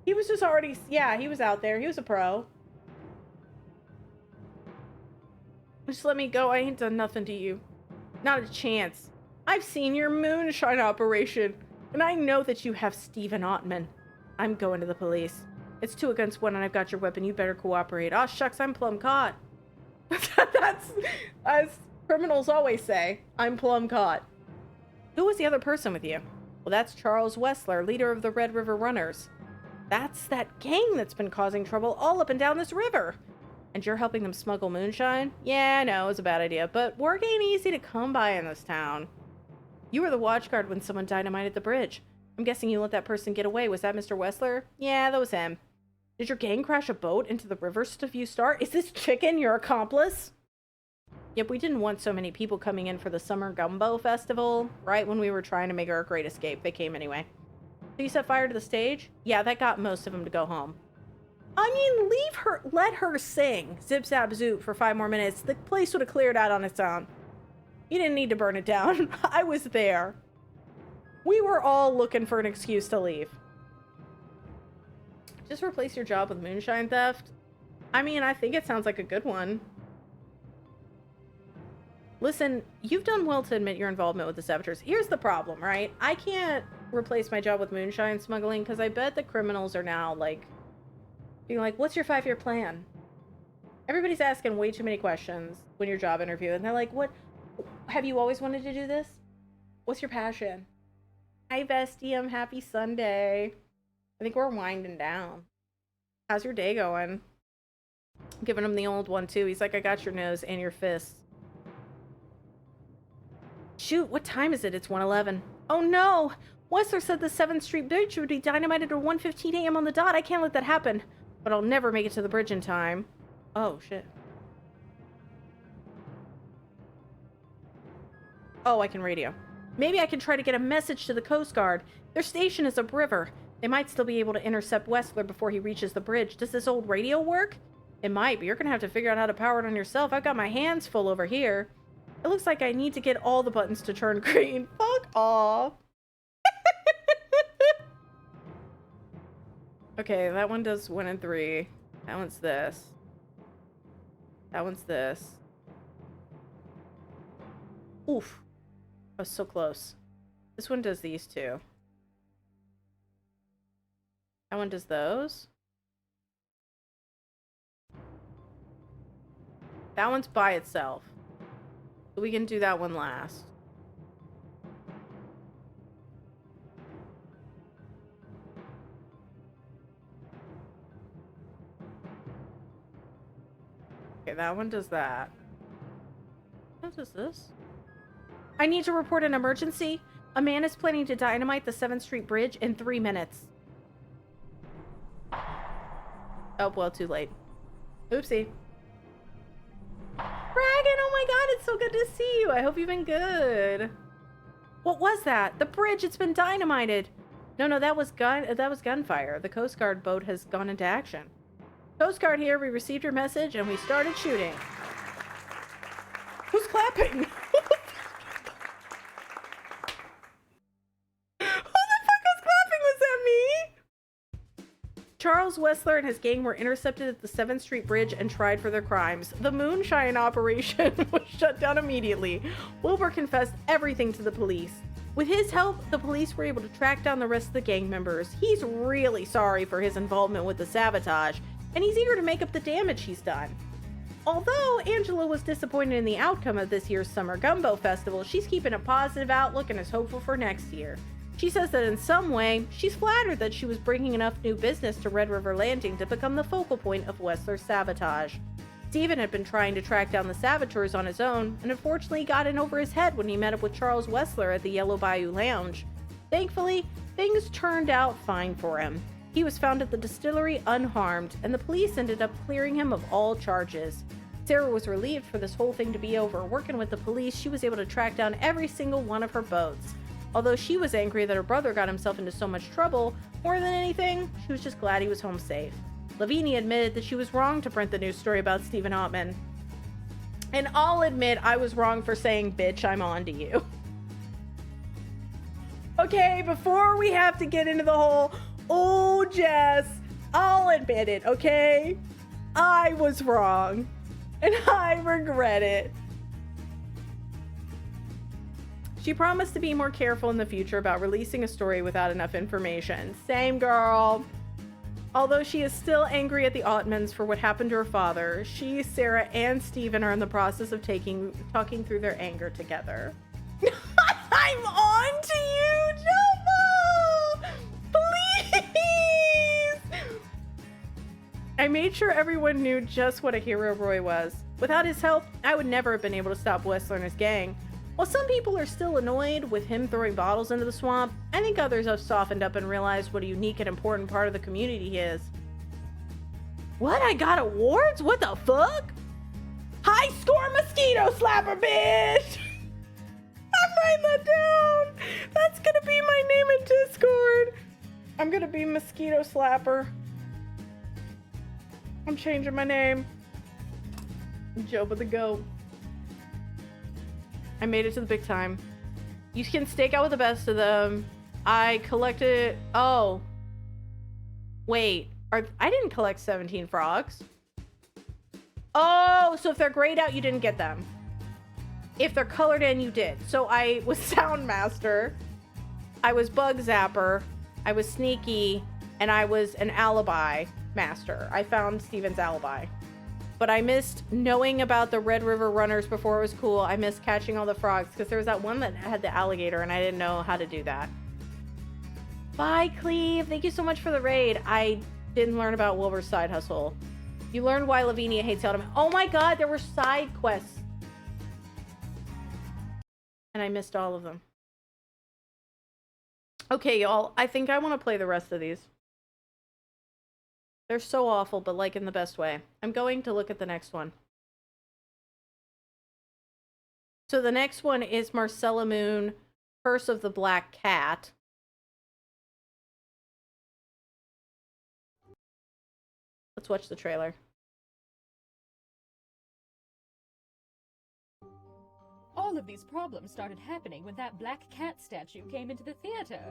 S1: He was just already... Yeah, he was out there. He was a pro. Just let me go. I ain't done nothing to you. Not a chance. I've seen your moonshine operation, and I know that you have Stephen Ottman. I'm going to the police. It's 2 against 1 and I've got your weapon. You better cooperate. Aw, shucks, I'm plumb caught. That's, as criminals always say, I'm plumb caught. Who was the other person with you? Well, that's Charles Wessler, leader of the Red River Runners. That's that gang that's been causing trouble all up and down this river. And you're helping them smuggle moonshine? Yeah, I know, it was a bad idea, but work ain't easy to come by in this town. You were the watch guard when someone dynamited the bridge. I'm guessing you let that person get away. Was that Mr. Wessler? Yeah, that was him. Did your gang crash a boat into the river stuff you start? Is this chicken your accomplice? Yep, we didn't want so many people coming in for the Summer Gumbo Festival. Right when we were trying to make our great escape, they came anyway. So you set fire to the stage? Yeah, that got most of them to go home. I mean, leave her, let her sing Zip Zap Zoop for 5 more minutes. The place would have cleared out on its own. You didn't need to burn it down. I was there. We were all looking for an excuse to leave. Just replace your job with moonshine theft? I mean, I think it sounds like a good one. Listen, you've done well to admit your involvement with the Saboteurs. Here's the problem, right? I can't replace my job with moonshine smuggling because I bet the criminals are now, like, being like, what's your 5-year plan? Everybody's asking way too many questions when you're job interview, and they're like, what? Have you always wanted to do this? What's your passion? Hi, Bestie. Happy Sunday. I think we're winding down. How's your day going? I'm giving him the old one, too. He's like, I got your nose and your fists. Shoot, what time is it? It's 1:11. Oh, no. Wessler said the 7th Street Bridge would be dynamited at 1:15 a.m. on the dot. I can't let that happen. But I'll never make it to the bridge in time. Oh, shit. Oh, I can radio. Maybe I can try to get a message to the Coast Guard. Their station is upriver. They might still be able to intercept Wessler before he reaches the bridge. Does this old radio work? It might, but you're going to have to figure out how to power it on yourself. I've got my hands full over here. It looks like I need to get all the buttons to turn green. Fuck off. Okay, that one does 1 and 3. That one's this. That one's this. Oof. I was so close. This one does these 2. That one does those. That one's by itself. So we can do that one last. Okay, that one does that. What does this? I need to report an emergency. A man is planning to dynamite the 7th Street Bridge in 3 minutes. Oh, well, too late. Oopsie. Dragon, oh my god, it's so good to see you. I hope you've been good. What was that? The bridge, it's been dynamited. No, that was gunfire. The Coast Guard boat has gone into action. Coast Guard here, we received your message and we started shooting. Who's clapping? Who the fuck was clapping? Was that me? Charles Wessler and his gang were intercepted at the 7th Street Bridge and tried for their crimes. The moonshine operation was shut down immediately. Wilbur confessed everything to the police. With his help, the police were able to track down the rest of the gang members. He's really sorry for his involvement with the sabotage, and he's eager to make up the damage he's done. Although Angela was disappointed in the outcome of this year's Summer Gumbo Festival, she's keeping a positive outlook and is hopeful for next year. She says that in some way, she's flattered that she was bringing enough new business to Red River Landing to become the focal point of Wessler's sabotage. Stephen had been trying to track down the saboteurs on his own, and unfortunately got in over his head when he met up with Charles Wessler at the Yellow Bayou Lounge. Thankfully, things turned out fine for him. He was found at the distillery unharmed, and the police ended up clearing him of all charges. Sarah was relieved for this whole thing to be over. Working with the police, she was able to track down every single one of her boats. Although she was angry that her brother got himself into so much trouble, more than anything, she was just glad he was home safe. Lavinia admitted that she was wrong to print the news story about Stephen Ottman. And I'll admit I was wrong for saying, bitch, I'm on to you. Okay, before we have to get into the whole, oh, Jess, I'll admit it, okay? I was wrong. And I regret it. She promised to be more careful in the future about releasing a story without enough information. Same girl. Although she is still angry at the Ottmans for what happened to her father, she, Sarah, and Stephen are in the process of talking through their anger together. I'm on to you, Jumbo! Please! I made sure everyone knew just what a hero Roy was. Without his help, I would never have been able to stop Wessler and his gang. While some people are still annoyed with him throwing bottles into the swamp, I think others have softened up and realized what a unique and important part of the community he is. What? I got awards? What the fuck? High score mosquito slapper, bitch! I'm writing that down! That's gonna be my name in Discord! I'm gonna be mosquito slapper. I'm changing my name. Joba the Goat. I made it to the big time. You can stake out with the best of them. I collected... Oh. Wait. I didn't collect 17 frogs. Oh, so if they're grayed out, you didn't get them. If they're colored in, you did. So I was Soundmaster. I was Bug Zapper. I was Sneaky. And I was an Alibi Master. I found Steven's alibi. But I missed knowing about the Red River Runners before it was cool. I missed catching all the frogs because there was that one that had the alligator and I didn't know how to do that. Bye, Cleve. Thank you so much for the raid. I didn't learn about Wilbur's side hustle. You learned why Lavinia hates Eldon. Oh my god, there were side quests. And I missed all of them. Okay, y'all. I think I want to play the rest of these. They're so awful, but like in the best way. I'm going to look at the next one. So the next one is Marcella Moon, Curse of the Black Cat. Let's watch the trailer.
S7: All of these problems started happening when that black cat statue came into the theater.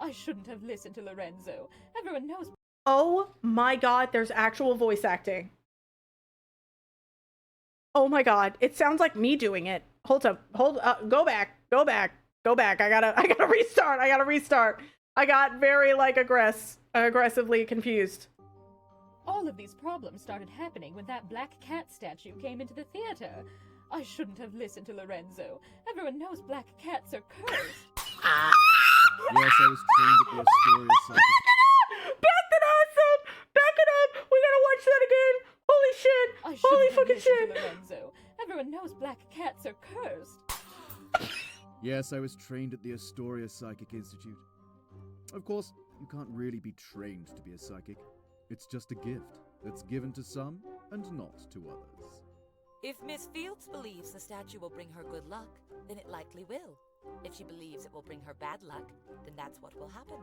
S7: I shouldn't have listened to Lorenzo. Everyone knows...
S1: Oh my god, there's actual voice acting. Oh my god, it sounds like me doing it. Hold up, go back. I gotta restart. I got very like aggressively confused.
S7: All of these problems started happening when that black cat statue came into the theater. I shouldn't have listened to Lorenzo. Everyone knows black cats are cursed.
S8: Yes, I was trained to be a story psychic.
S1: Back it up! We gotta watch that again! Holy shit! Holy fucking shit!
S7: Lorenzo. Everyone knows black cats are cursed.
S8: Yes, I was trained at the Astoria Psychic Institute. Of course, you can't really be trained to be a psychic. It's just a gift that's given to some and not to others.
S9: If Miss Fields believes the statue will bring her good luck, then it likely will. If she believes it will bring her bad luck, then that's what will happen.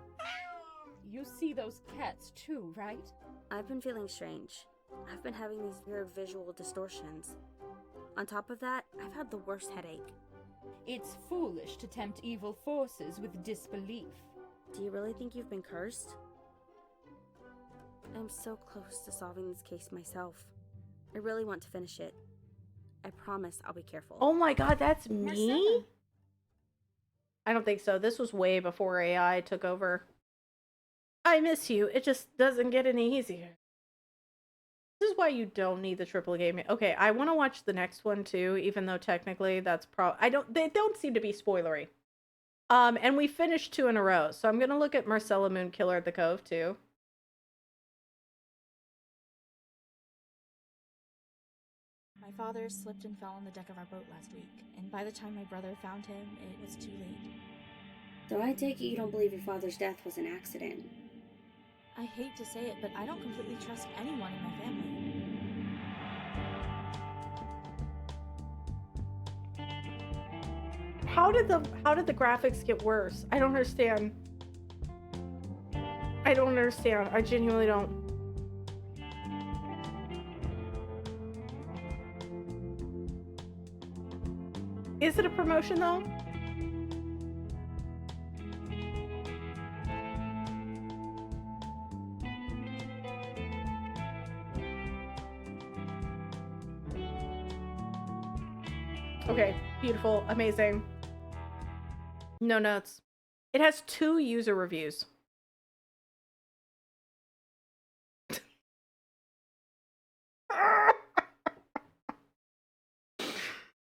S7: You see those cats too, right?
S10: I've been feeling strange. I've been having these weird visual distortions. On top of that, I've had the worst headache.
S7: It's foolish to tempt evil forces with disbelief.
S10: Do you really think you've been cursed? I'm so close to solving this case myself. I really want to finish it. I promise I'll be careful.
S1: Oh my god, that's me?
S10: Marcella.
S1: I don't think so. This was way before AI took over. I miss you. It just doesn't get any easier. This is why you don't need the triple game. Okay, I want to watch the next one too, even though technically that's they don't seem to be spoilery. And we finished 2 in a row, so I'm gonna look at Marcella Moon Killer at the Cove too.
S11: My father slipped and fell on the deck of our boat last week, and by the time my brother found him, it was too late.
S10: So I take it you don't believe your father's death was an accident.
S11: I hate to say it, but I don't completely trust anyone in my family.
S1: How did the graphics get worse? I don't understand. I don't understand. I genuinely don't. Is it a promotion though? Okay, beautiful, amazing. No notes. It has 2 user reviews.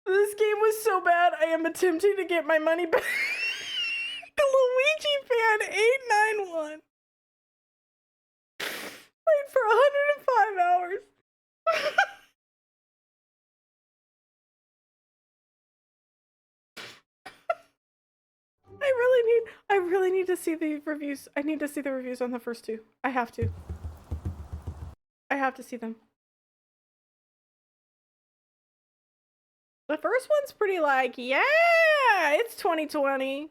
S1: This game was so bad, I am attempting to get my money back. Luigi fan 891. Played for 105 hours. I really need to see the reviews. I need to see the reviews on the first 2. I have to. I have to see them. The first one's pretty like, yeah, it's 2020.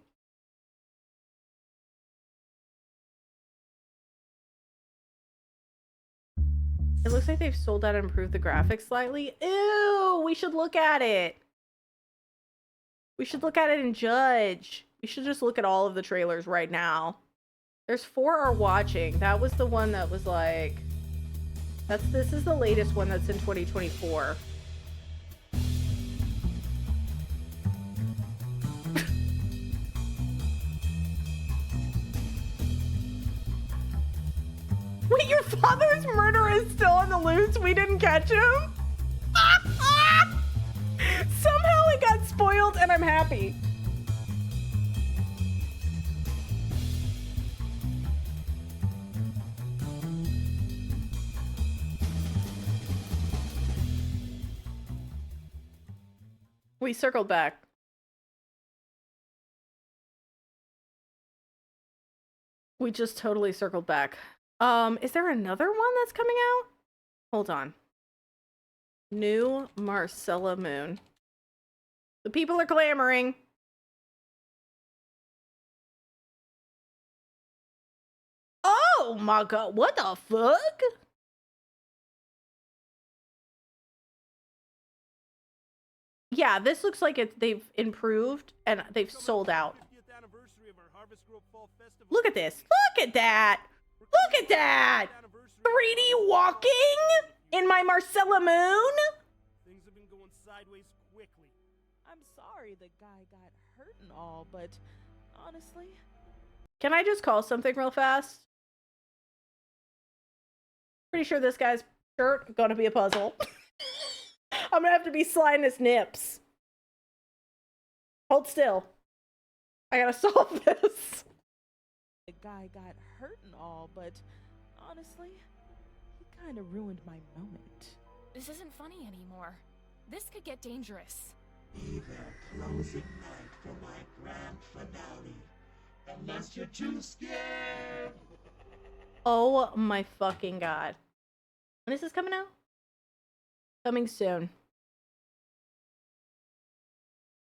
S1: It looks like they've sold out and improved the graphics slightly. Ew, we should look at it. We should look at it and judge. We should just look at all of the trailers right now. There's 4 are watching. That was the one that was like... This is the latest one that's in 2024. Wait, your father's murderer is still on the loose? We didn't catch him? Somehow it got spoiled and I'm happy. We circled back. We just totally circled back. Is there another one that's coming out? Hold on. New Marcella Moon. The people are clamoring. Oh my god, what the fuck? Yeah, this looks like they've improved and they've sold out. Look at this. Look at that. Look at that. 3D walking in my Marcella Moon.
S12: Things have been going sideways quickly. I'm sorry the guy got hurt and all, but honestly...
S1: Can I just call something real fast? Pretty sure this guy's shirt gonna be a puzzle. I'm gonna have to be sliding his nips. Hold still. I gotta solve this.
S12: The guy got hurt and all, but honestly, he kind of ruined my moment.
S13: This isn't funny anymore. This could get dangerous.
S14: Be there closing night for my grand finale. Unless you're too scared.
S1: Oh my fucking god. When is this coming out? Coming soon.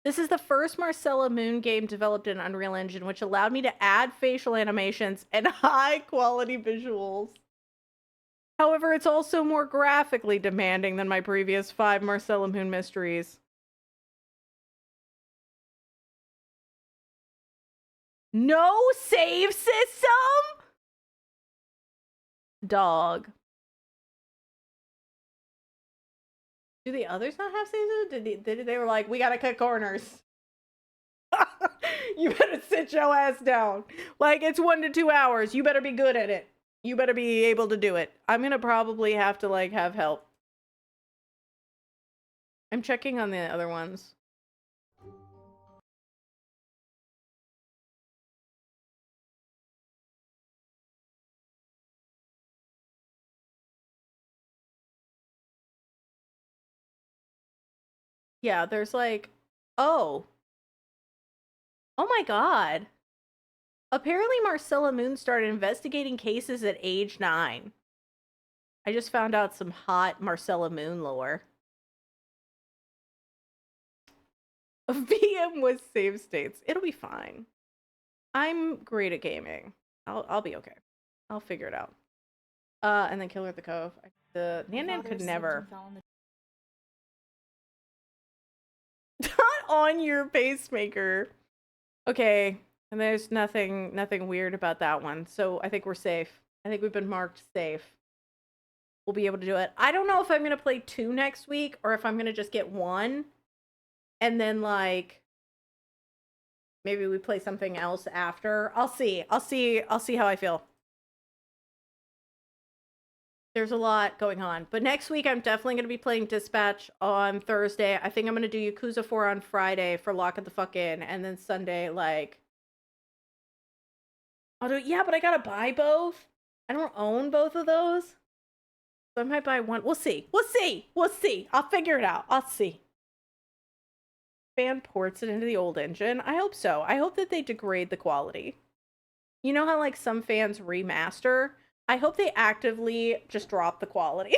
S1: This is the first Marcella Moon game developed in Unreal Engine, which allowed me to add facial animations and high-quality visuals. However, it's also more graphically demanding than my previous 5 Marcella Moon mysteries. No save system? Dog. Do the others not have save system? They were like, we gotta cut corners. You better sit your ass down. Like, it's 1 to 2 hours. You better be good at it. You better be able to do it. I'm gonna probably have to, like, have help. I'm checking on the other ones. Yeah, there's like, oh my god. Apparently Marcella Moon started investigating cases at age 9. I just found out some hot Marcella Moon lore. A VM with save states. It'll be fine. I'm great at gaming. I'll be okay. I'll figure it out. And then Killer at the Cove. The Nan could never. Not on your pacemaker. Okay, and there's nothing weird about that one. So I think we're safe. I think we've been marked safe. We'll be able to do it. I don't know if I'm gonna play 2 next week or if I'm gonna just get 1, and then like maybe we play something else after. I'll see how I feel. There's a lot going on. But next week, I'm definitely going to be playing Dispatch on Thursday. I think I'm going to do Yakuza 4 on Friday for Lock It the Fuck In. And then Sunday, like... Yeah, but I got to buy both. I don't own both of those. So I might buy one. We'll see. We'll see. We'll see. I'll figure it out. I'll see. Fan ports it into the old engine. I hope so. I hope that they degrade the quality. You know how, like, some fans remaster? I hope they actively just drop the quality.